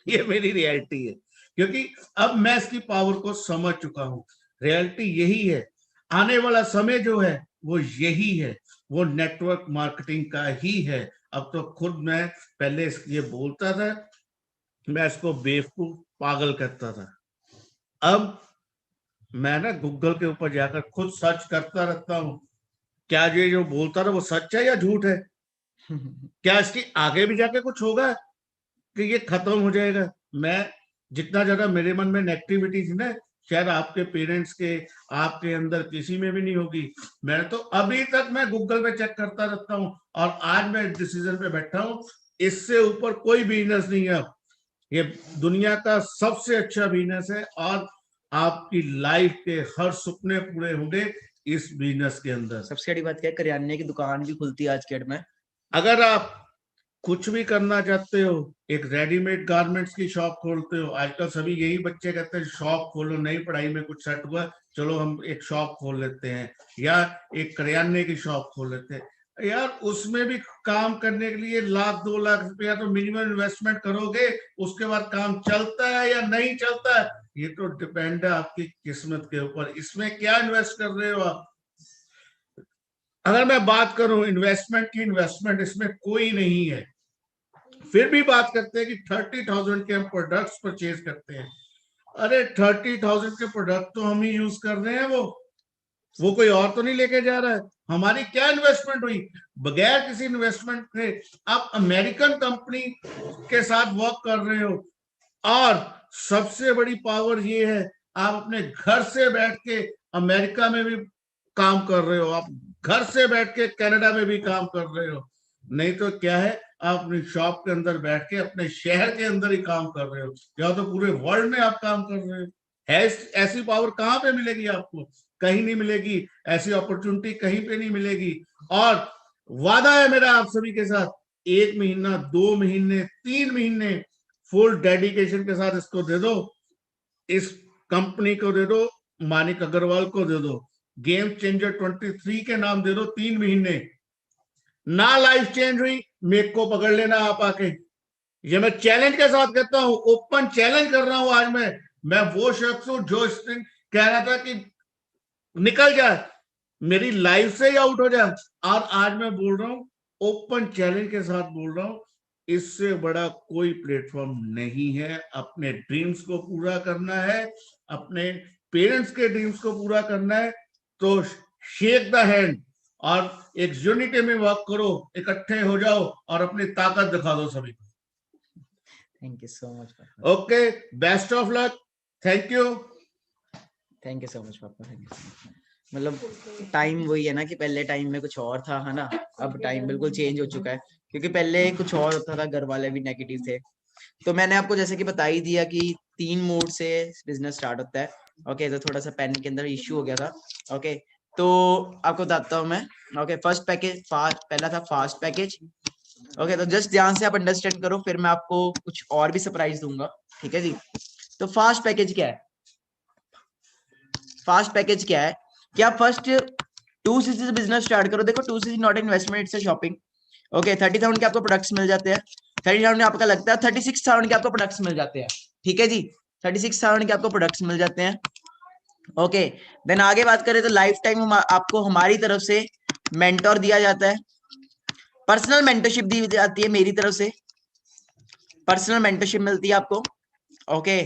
ये मेरी रियलिटी है, क्योंकि अब मैं इसकी पावर को समझ चुका हूँ। रियलिटी यही है, आने वाला समय जो है वो यही है, वो नेटवर्क मार्केटिंग का ही है। अब तो खुद मैं पहले ये बोलता था, मैं इसको बेवकूफ पागल कहता था। अब मैं ना गूगल के ऊपर जाकर खुद सर्च करता रहता हूँ, क्या ये जो बोलता था वो सच है या झूठ है, क्या इसकी आगे भी जाके कुछ होगा कि ये खत्म हो जाएगा। मैं जितना ज्यादा मेरे मन में नेगेटिविटी थी ना, शायद आपके पेरेंट्स के, आपके अंदर किसी में भी नहीं होगी। मैं तो अभी तक मैं गूगल पे चेक करता रहता हूँ, और आज मैं डिसीजन पे बैठा हूँ, इससे ऊपर कोई बिजनेस नहीं है। ये दुनिया का सबसे अच्छा बिजनेस है, और आपकी लाइफ के हर सपने पूरे होंगे इस बिजनेस के अंदर। सबसे बड़ी बात क्या है, करियाने की दुकान भी खुलती है आज के डेट में। अगर आप कुछ भी करना चाहते हो, एक रेडीमेड गारमेंट्स की शॉप खोलते हो, आजकल सभी यही बच्चे कहते हैं शॉप खोलो, नई पढ़ाई में कुछ सेट हुआ, चलो हम एक शॉप खोल लेते हैं, या एक करियाने की शॉप खोल लेते हैं। यार उसमें भी काम करने के लिए 1,00,000-2 लाख रुपया तो मिनिमम इन्वेस्टमेंट करोगे, उसके बाद काम चलता है या नहीं चलता है ये तो डिपेंड है आपकी किस्मत के ऊपर। इसमें क्या इन्वेस्ट कर रहे हो आप। अगर मैं बात करूं इन्वेस्टमेंट की, इन्वेस्टमेंट इसमें कोई नहीं है। फिर भी बात करते हैं कि 30,000 के हम प्रोडक्ट्स परचेज करते हैं। अरे 30,000 के प्रोडक्ट तो हम ही यूज कर रहे हैं, वो कोई और तो नहीं लेके जा रहा है। हमारी क्या इन्वेस्टमेंट हुई, बगैर किसी इन्वेस्टमेंट के आप अमेरिकन कंपनी के साथ वर्क कर रहे हो। और सबसे बड़ी पावर ये है, आप अपने घर से बैठ के अमेरिका में भी काम कर रहे हो, आप घर से बैठ के कनाडा में भी काम कर रहे हो। नहीं तो क्या है, आप अपनी शॉप के अंदर बैठ के अपने शहर के अंदर ही काम कर रहे हो, या तो पूरे वर्ल्ड में आप काम कर रहे हो। है ऐसी पावर कहाँ पे मिलेगी आपको, कहीं नहीं मिलेगी। ऐसी अपॉर्चुनिटी कहीं पे नहीं मिलेगी। और वादा है मेरा आप सभी के साथ, 1 महीना 2 महीने 3 महीने फुल डेडिकेशन के साथ इसको दे दो, इस कंपनी को दे दो, मानिक अग्रवाल को दे दो, गेम चेंजर 23 के नाम दे दो। 3 महीने ना लाइफ चेंज हुई, मेरे को पकड़ लेना आप आके। ये मैं चैलेंज के साथ कहता हूं, ओपन चैलेंज कर रहा हूं। आज मैं वो शख्स हूं जो इस दिन कह रहा था कि निकल जाए, मेरी लाइफ से ही आउट हो जाए, और आज मैं बोल रहा हूं, ओपन चैलेंज के साथ बोल रहा हूं, इससे बड़ा कोई प्लेटफॉर्म नहीं है। अपने ड्रीम्स को पूरा करना है, अपने पेरेंट्स के ड्रीम्स को पूरा करना है, तो शेक द हैंड और एक यूनिटी में वर्क करो, इकट्ठे हो जाओ और अपनी ताकत दिखा दो सभी को। Thank you so much. Okay, best of luck, thank you so much पापा। मतलब टाइम वही है ना कि पहले टाइम में कुछ और था, है ना, अब टाइम बिल्कुल चेंज हो चुका है, क्योंकि पहले कुछ और होता था, घर वाले भी नेगेटिव थे। तो मैंने आपको जैसे कि बता ही दिया कि 3 मोड से बिजनेस स्टार्ट होता है। ओके, तो थोड़ा सा पेन के अंदर इश्यू हो गया था। ओके, तो आपको बताता हूँ मैं। ओके, फर्स्ट पैकेज पहला था फास्ट पैकेज। ओके, तो जस्ट ध्यान से आप अंडरस्टैंड करो, फिर मैं आपको कुछ और भी सरप्राइज दूंगा, ठीक है जी। तो फास्ट पैकेज क्या है, फास्ट पैकेज क्या है कि आप फर्स्ट 2cc से बिजनेस स्टार्ट करो। देखो 2cc not investment, it's a shopping. Okay, 30,000 के आपको प्रोडक्ट्स मिल जाते हैं। 30,000 में आपका लगता है 36,000 के आपको प्रोडक्ट्स मिल जाते हैं, ठीक है जी। 36,000 के आपको प्रोडक्ट्स मिल जाते हैं। ओके, देन आगे बात करें तो लाइफ टाइम आपको हमारी तरफ से मेंटोर दिया जाता है, पर्सनल मेंटरशिप दी जाती है मेरी तरफ से, पर्सनल मेंटरशिप मिलती है आपको। ओके,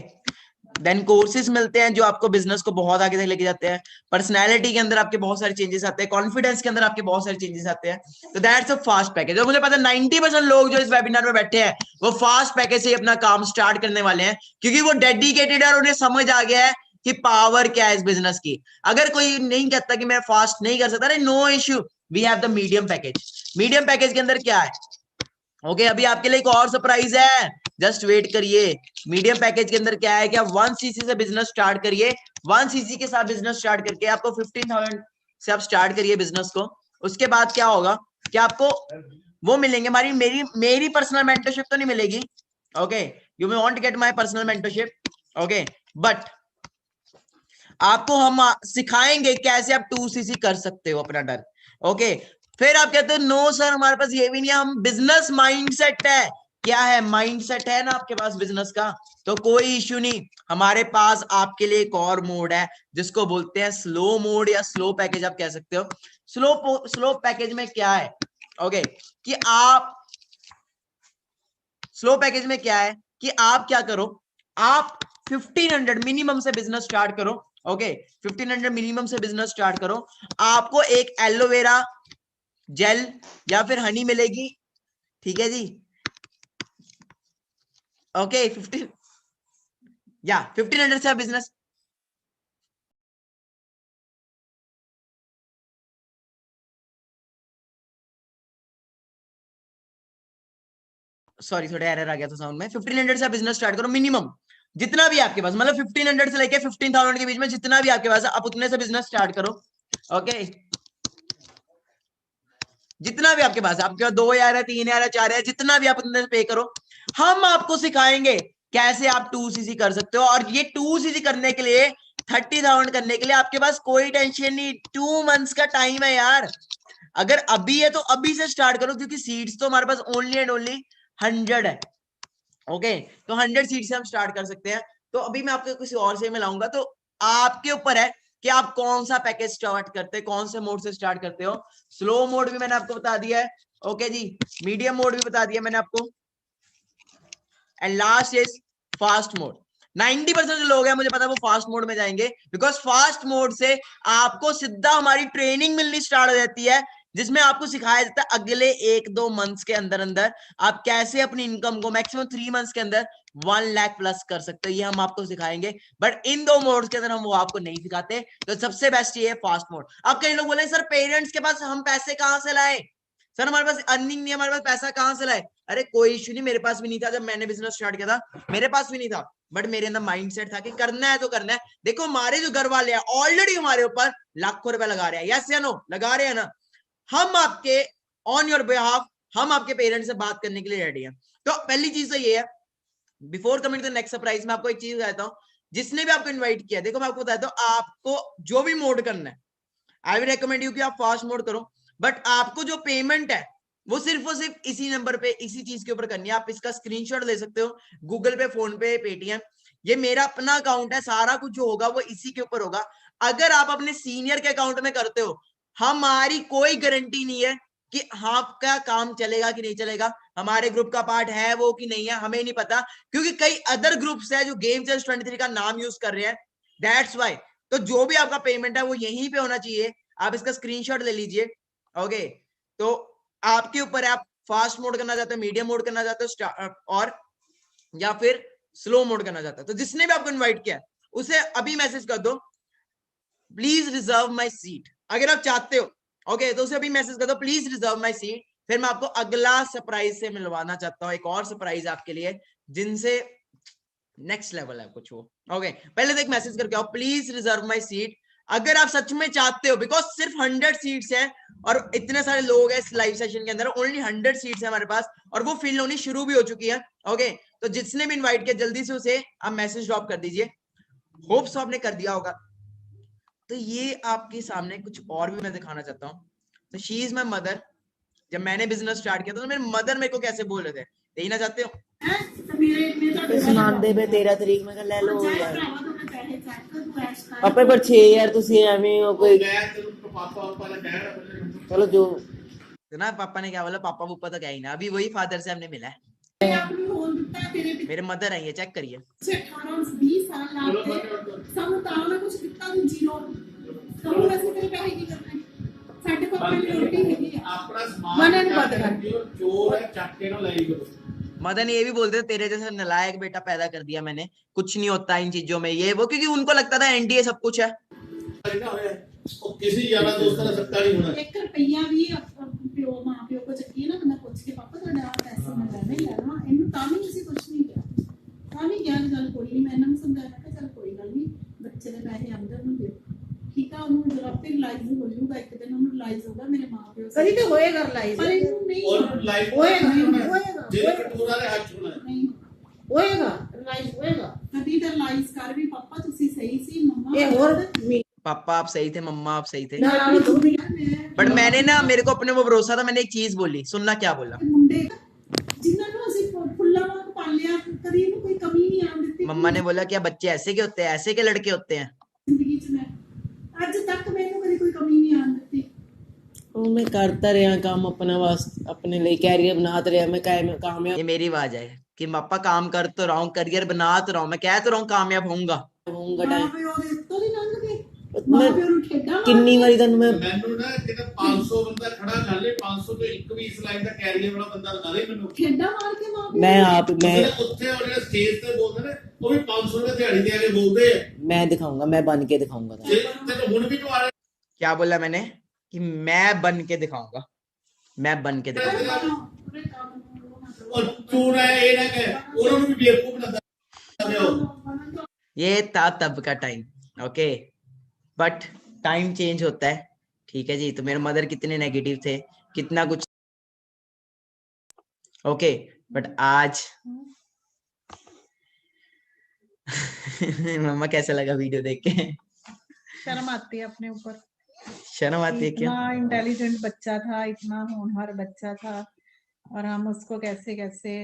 देन कोर्सेज मिलते हैं जो आपको बिजनेस को बहुत आगे तक लेके जाते हैं। पर्सनैलिटी के अंदर आपके बहुत सारे चेंजेस आते हैं, कॉन्फिडेंस के अंदर आपके बहुत सारे चेंजेस आते हैं। तो दैट्स अ फास्ट पैकेज। और मुझे पता है 90% लोग जो इस वेबिनार में बैठे हैं वो फास्ट पैकेज से अपना काम स्टार्ट करने वाले हैं, क्योंकि वो डेडिकेटेड है और उन्हें समझ आ गया है कि पावर क्या है इस बिजनेस की। अगर कोई नहीं कहता कि मैं फास्ट नहीं कर सकता, अरे no issue, we have the medium package. Medium package के अंदर क्या है, ओके, अभी आपके लिए एक और सरप्राइज है, जस्ट वेट करिए। मीडियम पैकेज के अंदर क्या है कि आप 1cc से बिजनेस स्टार्ट करिए। 1cc के साथ बिजनेस स्टार्ट करके आपको 15,000 से आप स्टार्ट करिए बिजनेस को। उसके बाद क्या होगा कि आपको वो मिलेंगे। हमारी मेरी पर्सनल मेंटरशिप तो नहीं मिलेगी, okay, you may want to get my personal mentorship, okay, but आपको हम सिखाएंगे कैसे आप 2cc कर सकते हो अपना डर, ओके। फिर आप कहते हो नो सर हमारे पास ये भी नहीं है, हम बिजनेस माइंडसेट है, क्या है माइंडसेट है ना आपके पास बिजनेस का, तो कोई इश्यू नहीं, हमारे पास आपके लिए एक और मोड है जिसको बोलते हैं स्लो मोड या स्लो पैकेज आप कह सकते हो। स्लो पैकेज में क्या है, ओके, कि आप स्लो पैकेज में क्या है कि आप क्या करो, आप 1500 मिनिमम से बिजनेस स्टार्ट करो, ओके, 1500 मिनिमम से बिजनेस स्टार्ट करो। आपको एक एलोवेरा जेल या फिर हनी मिलेगी, ठीक है जी, ओके, 1500 से बिजनेस, सॉरी थोड़ा एरर आ गया था साउंड में। 1500 से बिजनेस स्टार्ट करो मिनिमम, जितना भी आपके पास, मतलब 1500 से लेके 15,000 के बीच में जितना भी आपके पास है, आप उतने से बिजनेस स्टार्ट करो, ओके, जितना भी आपके पास है, आपके पास 2,000 है, 3,000 है, 4,000 है, जितना भी आप उतने से पे करो। हम आपको सिखाएंगे कैसे आप 2cc कर सकते हो, और ये 2cc करने के लिए 30,000 करने के लिए आपके पास कोई टेंशन नहीं, 2 मंथ्स का टाइम है यार। अगर अभी है तो अभी से स्टार्ट करो, क्योंकि सीट्स तो हमारे पास ओनली एंड ओनली 100 है, ओके, तो 100 सीट से हम स्टार्ट कर सकते हैं। तो अभी मैं आपको किसी और से मिलाऊंगा, तो आपके ऊपर है कि आप कौन सा पैकेज स्टार्ट करते हैं, कौन से मोड से स्टार्ट करते हो। स्लो मोड भी मैंने आपको बता दिया है, ओके जी, मीडियम मोड भी बता दिया मैंने आपको, and last is fast mode. 90% जो लोग हैं मुझे पता है वो फास्ट मोड में जाएंगे, बिकॉज फास्ट मोड से आपको सीधा हमारी ट्रेनिंग मिलनी स्टार्ट हो जाती है, जिसमें आपको सिखाया जाता है अगले 1-2 मंथ्स के अंदर अंदर आप कैसे अपनी इनकम को मैक्सिमम 3 मंथ्स के अंदर 1 लाख प्लस कर सकते हो, ये हम आपको सिखाएंगे। बट इन 2 मोड्स के अंदर हम वो आपको नहीं सिखाते, तो सबसे बेस्ट ये है फास्ट मोड। अब कई लोग बोले सर पेरेंट्स के पास हम पैसे कहां से लाए, सर हमारे पास अर्निंग नहीं है, हमारे पास पैसा कहां से लाए। अरे कोई इश्यू नहीं, मेरे पास भी नहीं था जब मैंने बिजनेस स्टार्ट किया था, मेरे पास भी नहीं था, बट मेरे अंदर माइंडसेट था कि करना है तो करना है। देखो हमारे जो घर वाले हैं ऑलरेडी हमारे ऊपर लाखों रुपए लगा रहे हैं, यस या नो, लगा रहे हैं ना। हम आपके ऑन योर बिहाफ, हम आपके पेरेंट्स से बात करने के लिए रेडी हैं। तो पहली चीज तो ये है, before coming to next surprise मैं आपको एक चीज बताता हूँ, जिसने भी आपको इन्वाइट किया, देखो मैं आपको बताता हूँ, आपको जो भी मोड करना है, आई विल रिकमेंड यू कि आप फास्ट मोड करो, बट आपको जो पेमेंट है वो सिर्फ और सिर्फ इसी नंबर पे, इसी चीज के ऊपर करनी है। आप इसका स्क्रीनशॉट ले सकते हो, गूगल पे, फोन पे, पेटीएम, ये मेरा अपना अकाउंट है, सारा कुछ जो होगा वो इसी के ऊपर होगा। अगर आप अपने सीनियर के अकाउंट में करते हो, हमारी कोई गारंटी नहीं है कि आपका काम चलेगा कि नहीं चलेगा, हमारे ग्रुप का पार्ट है वो कि नहीं है, हमें नहीं पता, क्योंकि कई अदर ग्रुप्स है जो गेम चेस 23 का नाम यूज कर रहे हैं, दैट्स वाई। तो जो भी आपका पेमेंट है वो यहीं पे होना चाहिए, आप इसका स्क्रीनशॉट ले लीजिए, ओके। तो आपके ऊपर है, आप फास्ट मोड करना चाहते हो, मीडियम मोड करना चाहते हो, और या फिर स्लो मोड करना चाहते हो। तो जिसने भी आपको इनवाइट किया उसे अभी मैसेज कर दो, प्लीज रिजर्व माय सीट, अगर आप चाहते हो, ओके, तो उसे अभी मैसेज कर दो, प्लीज रिजर्व माय सीट। फिर मैं आपको अगला सरप्राइज से मिलवाना चाहता हूँ, एक और सरप्राइज आपके लिए, जिनसे नेक्स्ट लेवल है कुछ वो, ओके। पहले तो एक मैसेज करके आओ, प्लीज रिजर्व माय सीट, अगर आप सच में चाहते हो, बिकॉज सिर्फ 100 सीट्स हैं और इतने सारे लोग हैं इस लाइव सेशन के अंदर, ओनली 100 सीट्स है हमारे पास, और वो फिल होनी शुरू भी हो चुकी है, ओके। तो जिसने भी इनवाइट किया जल्दी से उसे आप मैसेज ड्रॉप कर दीजिए, होप्स आपने कर दिया होगा। तो ये आपके सामने कुछ और भी मैं दिखाना चाहता हूँ। तो शी इज माई मदर, जब मैंने बिजनेस स्टार्ट किया था तो मेरे मदर मेरे को कैसे बोल रहे थे, देखना चाहते हो? ਸਮਾਨ ਦੇ 13 ਤਰੀਕ ਮੈਂ ਲੈ ਲਓ ਯਾਰ ਆਪੇ ਪਰ 6 ਯਾਰ ਤੁਸੀਂ ਐਵੇਂ ਹੋ ਕੋਈ चलो जो तो ना पापा ने क्या बोला, पापा ऊपर तो क्या ही ना, अभी वही फादर से हमने मिला है, मेरे मदर आई है, चेक करिए। मदन ये भी बोलते थे तेरे जैसा नालायक बेटा पैदा कर दिया मैंने, कुछ नहीं होता इन चीजों में, ये वो, क्योंकि उनको लगता था एनडीए सब कुछ है। किसी यारा दोस्त का सत्ता नहीं होना। 1 ਰੁਪਈਆ ਵੀ ਪਿਓ ਮਾਂ ਪਿਓ ਕੋ ਚੱਕੀ ਨਾ, ਮੈਂ ਪੁੱਛ ਕੇ ਪਾਪਾ ਤੁਹਾਡਾ ਪੈਸੇ ਮੈਂ ਲੈਣੇ ਲੈਣਾ, ਇਹਨੂੰ ਤਾਂ ਵੀ ਅਸੀਂ ਕੁਝ ਨਹੀਂ ਕਿਹਾ, ਤਾਂ ਵੀ ਕਿਹਾ ਗੱਲ ਕੋਈ ਨਹੀਂ, ਮੈਂ ਇਹਨਾਂ ਨੂੰ ਸਮਝਾਇਆ ਕਿ ਚਲ ਕੋਈ ਗੱਲ ਨਹੀਂ, ਬੱਚੇ ਦੇ ਪੈਸੇ ਅੰਦਰ ਨੂੰ ਦਿਓ, ਠੀਕ ਆ, ਉਹਨੂੰ ਜਦ ਆਪੇ ਰਿਲਾਈਜ਼ ਹੋ ਜਾਊਗਾ, ਇੱਕ ਦਿਨ ਉਹਨੂੰ ਰਿਲਾਈਜ਼ ਹੋਊਗਾ ਮੇਰੇ ਮਾਂ ਪਿਓ ਸਹੀ ਤੇ ਹੋਏਗਾ रियलाइज और लाइफ होएगा जेल कटोरा ਦੇ ਹੱਥ ਹੋਣਾ होएगा रियलाइज होएगा ਕਦੀ ਤਾਂ ਰਿਅਲਾਈਜ਼ ਕਰ ਵੀ ਪਾਪਾ ਤੁਸੀਂ ਸਹੀ ਸੀ ਮੰਮਾ ये और पापा आप सही थे, मम्मा आप सही थे। ना तू भी बट मैंने ना, मेरे को अपने वो भरोसा था, मैंने एक चीज बोली, सुनना क्या बोला। ਮੁੰਡੇ ਜਿਨ੍ਹਾਂ ਨੂੰ ਅਸੀਂ ਫੁੱਲਾਂ ਵਾਂਗ ਪਾਲਿਆ ਕਦੀ ਇਹਨੂੰ ਕੋਈ ਕਮੀ ਨਹੀਂ ਆਉਣ ਦਿੱਤੀ मम्मा ने बोला क्या बच्चे ऐसे के होते हैं, ऐसे के लड़के होते हैं। ਜ਼ਿੰਦਗੀ 'ਚ ਮੈਂ ਅੱਜ ਤੱਕ ਮੈਨੂੰ ਕਦੀ ਕੋਈ ਕਮੀ ਨਹੀਂ ਆਉਣ ਦਿੱਤੀ ਉਹ ਮੈਂ ਕਰਦਾ ਰਿਹਾ ਕੰਮ ਆਪਣਾ ਵਾਸਤੇ, ਆਪਣੇ ਲਈ ਕੈਰੀਅਰ ਬਣਾता ਰਿਹਾ मैं कामयाब ये मेरी आवाज है कि पापा काम कर तो रहा हूँ, करियर बना तो रहा हूँ, मैं कह तो रहा हूँ कामयाब होऊंगा। ਹੋਊਂਗਾ ਮਾਂ ਟਾਈਮ ਪਿਓ ਦੇ ਉੱਤੋਂ ਦੀ ਲੰਘ ਗਏ ਮਾਂ ਮੈਂ ਪਿਓ ਨੂੰ ਠੇਡਾ ਕਿੰਨੀ ਵਾਰੀ ਤੁਹਾਨੂੰ ਮੈਂ ਮੈਨੂੰ ਨਾ ਕਿਤੇ 500 ਬੰਦਾ ਖੜਾ ਕਰ ਲੇ 500 ਤੋਂ ਇੱਕ ਵੀ ਇਸ ਲਾਈਨ ਦਾ ਕੈਰੀਅਰ ਵਾਲਾ ਬੰਦਾ ਲਗਾ ਦੇ ਮੈਨੂੰ ਠੇਡਾ ਮਾਰ ਕੇ ਮਾਂ ਪਿਓ ਮੈਂ ਆਪ ਮੈਂ ਜਿਹੜੇ ਉੱਥੇ ਉਹ ਜਿਹੜੇ ਸਟੇਜ ਤੇ ਬੋਲਦੇ ਨੇ ਉਹ ਵੀ 500 ਰੁਪਏ ਦਿਹਾੜੀ ਦੇ ਕੇ ਬੋਲਦੇ ਆ ਮੈਂ ਦਿਖਾਊਂਗਾ, ਮੈਂ ਬਣ ਕੇ ਦਿਖਾਊਂਗਾ ਤੁਹਾਨੂੰ। ਜੇ ਤੈਨੂੰ ਹੁਣ ਵੀ ਤੂੰ ਆ क्या बोला मैंने कि मैं बन के दिखाऊंगा, मैं बन के दिखाऊंगा। और तू ना ये ना कह ਉਹਨਾਂ ਨੂੰ ਵੀ ਬੇਵਕੂਫ ਬਣਾਉਂਦਾ ਦਿਓ ये था तब का time, okay. But time change होता है, ठीक है जी। तो मेरे मदर कितने नेगेटिव थे, कितना कुछ, ओके। बट आज मम्मा कैसा लगा वीडियो देख के? शर्म आती है अपने ऊपर। शर्म आती है क्या? इतना इंटेलिजेंट बच्चा था, इतना होनहार बच्चा था, और हम उसको कैसे कैसे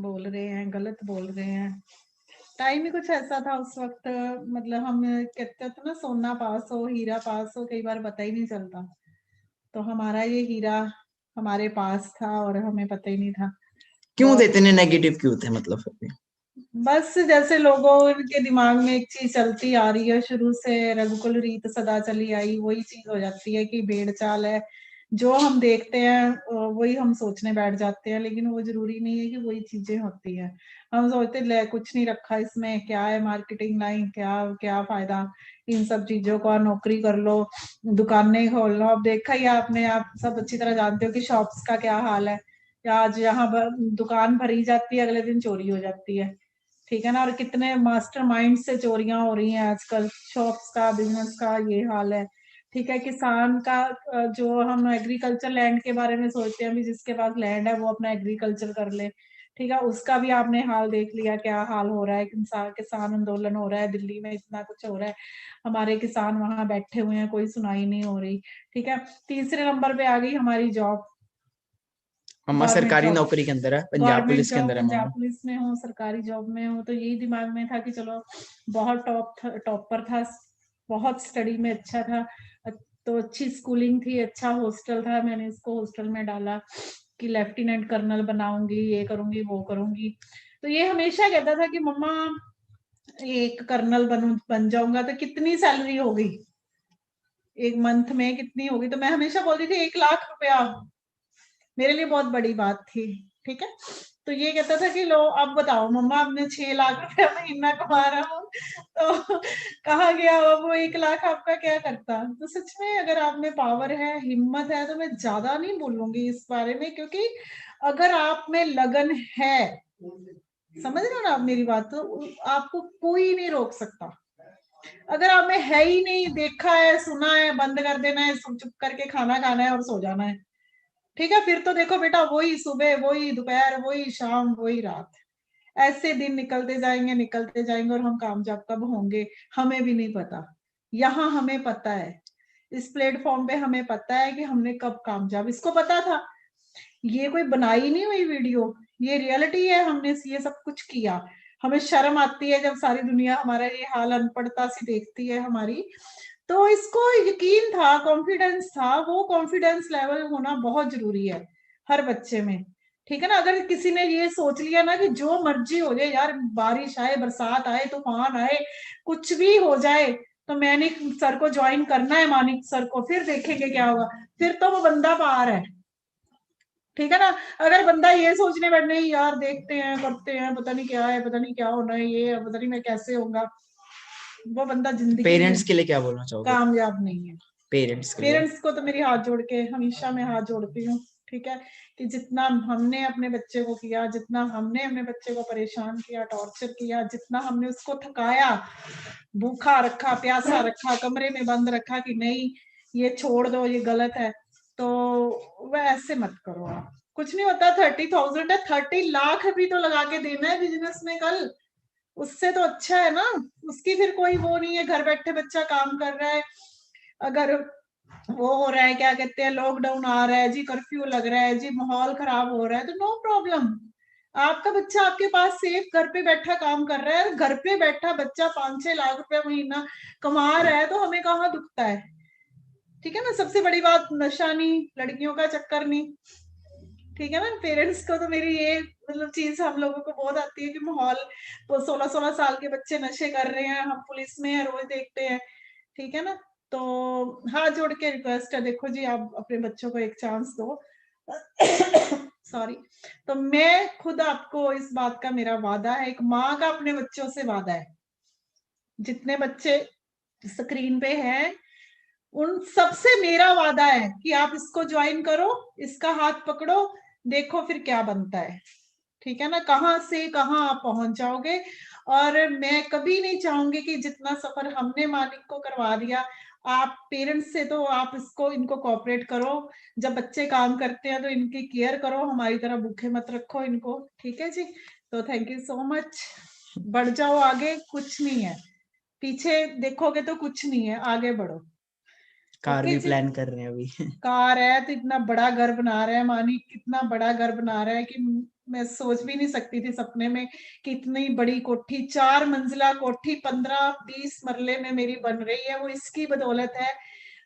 बोल रहे हैं, गलत बोल रहे हैं। टाइम ही कुछ ऐसा था उस वक्त, मतलब हम कहते थे ना सोना पास हो हीरा पास हो, कई बार पता ही नहीं चलता। तो हमारा ये हीरा हमारे पास था और हमें पता ही नहीं था। क्यों देते ने नेगेटिव क्यों थे, मतलब फिर भी? बस जैसे लोगों के दिमाग में एक चीज चलती आ रही है शुरू से, रघुकुल रीत सदा चली आई, वही चीज हो जाती है कि भेड़ चाल है, जो हम देखते हैं वही हम सोचने बैठ जाते हैं, लेकिन वो जरूरी नहीं है कि वही चीजें होती हैं। हम सोचते ले कुछ नहीं रखा इसमें, क्या है मार्केटिंग लाइन, क्या क्या फायदा इन सब चीजों का, नौकरी कर लो, दुकानें खोल लो। अब देखा ही आपने, आप सब अच्छी तरह जानते हो कि शॉप्स का क्या हाल है। आज यहाँ दुकान भरी जाती है, अगले दिन चोरी हो जाती है, ठीक है ना। और कितने मास्टरमाइंड से चोरियां हो रही हैं आजकल, शॉप्स का, बिजनेस का ये हाल है, ठीक है। किसान का जो हम एग्रीकल्चर लैंड के बारे में सोचते हैं, भी जिसके पास लैंड है वो अपना एग्रीकल्चर कर ले, ठीक है, उसका भी आपने हाल देख लिया, क्या हाल हो रहा है। किसान आंदोलन हो रहा है दिल्ली में, इतना कुछ हो रहा है, हमारे किसान वहां बैठे हुए हैं, कोई सुनाई नहीं हो रही, ठीक है। तीसरे नंबर पे आ गई हमारी जॉब। मम्मा सरकारी नौकरी के अंदर है, पंजाब पुलिस के अंदर है। पंजाब पुलिस में हो, सरकारी जॉब में हो, तो यही दिमाग में था कि चलो बहुत टॉपर था, बहुत स्टडी में अच्छा था, तो अच्छी स्कूलिंग थी, अच्छा हॉस्टल था, मैंने इसको हॉस्टल में डाला कि लेफ्टिनेंट कर्नल बनाऊंगी, ये करूंगी वो करूंगी। तो ये हमेशा कहता था कि मम्मा एक कर्नल बन जाऊंगा तो कितनी सैलरी होगी, एक मंथ में कितनी होगी। तो मैं हमेशा बोलती थी 1 लाख रुपया, मेरे लिए बहुत बड़ी बात थी, ठीक है। तो ये कहता था कि लो अब बताओ मम्मा, आपने 6 लाख रुपया महीना कमा रहा हूँ, तो कहाँ गया वो 1 लाख आपका क्या करता। तो सच में अगर आप में पावर है, हिम्मत है, तो मैं ज्यादा नहीं बोलूंगी इस बारे में, क्योंकि अगर आप में लगन है, समझ रहे हो ना आप मेरी बात, तो आपको कोई नहीं रोक सकता। अगर आप में है ही नहीं, देखा है, सुना है, बंद कर देना है, चुप करके खाना खाना है और सो जाना है, ठीक है। फिर तो देखो बेटा, वही सुबह, वही दोपहर, वही शाम, वही रात, ऐसे दिन निकलते जाएंगे और हम कामयाब कब होंगे हमें भी नहीं पता। यहाँ हमें पता है, इस प्लेटफॉर्म पे हमें पता है कि हमने कब कामयाब, इसको पता था। ये कोई बनाई नहीं हुई वीडियो, ये रियलिटी है, हमने ये सब कुछ किया। हमें शर्म आती है जब सारी दुनिया हमारा ये हाल अनपढ़ता सी देखती है हमारी, तो इसको यकीन था, कॉन्फिडेंस था। वो कॉन्फिडेंस लेवल होना बहुत जरूरी है हर बच्चे में, ठीक है ना। अगर किसी ने ये सोच लिया ना कि जो मर्जी हो जाए यार, बारिश आए, बरसात आए, तूफान आए, कुछ भी हो जाए, तो मैंने सर को ज्वाइन करना है, मानिक सर को, फिर देखेंगे क्या होगा, फिर तो वो बंदा पार है, ठीक है ना। अगर बंदा ये सोचने बैठ, नहीं यार देखते हैं, करते हैं, पता नहीं क्या है, पता नहीं क्या होना है, ये पता नहीं मैं कैसे होऊंगा, वो बंदा जिंदगी पेरेंट्स के लिए क्या बोलना चाहोगे? कामयाब नहीं है। पेरेंट्स को तो मेरी हाथ जोड़ के हमेशा मैं हाथ जोड़ती हूँ, ठीक है, कि जितना हमने अपने बच्चे को किया, जितना हमने अपने बच्चे को परेशान किया, टॉर्चर किया, जितना हमने उसको थकाया, भूखा रखा, प्यासा रखा, कमरे में बंद रखा कि नहीं ये छोड़ दो, ये गलत है, तो वह ऐसे मत करो आप, कुछ नहीं होता। 30,000 है, 30 लाख भी तो लगा के देना है बिजनेस में कल, उससे तो अच्छा है ना। उसकी फिर कोई वो नहीं है, घर बैठे बच्चा काम कर रहा है, अगर वो हो रहा है क्या कहते हैं, लॉकडाउन आ रहा है जी, कर्फ्यू लग रहा है जी, माहौल खराब हो रहा है, तो नो प्रॉब्लम, आपका बच्चा आपके पास सेफ घर पे बैठा काम कर रहा है। घर पे बैठा बच्चा 5-6 लाख रुपया महीना कमा रहा है, तो हमें कहाँ दुखता है। ठीक है ना, सबसे बड़ी बात नशा नहीं, लड़कियों का चक्कर नहीं। ठीक है ना, पेरेंट्स को तो मेरी ये मतलब चीज हम लोगों को बहुत आती है कि माहौल, वो 16-16 साल के बच्चे नशे कर रहे हैं, हम पुलिस में है रोज देखते हैं। ठीक है ना, तो हाथ जोड़ के रिक्वेस्ट है, देखो जी आप अपने बच्चों को एक चांस दो। सॉरी। तो मैं खुद आपको इस बात का मेरा वादा है, एक माँ का अपने बच्चों से वादा है, जितने बच्चे स्क्रीन पे हैं उन सबसे मेरा वादा है कि आप इसको ज्वाइन करो, इसका हाथ पकड़ो, देखो फिर क्या बनता है। ठीक है ना, कहाँ से कहाँ आप पहुंच जाओगे। और मैं कभी नहीं चाहूंगी कि जितना सफर हमने मानिक को करवा दिया, आप पेरेंट्स से तो आप इनको कोऑपरेट करो, जब बच्चे काम करते हैं तो इनकी केयर करो, हमारी तरह भूखे मत रखो इनको। ठीक है जी, तो थैंक यू सो मच। बढ़ जाओ आगे, कुछ नहीं है, पीछे देखोगे तो कुछ नहीं है, आगे बढ़ो। कार भी प्लान कर रहे हैं अभी। कार है तो इतना बड़ा घर बना रहा है मानिक, कितना बड़ा घर बना रहा है कि मैं सोच भी नहीं सकती थी सपने में कि इतनी बड़ी कोठी, 4 मंजिला कोठी 15-20 मरले में मेरी बन रही है। वो इसकी बदौलत है,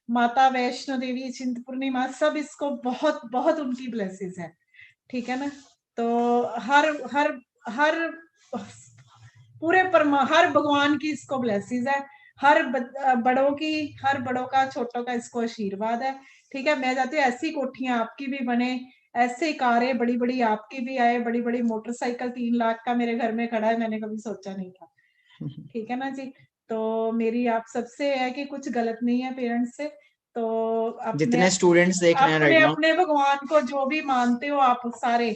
माता वैष्णो देवी, चिंतपूर्णी माँ, सब इसको बहुत बहुत उनकी ब्लेसिंग्स है। ठीक है ना, तो हर हर हर पूरे हर भगवान की इसको ब्लेसिंग्स है, हर बड़ों की, हर बड़ों का छोटों का इसको आशीर्वाद है। ठीक है, मैं चाहती हूँ ऐसी कोठियां आपकी भी बने, ऐसे कारें बड़ी बड़ी आपकी भी आए, बड़ी बड़ी मोटरसाइकिल 3 लाख का मेरे घर में खड़ा है, मैंने कभी सोचा नहीं था। ठीक है ना जी, तो मेरी आप सबसे है कि कुछ गलत नहीं है पेरेंट्स से, तो अपने जितने स्टूडेंट्स देख रहे हैं अपने राइट नाउ, अपने भगवान को जो भी मानते हो आप सारे,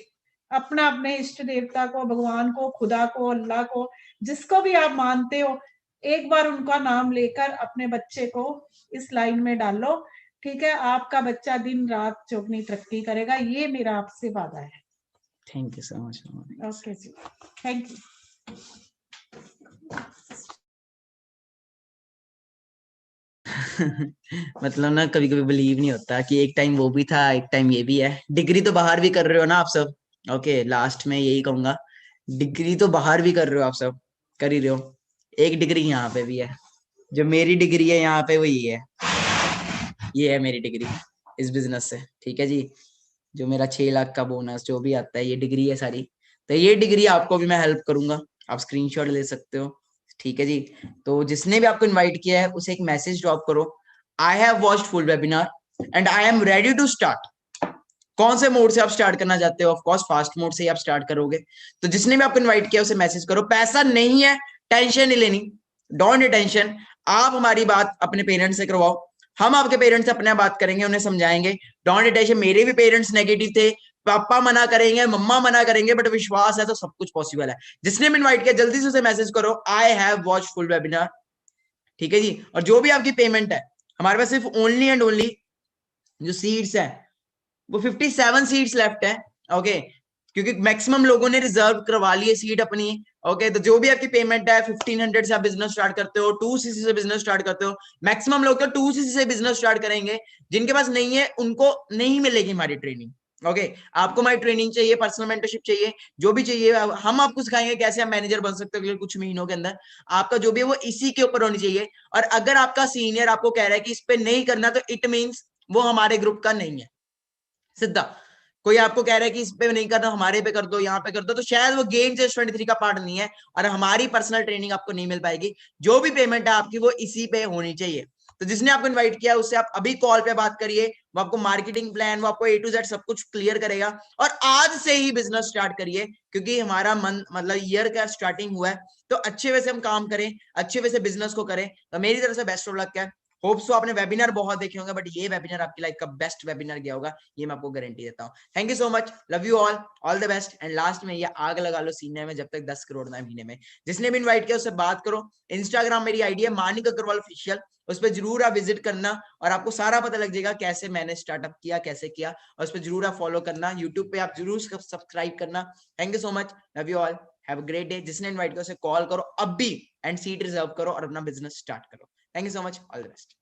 अपना अपने इष्ट देवता को, भगवान को, खुदा को, अल्लाह को, जिसको भी आप मानते हो, एक बार उनका नाम लेकर अपने बच्चे को इस लाइन में डालो। ठीक है, आपका बच्चा दिन रात चौगनी तरक्की करेगा, ये मेरा आपसे वादा है। Thank you so much. Okay जी, थैंक यू। मतलब ना कभी कभी बिलीव नहीं होता कि एक टाइम वो भी था, एक टाइम ये भी है। डिग्री तो बाहर भी कर रहे हो ना आप सब, ओके लास्ट में यही कहूंगा, डिग्री तो बाहर भी कर रहे हो आप सब, कर ही रहे हो। एक डिग्री यहाँ पे भी है, जो मेरी डिग्री है यहाँ पे वो ये है मेरी डिग्री इस बिजनेस से। ठीक है जी, जो मेरा 6 लाख का बोनस जो भी आता है, ये डिग्री है सारी। तो ये डिग्री आपको भी मैं हेल्प करूंगा, आप स्क्रीनशॉट ले सकते हो। ठीक है जी, तो जिसने भी आपको इनवाइट किया है उसे एक मैसेज ड्रॉप करो, I have watched full webinar and I am ready to start. कौन से मोड से आप स्टार्ट करना चाहते हो? ऑफ कोर्स फास्ट मोड से ही आप स्टार्ट करोगे। तो जिसने भी आपको इनवाइट किया उसे मैसेज करो। पैसा नहीं है, टेंशन नहीं लेनी, डोंट टेंशन। आप हमारी बात अपने पेरेंट्स से करवाओ, हम आपके पेरेंट्स से अपने बात करेंगे, उन्हें समझाएंगे। डोंट टेंशन, मेरे भी पेरेंट्स नेगेटिव थे, पापा मना करेंगे, मम्मा मना करेंगे, बट विश्वास है तो सब कुछ पॉसिबल है। जिसने भी इनवाइट किया जल्दी से उसे मैसेज करो, I have watch full webinar. ठीक है जी, और जो भी आपकी पेमेंट है, हमारे पास सिर्फ ओनली एंड ओनली जो सीट्स है वो 57 सीट्स लेफ्ट है। ओके, क्योंकि मैक्सिमम लोगों ने रिजर्व करवा ली है सीट अपनी। ओके, तो जो भी आपकी पेमेंट है 1500 से आप बिजनेस स्टार्ट करते हो, 2cc से बिजनेस स्टार्ट करते हो। मैक्सिमम लोग तो 2cc से बिजनेस स्टार्ट करेंगे, जिनके पास नहीं है उनको नहीं मिलेगी हमारी ट्रेनिंग। ओके, आपको हमारी ट्रेनिंग चाहिए, पर्सनल मेंटरशिप चाहिए, जो भी चाहिए हम आपको सिखाएंगे कैसे आप मैनेजर बन सकते हो अगले कुछ महीनों के अंदर। आपका जो भी है वो इसी के ऊपर होनी चाहिए। और अगर आपका सीनियर आपको कह रहा है कि इस पे नहीं करना, तो इट मीन्स वो हमारे ग्रुप का नहीं है। सीधा कोई आपको कह रहा है कि इस पे नहीं करना, हमारे पे कर दो, यहाँ पे कर दो, तो शायद वो गेम चेस 23 का पार्ट नहीं है और हमारी पर्सनल ट्रेनिंग आपको नहीं मिल पाएगी। जो भी पेमेंट है आपकी वो इसी पे होनी चाहिए। तो जिसने आपको इनवाइट किया उससे आप अभी कॉल पे बात करिए, वो आपको मार्केटिंग प्लान, वो आपको A to Z सब कुछ क्लियर करेगा। और आज से ही बिजनेस स्टार्ट करिए, क्योंकि हमारा मन मतलब ईयर का स्टार्टिंग हुआ है, तो अच्छे वे से हम काम करें, अच्छे वे से बिजनेस को करें। तो मेरी तरफ से बेस्ट ऑफ लक है। होप सो आपने वेबिनार बहुत देखे होंगे, बट ये वेबिनार आपकी लाइफ का बेस्ट वेबिनार गया होगा, ये मैं आपको गारंटी देता हूँ। Thank you so much, love you all the best. And last में ये आग लगा लो सीने में जब तक 10 करोड़ ना महीने में। जिसने भी इन्वाइट किया उससे बात करो। इंस्टाग्राम मेरी आईडी है मानिक अग्रवाल ऑफिशियल, उस पर जरूर आप विजिट करना और आपको सारा पता लग जाएगा कैसे मैंने स्टार्टअप किया, कैसे किया, और उस पर जरूर आप फॉलो करना। यूट्यूब पे आप जरूर सब्सक्राइब करना। Thank you so much, love you all, have a great day. जिसने इन्वाइट किया उसे कॉल करो अब भी एंड सीट रिजर्व करो और अपना बिजनेस स्टार्ट करो। Thank you so much, all the best.